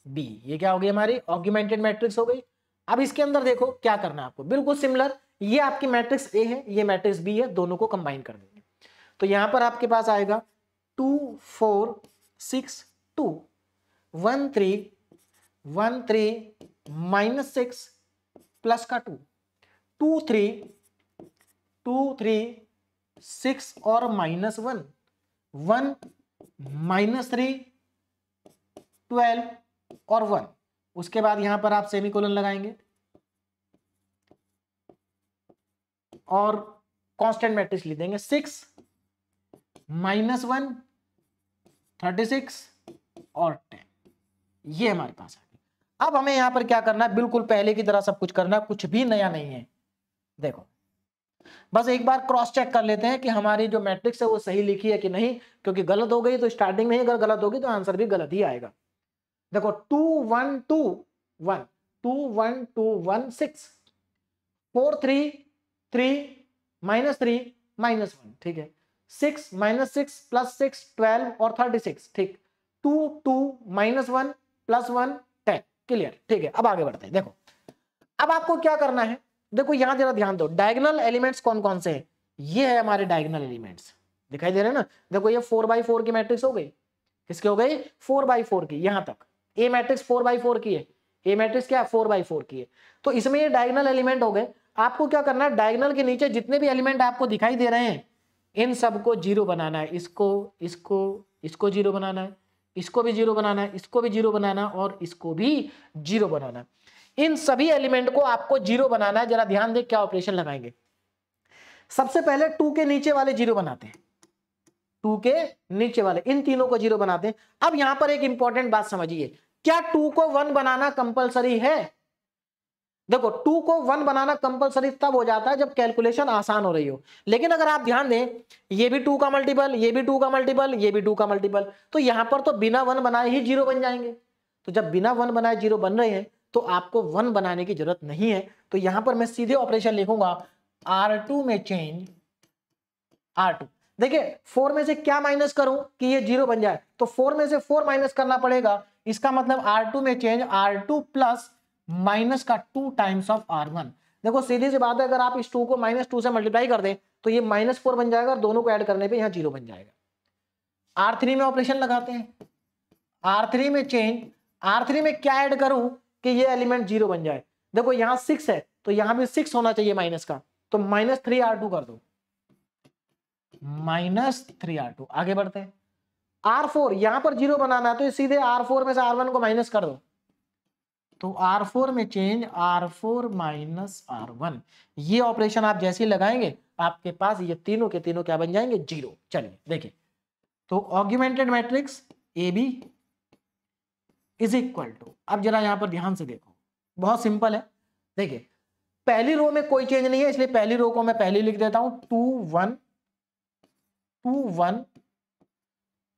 बी, ये क्या हो गई? हमारी ऑग्यूमेंटेड मैट्रिक्स हो गई। अब इसके अंदर देखो क्या करना है आपको, बिल्कुल सिमिलर। ये आपकी मैट्रिक्स ए है, ये मैट्रिक्स बी है, दोनों को कंबाइन कर देंगे। तो यहां पर आपके पास आएगा 2 4 6 2 1 3 1 3 -6 प्लस का 2 2 3 2 3 6 और -1 1 -3 12 और 1। उसके बाद यहां पर आप सेमीकोलन लगाएंगे और कांस्टेंट मैट्रिक्स लिख देंगे, 6 -1 36 और 10। ये हमारे पास आ गया। अब हमें यहां पर क्या करना है? बिल्कुल पहले की तरह सब कुछ करना है, कुछ भी नया नहीं है। देखो बस एक बार क्रॉस चेक कर लेते हैं कि हमारी जो मैट्रिक्स है वो सही लिखी है कि नहीं, क्योंकि गलत हो गई तो स्टार्टिंग में ही अगर गलत होगी तो आंसर भी गलत ही आएगा। देखो 2 1 2 1 2 1 2 1 6 4 3 3 -3 -1, ठीक है। 6 -6 प्लस 6 12 और 36, ठीक। 2 2 -1 प्लस 1 10, क्लियर, ठीक है। अब आगे बढ़ते हैं। देखो अब आपको क्या करना है, देखो यहां जरा ध्यान दो, डायगोनल एलिमेंट्स कौन कौन से हैं? ये है हमारे डायगोनल एलिमेंट्स, दिखाई दे रहे हैं ना। देखो ये 4x4 की मैट्रिक्स हो गई, किसकी हो गई? 4x4 की। यहां तक ए मैट्रिक्स 4x4 की है, ए मैट्रिक्स क्या है? 4x4 की है। तो इसमें ये डायगोनल एलिमेंट हो गए। आपको क्या करना है? डायगोनल के नीचे जितने भी एलिमेंट आपको दिखाई दे रहे हैं इन सबको जीरो बनाना है। इसको इसको इसको जीरो बनाना है, इसको भी जीरो बनाना है, इसको भी जीरो बनाना है और इसको भी जीरो बनाना है। इन सभी एलिमेंट को आपको जीरो बनाना है। जरा ध्यान दें क्या ऑपरेशन लगाएंगे। सबसे पहले 2 के नीचे वाले जीरो बनाते हैं, 2 के नीचे वाले इन तीनों को जीरो बनाते हैं। अब यहां पर एक इंपॉर्टेंट बात समझिए, क्या 2 को 1 बनाना कंपलसरी है? देखो 2 को 1 बनाना कंपलसरी तब हो जाता है जब कैलकुलेशन आसान हो रही हो। लेकिन अगर आप ध्यान दें, ये भी 2 का मल्टीपल, ये भी 2 का मल्टीपल, ये भी 2 का मल्टीपल, तो यहां पर तो बिना 1 बनाए ही जीरो बन जाएंगे। तो जब बिना 1 बनाए जीरो बन रहे हैं तो आपको 1 बनाने की जरूरत नहीं है। तो यहां पर मैं सीधे ऑपरेशन लिखूंगा, R2 में चेंज R2। देखिए 4 में से क्या माइनस करूं कि ये जीरो बन जाए, तो 4 में से 4 माइनस करना पड़ेगा। इसका मतलब R2 में चेंज R2 प्लस माइनस का 2 टाइम्स ऑफ R1। देखो सीधी सी बात है, अगर आप इस 2 को -2 से मल्टीप्लाई कर दें तो ये -4 बन जाएगा और दोनों को ऐड करने पे यहाँ जीरो बन जाएगा। R3 में ऑपरेशन लगाते हैं, R3 में चेंज, R3 में क्या ऐड करूं कि ये एलिमेंट जीरो बन जाए। देखो यहाँ 6 है तो यहाँ भी 6 होना चाहिए माइनस का, तो -3R2 कर दो, -3R2। आगे बढ़ते हैं। R4 यहां पर जीरो बनाना है तो सीधे R4 में से R1 को माइनस कर दो, तो R4 में चेंज R4 माइनस R1। ये ऑपरेशन आप जैसे ही लगाएंगे आपके पास ये तीनों के तीनों क्या बन जाएंगे? जीरो। चलिए देखिए, तो augmented matrix AB is equal to, अब जरा यहां पर ध्यान से देखो, बहुत सिंपल है। देखिए पहली रो में कोई चेंज नहीं है, इसलिए पहली रो को मैं पहले लिख देता हूं, 2 1 2 1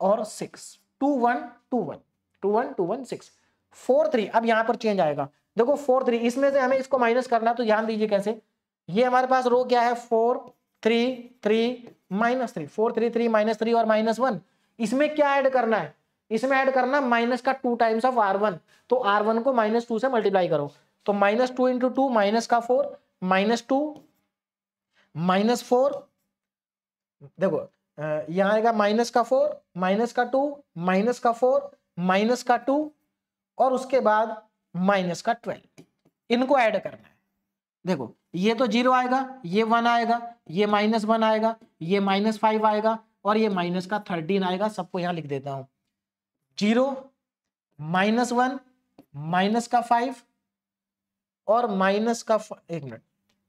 और 6, 2 1 2 1 2 1 2 1 6 4 3। अब यहां पर चेंज आएगा, देखो 4 3, इसमें से हमें इसको माइनस करना, तो ध्यान दीजिए कैसे। ये हमारे पास रो क्या है? 4 3 3 -3, 4 3 3 -3 और -1। इसमें क्या ऐड करना है? इसमें ऐड करना माइनस का 2 टाइम्स ऑफ R1, तो R1 को -2 से मल्टीप्लाई करो, तो -2 × 2 माइनस का 4 -2 -4, देखो यहाँ आएगा -4, -2, -4, -2 और उसके बाद -12, इनको ऐड करना है। देखो ये तो 0 आएगा, ये 1 आएगा, ये -1 आएगा, ये -5 आएगा और ये -13 आएगा। सबको यहां लिख देता हूं, 0 -1 -5 और एक मिनट,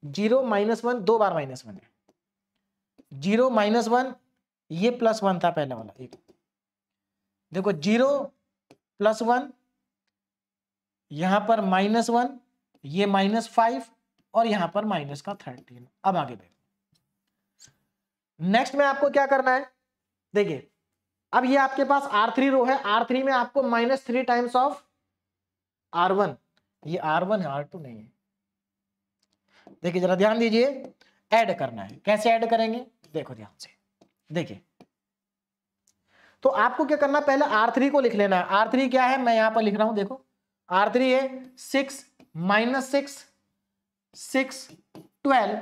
0 -1 दो बार -1 है, 0 -1 ये +1 था पहले वाला, एक देखो 0 +1 यहां पर -1, ये -5 और यहां पर -13। अब आगे देखो, नेक्स्ट में आपको क्या करना है, देखिए अब ये आपके पास R3 रो है, R3 में आपको -3 टाइम्स ऑफ R1, ये R1 है, R2 नहीं है। देखिए जरा ध्यान दीजिए, ऐड करना है, कैसे ऐड करेंगे देखो ध्यान से। देखिए तो आपको क्या करना है, पहले R3 को लिख लेना है। R3 क्या है, मैं यहां पर लिख रहा हूं, देखो R3 है 6 -6 6 12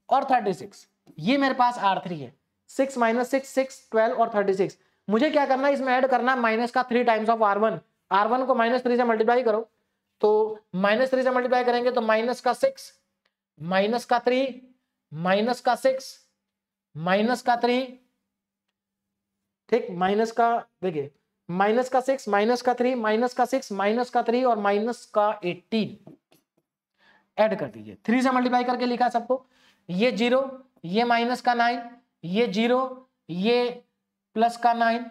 और 36, ये मेरे पास R3 है। 6 -6 6 12 और 36, मुझे क्या करना है, इसमें ऐड करना -3 टाइम्स ऑफ R1। R1 को -3 से मल्टीप्लाई करो, तो -3 से मल्टीप्लाई करेंगे तो -6 -3 -6 ठीक, देखिए -6 -3 -6 और -18 ऐड कर दीजिए। 3 से मल्टीप्लाई करके लिखा सबको, ये 0, ये -9, ये 0, ये +9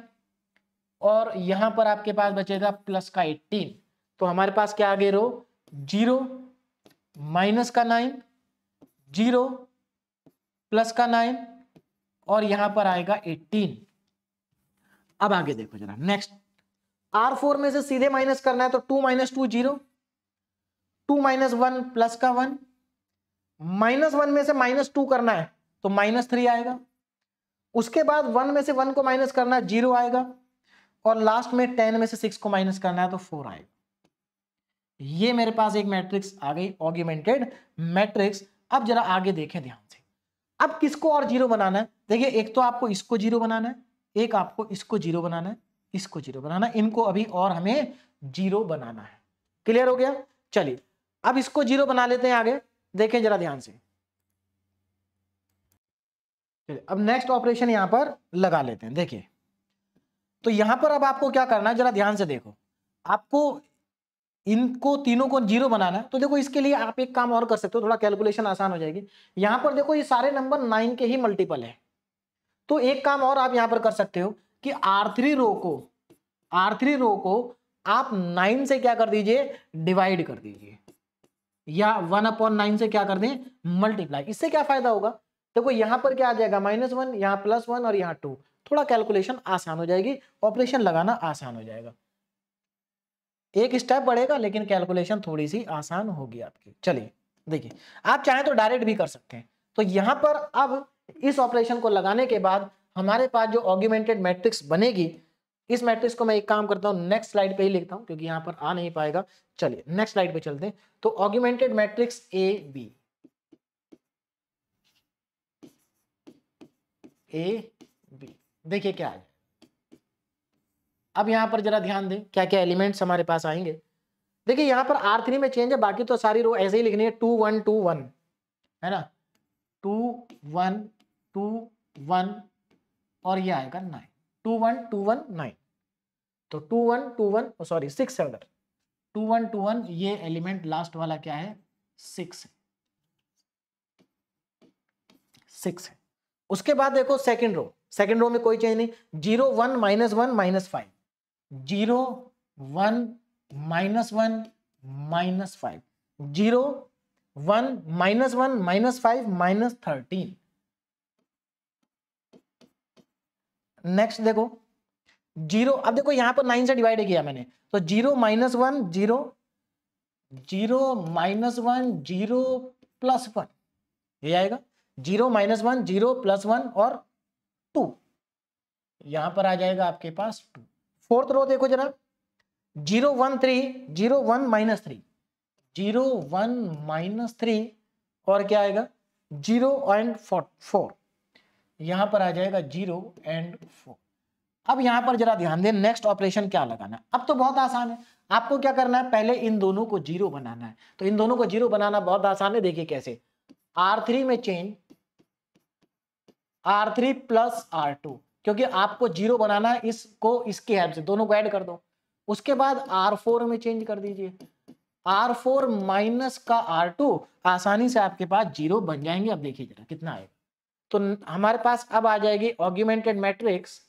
और यहां पर आपके पास बचेगा +18। तो हमारे पास क्या आगे रो, 0 -9 0 +9 और यहां पर आएगा 18। अब आगे देखो जरा, नेक्स्ट R4 में से सीधे माइनस करना है, तो 2 - 2 0, 2 - 1 +1, -1 में से -2 करना है तो -3 आएगा। उसके बाद 1 में से 1 को माइनस करना है, 0 आएगा और लास्ट में 10 में से 6 को माइनस करना है तो 4 आएगा। ये मेरे पास एक मैट्रिक्स आ गई, ऑगमेंटेड मैट्रिक्स। अब जरा आगे देखें ध्यान से, अब किसको और 0 बनाना है। देखिए एक तो आपको इसको 0 बनाना है, एक आपको इसको 0 बनाना है, इसको 0 बनाना है, इनको अभी और हमें 0 बनाना है। क्लियर हो गया, चलिए अब इसको 0 बना लेते हैं। आगे देखें जरा ध्यान से, अब नेक्स्ट ऑपरेशन यहां पर लगा लेते हैं। देखिए तो यहां पर अब आपको क्या करना है, जरा ध्यान से देखो, आपको इनको तीनों को 0 बनाना है। तो देखो इसके लिए आप एक काम और कर सकते हो, थोड़ा कैलकुलेशन आसान हो जाएगी। यहां पर देखो ये सारे नंबर 9 के ही मल्टीपल है, तो एक काम और आप यहां पर कर सकते हो कि R3 रो को आप 9 से क्या कर दीजिए, डिवाइड कर दीजिए, या 1/9 से क्या कर दें, मल्टीप्लाई। इससे क्या फायदा होगा, देखो यहां पर क्या आ जाएगा, -1, यहाँ +1 और यहाँ 2, थोड़ा कैलकुलेशन आसान हो जाएगी, ऑपरेशन लगाना आसान हो जाएगा। एक स्टेप बढ़ेगा लेकिन कैलकुलेशन थोड़ी सी आसान होगी आपकी। चलिए देखिए, आप चाहें तो डायरेक्ट भी कर सकते हैं। तो यहां पर अब इस ऑपरेशन को लगाने के बाद हमारे पास जो ऑगमेंटेड मैट्रिक्स बनेगी, इस मैट्रिक्स को मैं एक काम करता हूं, नेक्स्ट स्लाइड पे ही लिखता हूं क्योंकि यहां पर आ नहीं पाएगा। चलिए नेक्स्ट स्लाइड पे चलते हैं। तो ऑगमेंटेड मैट्रिक्स ए बी देखिए क्या है। अब यहां पर जरा ध्यान दें क्या क्या एलिमेंट्स हमारे पास आएंगे। देखिए यहां पर R3 में चेंज है, बाकी तो सारी रो ऐसे ही लिखनी है, 2 1 2 1 है ना, 2 1 2 1 और ये आएगा 9, 2 1 2 1 9। तो 2 1 2 1 सॉरी 6 है उधर, 2 1 2 1, ये एलिमेंट लास्ट वाला क्या है, 6 है। उसके बाद देखो सेकंड रो में कोई चेंज नहीं, 0 1 -1 -5, 0 1 -1 -5, 0 1 -1 -5 -13। नेक्स्ट देखो 0, अब देखो यहां पर 9 से डिवाइड किया मैंने, तो 0 -1 0 0 -1 0 +1, ये आएगा 0 -1 0 +1 और 2, यहां पर आ जाएगा आपके पास 2। फोर्थ रो देखो जरा, 0 1 3 0 1 -3, 0 1 -3 और क्या आएगा 0 एंड 4, यहां पर आ जाएगा 0 एंड 4। अब यहां पर जरा ध्यान दें, नेक्स्ट ऑपरेशन क्या लगाना है। अब तो बहुत आसान है, आपको क्या करना है, पहले इन दोनों को 0 बनाना है। तो इन दोनों को 0 बनाना बहुत आसान है, देखिए कैसे। R3 में चेंज R3 प्लस R2, क्योंकि आपको 0 बनाना है, इसको इसकी हेल्प से दोनों को ऐड कर दो। उसके बाद R4 में चेंज कर दीजिए, R4 माइनस का R2, आसानी से आपके पास 0 बन जाएंगे। अब देखिए जरा कितना आएगा, तो हमारे पास अब आ जाएगी ऑग्यूमेंटेड मैट्रिक्स।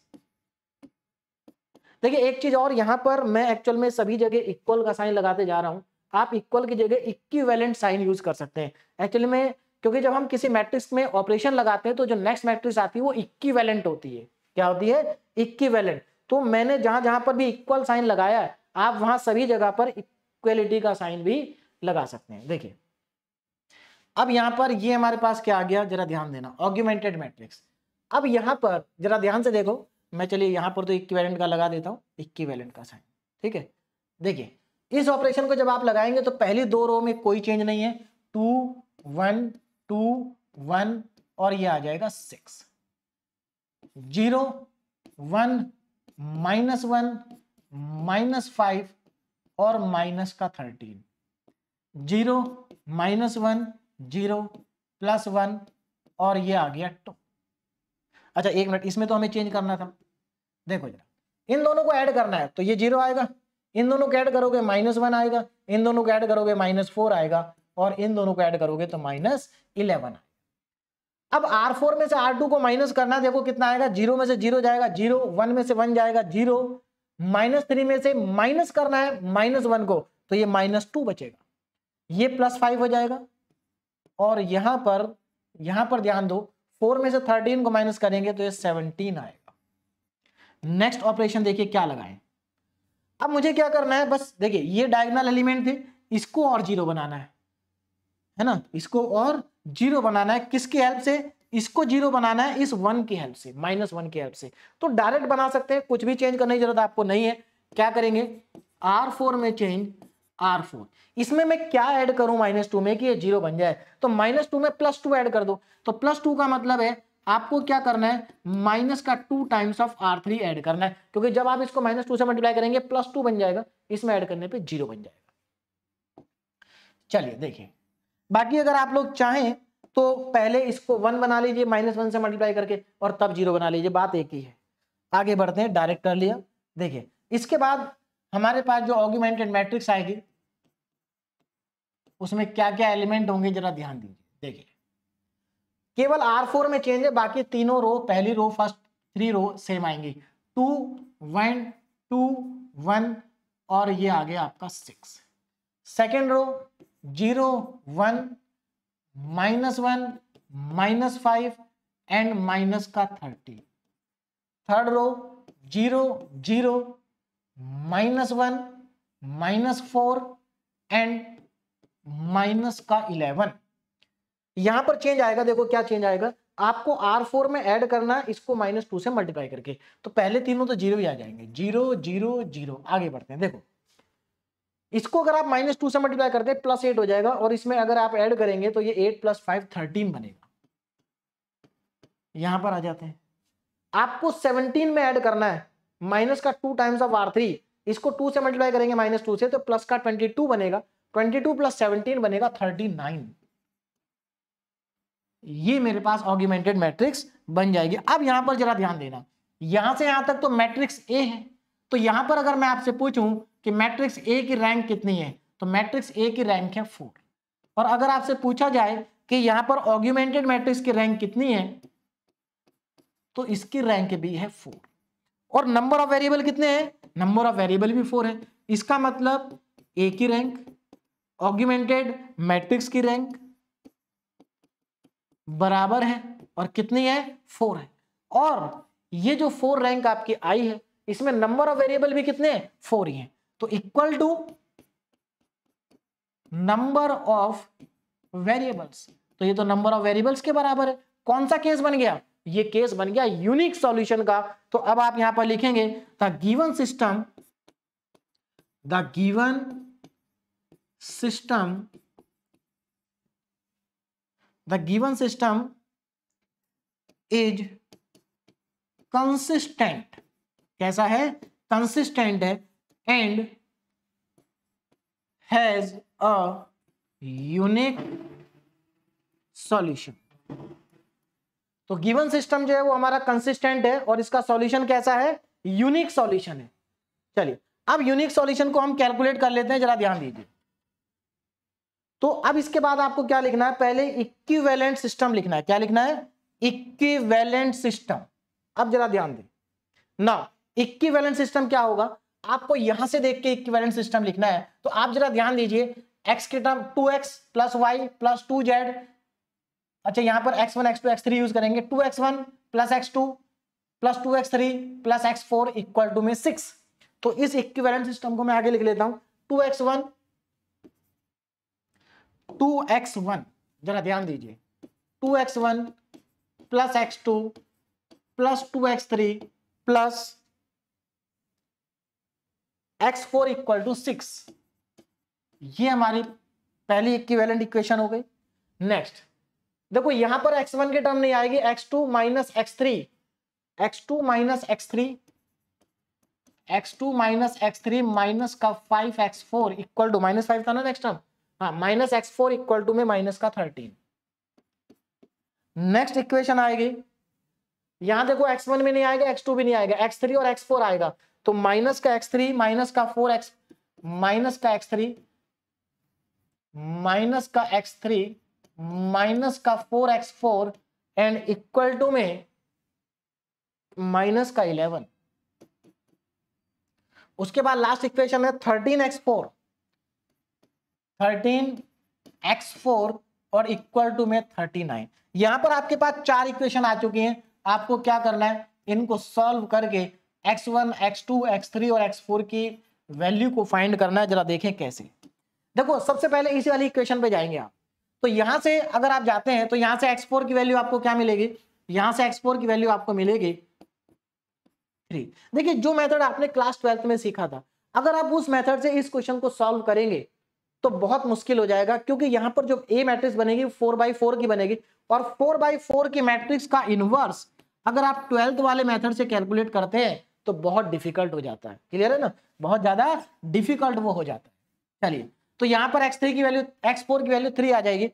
देखिए एक चीज और, यहां पर मैं एक्चुअल में सभी जगह इक्वल का साइन लगाते जा रहा हूं, आप इक्वल की जगह इक्विवेलेंट साइन यूज कर सकते हैं एक्चुअली में, क्योंकि जब हम किसी मैट्रिक्स में ऑपरेशन लगाते हैं तो जो नेक्स्ट मैट्रिक्स आती है वो इक्विवेलेंट होती है। क्या होती है? इक्विवेलेंट। तो मैंने जहां जहां पर भी इक्वल साइन लगाया है, आप वहां सभी जगह पर इक्वलिटी का साइन भी लगा सकते हैं। देखिए अब यहां पर ये हमारे पास क्या आ गया, जरा ध्यान देना, ऑग्यूमेंटेड मैट्रिक्स। अब यहां पर जरा ध्यान से देखो, मैं चलिए यहां पर तो इक्विवेलेंट का लगा देता हूं, इक्विवेलेंट का साइन, ठीक है। देखिए इस ऑपरेशन को जब आप लगाएंगे तो पहली दो रो में कोई चेंज नहीं है, 2 1 2 1 और ये आ जाएगा 6, 0 1 -1 -5 और माइनस का 13, 0 -1 0 +1 और ये आ गया 2। अच्छा एक मिनट, इसमें तो हमें चेंज करना था। देखो जरा इन दोनों को ऐड करना है तो ये 0 आएगा, इन दोनों को ऐड करोगे -1 आएगा, इन दोनों को ऐड करोगे -4 आएगा और इन दोनों को ऐड करोगे तो -11 आएगा। अब R4 में से R2 को माइनस करना, देखो कितना आएगा, 0 में से 0 जाएगा 0, 1 में से 1 जाएगा 0, -3 में से माइनस करना है -1 को, तो ये -2 बचेगा, ये +5 हो जाएगा। और यहां पर ध्यान दो, 4 में से 13 को माइनस करेंगे तो ये 17 आएगा। नेक्स्ट ऑपरेशन देखिए क्या लगाएं। अब मुझे क्या करना है, बस देखिए ये डायगोनल एलिमेंट थे, इसको और 0 बनाना है ना, इसको और 0 बनाना है। किसकी हेल्प से? इसको 0 बनाना है इस 1 की हेल्प से, -1 की हेल्प से। तो डायरेक्ट बना सकते हैं, कुछ भी चेंज करने की जरूरत आपको नहीं है। क्या करेंगे, R4 में चेंज R4, इसमें मैं क्या ऐड करूं -2 में कि ये 0 बन जाए, तो -2 में +2 ऐड कर दो। तो +2 का मतलब है आपको क्या करना है, -2 टाइम्स ऑफ R3 ऐड करना है, क्योंकि जब आप इसको -2 से मल्टीप्लाई करेंगे +2 बन जाएगा, इसमें ऐड करने पे 0 बन जाएगा। चलिए देखिए, बाकी अगर आप लोग चाहें तो पहले इसको 1 बना लीजिए -1 से मल्टीप्लाई करके और तब 0 बना लीजिए, बात एक ही है। आगे बढ़ते हैं, डायरेक्ट कर लिया। देखिए इसके बाद हमारे पास जो ऑग्यूमेंटेड मैट्रिक्स आएगी उसमें क्या क्या एलिमेंट होंगे जरा ध्यान दीजिए। देखिए केवल R4 में चेंज है, बाकी तीनों रो, पहली रो फर्स्ट 3 रो सेम आएंगी, 2 1 2 1 और ये आ गया आपका 6। सेकेंड रो 0 1 -1 -5 एंड माइनस का 30। थर्ड रो 0 0 -1 -4 एंड माइनस का 11। यहां पर चेंज आएगा, देखो क्या चेंज आएगा, आपको R4 में ऐड करना है इसको -2 से मल्टीप्लाई करके, तो पहले तीनों तो 0 ही आ जाएंगे, 0 0 0। आगे बढ़ते हैं, देखो इसको अगर आप -2 से मल्टीप्लाई करते हैं +8 हो जाएगा, और इसमें अगर आप ऐड करेंगे तो ये 8 + 5 13 बनेगा। यहां पर आ जाते हैं, आपको 17 में ऐड करना है -2 टाइम्स ऑफ R3, इसको 2 से मल्टीप्लाई करेंगे -2 से तो प्लस का 22 बनेगा, 22 + 17 बनेगा 39। ये मेरे पास ऑग्यूमेंटेड मैट्रिक्स बन जाएगी। अब यहां पर जरा ध्यान देना, यहां से यहां तक तो मैट्रिक्स ए है, तो यहां पर अगर मैं आपसे पूछूं कि मैट्रिक्स ए की रैंक कितनी है, तो मैट्रिक्स ए की रैंक है 4। और अगर आपसे पूछा जाए कि यहां पर ऑग्यूमेंटेड मैट्रिक्स की रैंक कितनी है, तो इसकी रैंक भी है 4। और नंबर ऑफ वेरिएबल कितने हैं, नंबर ऑफ वेरिएबल भी 4 है। इसका मतलब ए की रैंक, ऑग्यूमेंटेड मैट्रिक्स की रैंक बराबर है, और कितनी है, 4 है। और ये जो 4 रैंक आपकी आई है, इसमें नंबर ऑफ वेरिएबल भी कितने हैं, 4 ही हैं, तो equal to number of variables. तो ये तो नंबर ऑफ वेरिएबल्स के बराबर है। कौन सा केस बन गया, ये केस बन गया यूनिक सॉल्यूशन का। तो अब आप यहां पर लिखेंगे the given system the given system is consistent, कैसा है, कंसिस्टेंट है, and has a unique solution. तो गिवन सिस्टम जो है वो हमारा कंसिस्टेंट है और इसका सॉल्यूशन कैसा है, यूनिक सॉल्यूशन है। चलिए अब यूनिक सॉल्यूशन को हम कैलकुलेट कर लेते हैं, जरा ध्यान दीजिए। तो अब इसके बाद आपको क्या लिखना है, पहले इक्विवेलेंट सिस्टम लिखना है। क्या लिखना है, इक्विवेलेंट सिस्टम। अब जरा ध्यान दें ना, इक्विवेलेंट सिस्टम क्या होगा, आपको यहां से देख के इक्विवेलेंट सिस्टम लिखना है। तो आप जरा ध्यान दीजिए, x के term 2x plus y plus 2z, अच्छा यहां पर x1 x2 x3 यूज करेंगे, 2x1 plus x2 plus 2x3 plus x4 equal to में 6। तो इस इक्विवेलेंट सिस्टम को मैं आगे लिख लेता हूं, 2x1 जरा ध्यान दीजिए, 2x1 plus x2 plus 2x3 plus x4 equal to 6। ये हमारी पहली इक्विवेलेंट इक्वेशन हो गई। नेक्स्ट देखो यहां पर x1 के टर्म नहीं आएगी, x2 minus x3, x2 minus x3, x2 minus x3 minus का 5x4 इक्वल टू, माइनस 5 था ना नेक्स्ट टर्म, हाँ माइनस x4 इक्वल टू में माइनस का 13। नेक्स्ट इक्वेशन आएगी, यहां देखो x1 में नहीं आएगा, x2 भी नहीं आएगा, x3 और x4 आएगा। तो माइनस का x3 माइनस का 4x माइनस का x3 माइनस का x3 माइनस का 4x4 एंड इक्वल टू में माइनस का 11। उसके बाद लास्ट इक्वेशन है 13x4 और इक्वल टू में 39। यहां पर आपके पास 4 इक्वेशन आ चुकी हैं। आपको क्या करना है, इनको सॉल्व करके x1 x2 x3 और x4 की वैल्यू को फाइंड करना है। जरा देखें कैसे। देखो सबसे पहले इसी वाली इक्वेशन पे जाएंगे आप। तो यहां से अगर आप जाते हैं तो यहां से x4 की वैल्यू आपको क्या मिलेगी, यहां से x4 की वैल्यू आपको मिलेगी 3। देखिए जो मेथड आपने क्लास 12th में सीखा था, अगर आप उस मेथड से इस क्वेश्चन को सॉल्व करेंगे तो बहुत मुश्किल हो जाएगा, क्योंकि यहां पर जो ए मैट्रिक्स बनेगी 4x4 की बनेगी, और 4x4 की मैट्रिक्स का इनवर्स अगर आप 12th वाले मेथड से कैलकुलेट करते हैं तो बहुत डिफिकल्ट हो जाता है। क्लियर है ना, बहुत ज्यादा डिफिकल्ट वो हो जाता है। चलिए तो यहां पर x4 की वैल्यू 3 आ जाएगी।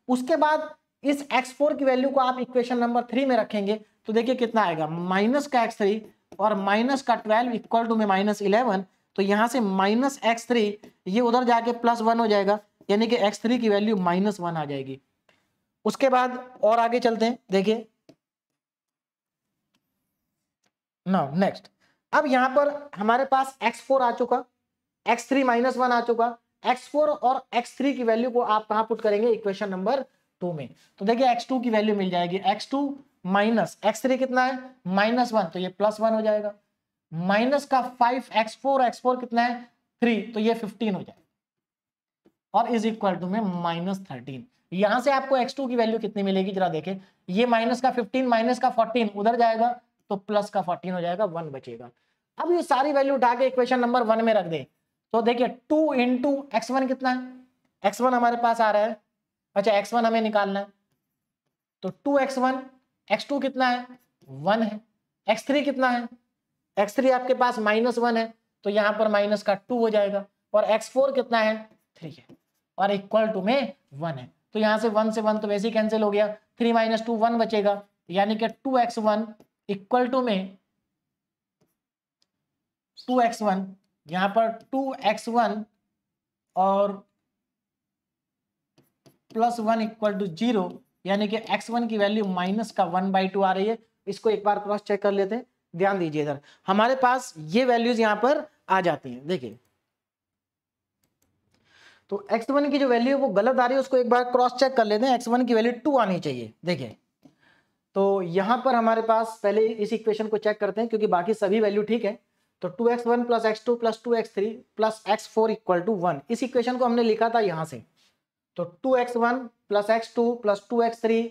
उसके बाद इस x4 की वैल्यू को आप इक्वेशन नंबर 3 में रखेंगे तो देखिए कितना आएगा, माइनस का x3 और माइनस का 12 इक्वल टू में माइनस 11। तो यहां से माइनस x3 ये उधर जाके प्लस 1 हो जाएगा, यानी कि x3 की वैल्यू माइनस 1 आ जाएगी। उसके बाद और आगे चलते हैं, देखिए नाउ नेक्स्ट। अब यहां पर हमारे पास x4 आ चुका, x3 माइनस 1 आ चुका, x4 और x3 की वैल्यू को आप कहां पुट करेंगे, इक्वेशन नंबर 2 में। तो देखिए x2 की वैल्यू मिल जाएगी, x2 माइनस x3 कितना है, माइनस 1, तो ये प्लस 1 हो जाएगा, माइनस का 5x4, x4 कितना है 3, तो ये 15 हो जाएगा, और इज इक्वल टू में माइनस 13। यहां से आपको x2 की वैल्यू कितनी मिलेगी, जरा देखें, ये माइनस का 15 माइनस का 14 उधर जाएगा तो प्लस का 14 हो जाएगा, 1 बचेगा। अब ये सारी वैल्यू उठा के इक्वेशन नंबर 1 में रख दे। तो देखिए 2 इंटू x1 कितना है, x1 हमारे पास आ रहा है, अच्छा x1 हमें निकालना है, तो 2x1, x2 कितना है 1 है, x3 कितना है, x3 आपके पास माइनस 1 है, तो यहां पर माइनस का 2 हो जाएगा, और x4 कितना है 3 है, और इक्वल टू में 1 है। तो यहां से 1 से 1 तो वैसे ही कैंसिल हो गया, 3 माइनस 2 1 बचेगा, यानी कि 2x1 इक्वल टू में 2x1, यहां पर 2x1 और प्लस 1 इक्वल टू 0, यानी कि x1 की वैल्यू माइनस का 1/2 आ रही है। इसको एक बार क्रॉस चेक कर लेते हैं, ध्यान दीजिए इधर हमारे पास ये वैल्यूज यहां पर आ जाती हैं। देखिए तो x1 की जो वैल्यू है वो गलत आ रही है, उसको एक बार क्रॉस चेक कर लेते हैं। x1 की वैल्यू 2 आनी चाहिए। देखिए तो यहां पर हमारे पास पहले इस इक्वेशन को चेक करते हैं, क्योंकि बाकी सभी वैल्यू ठीक है। तो 2x1 plus x2 plus 2x3 plus x4 equal to 1, इस इक्वेशन को हमने लिखा था यहां से। तो 2x1 plus x2 plus 2x3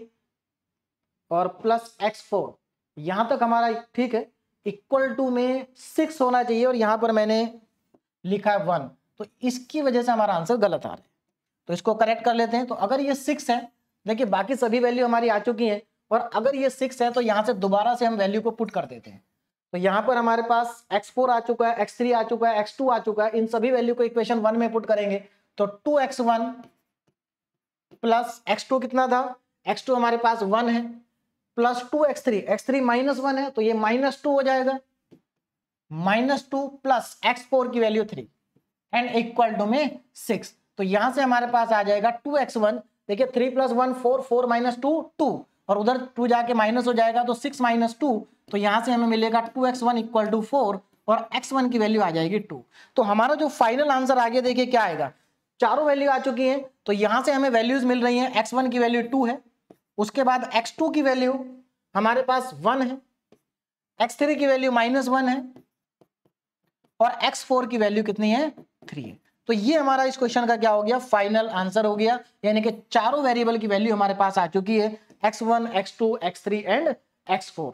और प्लस x4, यहां तक हमारा ठीक है, इक्वल टू में 6 होना चाहिए, और यहां पर मैंने लिखा है 1, तो इसकी वजह से हमारा आंसर गलत आ रहा है। तो इसको करेक्ट कर लेते हैं। तो अगर ये 6 है देखिए बाकी सभी वैल्यू हमारी आ चुकी हैं, और अगर ये 6 है तो यहाँ से दोबारा से हम वैल्यू को पुट कर देते हैं। तो यहाँ पर हमारे पास x4 आ चुका है, x3 आ चुका है, x2 आ चुका है, इन सभी वैल्यू को इक्वेशन 1 में पुट करेंगे तो 2x1 प्लस x2 कितना था, x2 हमारे पास 1 है, प्लस 2x3, x3 -1 है तो ये -2 हो जाएगा, -2 प्लस x4 की वैल्यू 3 एंड इक्वल टू में 6। तो यहां से हमारे पास आ जाएगा 2x1, देखिए 3 + 1 4, 4 - 2 2, और उधर 2 जाके माइनस हो जाएगा तो 6 - 2, तो यहां से हमें मिलेगा 2x1 = 4 और x1 की वैल्यू आ जाएगी 2। तो हमारा जो फाइनल आंसर आगे देखिए क्या आएगा, चारों वैल्यू आ चुकी हैं, तो यहां से हमें वैल्यूज मिल रही हैं, x1 की वैल्यू 2 है, उसके बाद x2 की वैल्यू हमारे पास 1 है, x3 की वैल्यू -1 है और x4 की वैल्यू कितनी है, 3 है। तो ये हमारा इस क्वेश्चन का क्या हो गया, फाइनल आंसर हो गया, यानी कि चारों वेरिएबल की वैल्यू हमारे पास आ चुकी है, x1, x2, x3 and x4।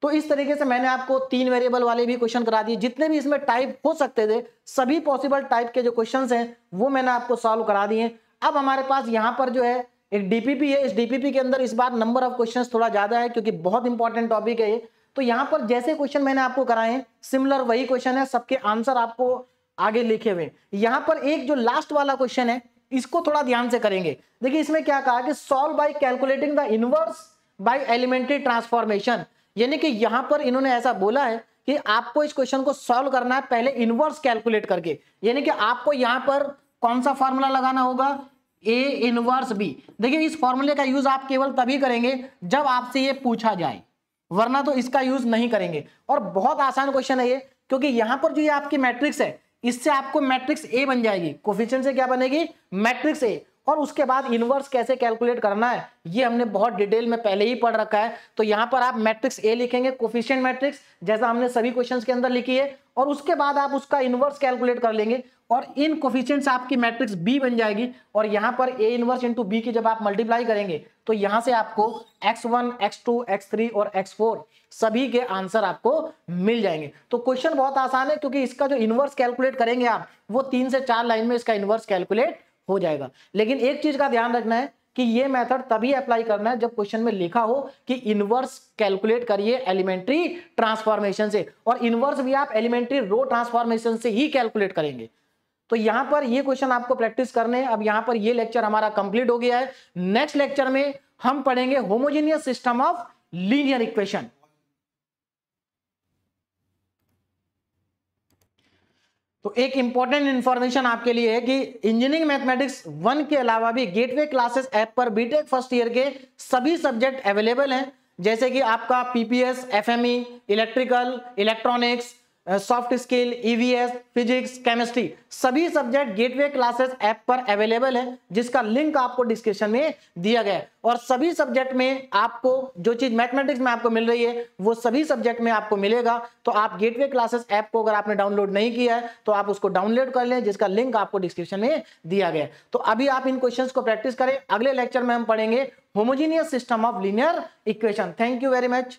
तो इस तरीके से मैंने आपको 3 वेरिएबल वाले भी क्वेश्चन करा दिए, जितने भी इसमें टाइप हो सकते थे सभी पॉसिबल टाइप के जो क्वेश्चंस हैं वो मैंने आपको सॉल्व करा दिए। अब हमारे पास यहाँ पर जो है एक डीपीपी है, इस डीपीपी के अंदर इस बार नंबर ऑफ क्वेश्चंस थोड़ा ज्यादा है क्योंकि बहुत इंपॉर्टेंट टॉपिक है ये। तो यहाँ पर जैसे क्वेश्चन मैंने आपको कराए हैं सिमिलर वही क्वेश्चन है, सबके आंसर आपको आगे लिखे हुए। यहाँ पर एक जो लास्ट वाला क्वेश्चन है इसको थोड़ा ध्यान से करेंगे। देखिए इसमें क्या कहा कि solve by calculating the inverse by elementary transformation, यानी कि यहां पर इन्होंने ऐसा बोला है कि आपको इस क्वेश्चन को सॉल्व करना है पहले इनवर्स कैलकुलेट करके, यानी कि आपको यहां पर कौन सा फॉर्मूला लगाना होगा, A इनवर्स B। देखिए इस फॉर्मूले का यूज आप केवल तभी करेंगे जब आपसे ये पूछा जाए, वरना तो इसका यूज नहीं करेंगे। और बहुत आसान क्वेश्चन है ये, क्योंकि यहां पर जो ये आपकी मैट्रिक्स है इससे आपको मैट्रिक्स A बन जाएगी, कोफिशिएंट से क्या बनेगी, मैट्रिक्स A, और उसके बाद इनवर्स कैसे कैलकुलेट करना है ये हमने बहुत डिटेल में पहले ही पढ़ रखा है। तो यहां पर आप मैट्रिक्स ए लिखेंगे, कोफिशिएंट मैट्रिक्स, जैसा हमने सभी क्वेश्चंस के अंदर लिखी है, और उसके बाद आप उसका इनवर्स कैलकुलेट कर लेंगे और इन कोफिशिएंट से आपकी मैट्रिक्स बी बन जाएगी। और यहां पर ए इनवर्स इंटू बी की जब आप मल्टीप्लाई करेंगे तो यहां से आपको x1, x2, x3 और x4 सभी के आंसर आपको मिल जाएंगे। तो क्वेश्चन बहुत आसान है, क्योंकि इसका जो इनवर्स कैलकुलेट करेंगे आप वो 3 से 4 लाइन में इसका इनवर्स कैलकुलेट हो जाएगा। लेकिन एक चीज का ध्यान रखना है कि ये मेथड तभी अप्लाई करना है जब क्वेश्चन में लिखा हो कि इनवर्स कैलकुलेट करिए एलिमेंट्री ट्रांसफॉर्मेशन से, और इनवर्स भी आप एलिमेंट्री रो ट्रांसफॉर्मेशन से ही कैलकुलेट करेंगे। तो यहां पर ये क्वेश्चन आपको प्रैक्टिस करने हैं। अब यहां पर ये लेक्चर हमारा कंप्लीट हो गया है। नेक्स्ट लेक्चर में हम पढ़ेंगे homogeneous system of linear equation. तो एक इंपॉर्टेंट इंफॉर्मेशन आपके लिए है कि इंजीनियरिंग मैथमेटिक्स 1 के अलावा भी गेटवे क्लासेस ऐप पर बीटेक फर्स्ट ईयर के सभी सब्जेक्ट अवेलेबल हैं, जैसे कि आपका PPS, FME, electrical, electronics, soft skill, EVS, physics, chemistry, सभी सब्जेक्ट गेटवे क्लासेस ऐप पर अवेलेबल है, जिसका लिंक आपको डिस्क्रिप्शन में दिया गया है। और सभी सब्जेक्ट में आपको जो चीज मैथमेटिक्स में आपको मिल रही है वो सभी सब्जेक्ट में आपको मिलेगा। तो आप गेटवे क्लासेस ऐप को अगर आपने डाउनलोड नहीं किया है तो आप उसको डाउनलोड कर लें, जिसका लिंक आपको डिस्क्रिप्शन में दिया गया है। तो अभी आप इन क्वेश्चंस को प्रैक्टिस करें। अगले लेक्चर में हम पढ़ेंगे homogeneous system of linear equation. Thank you very much.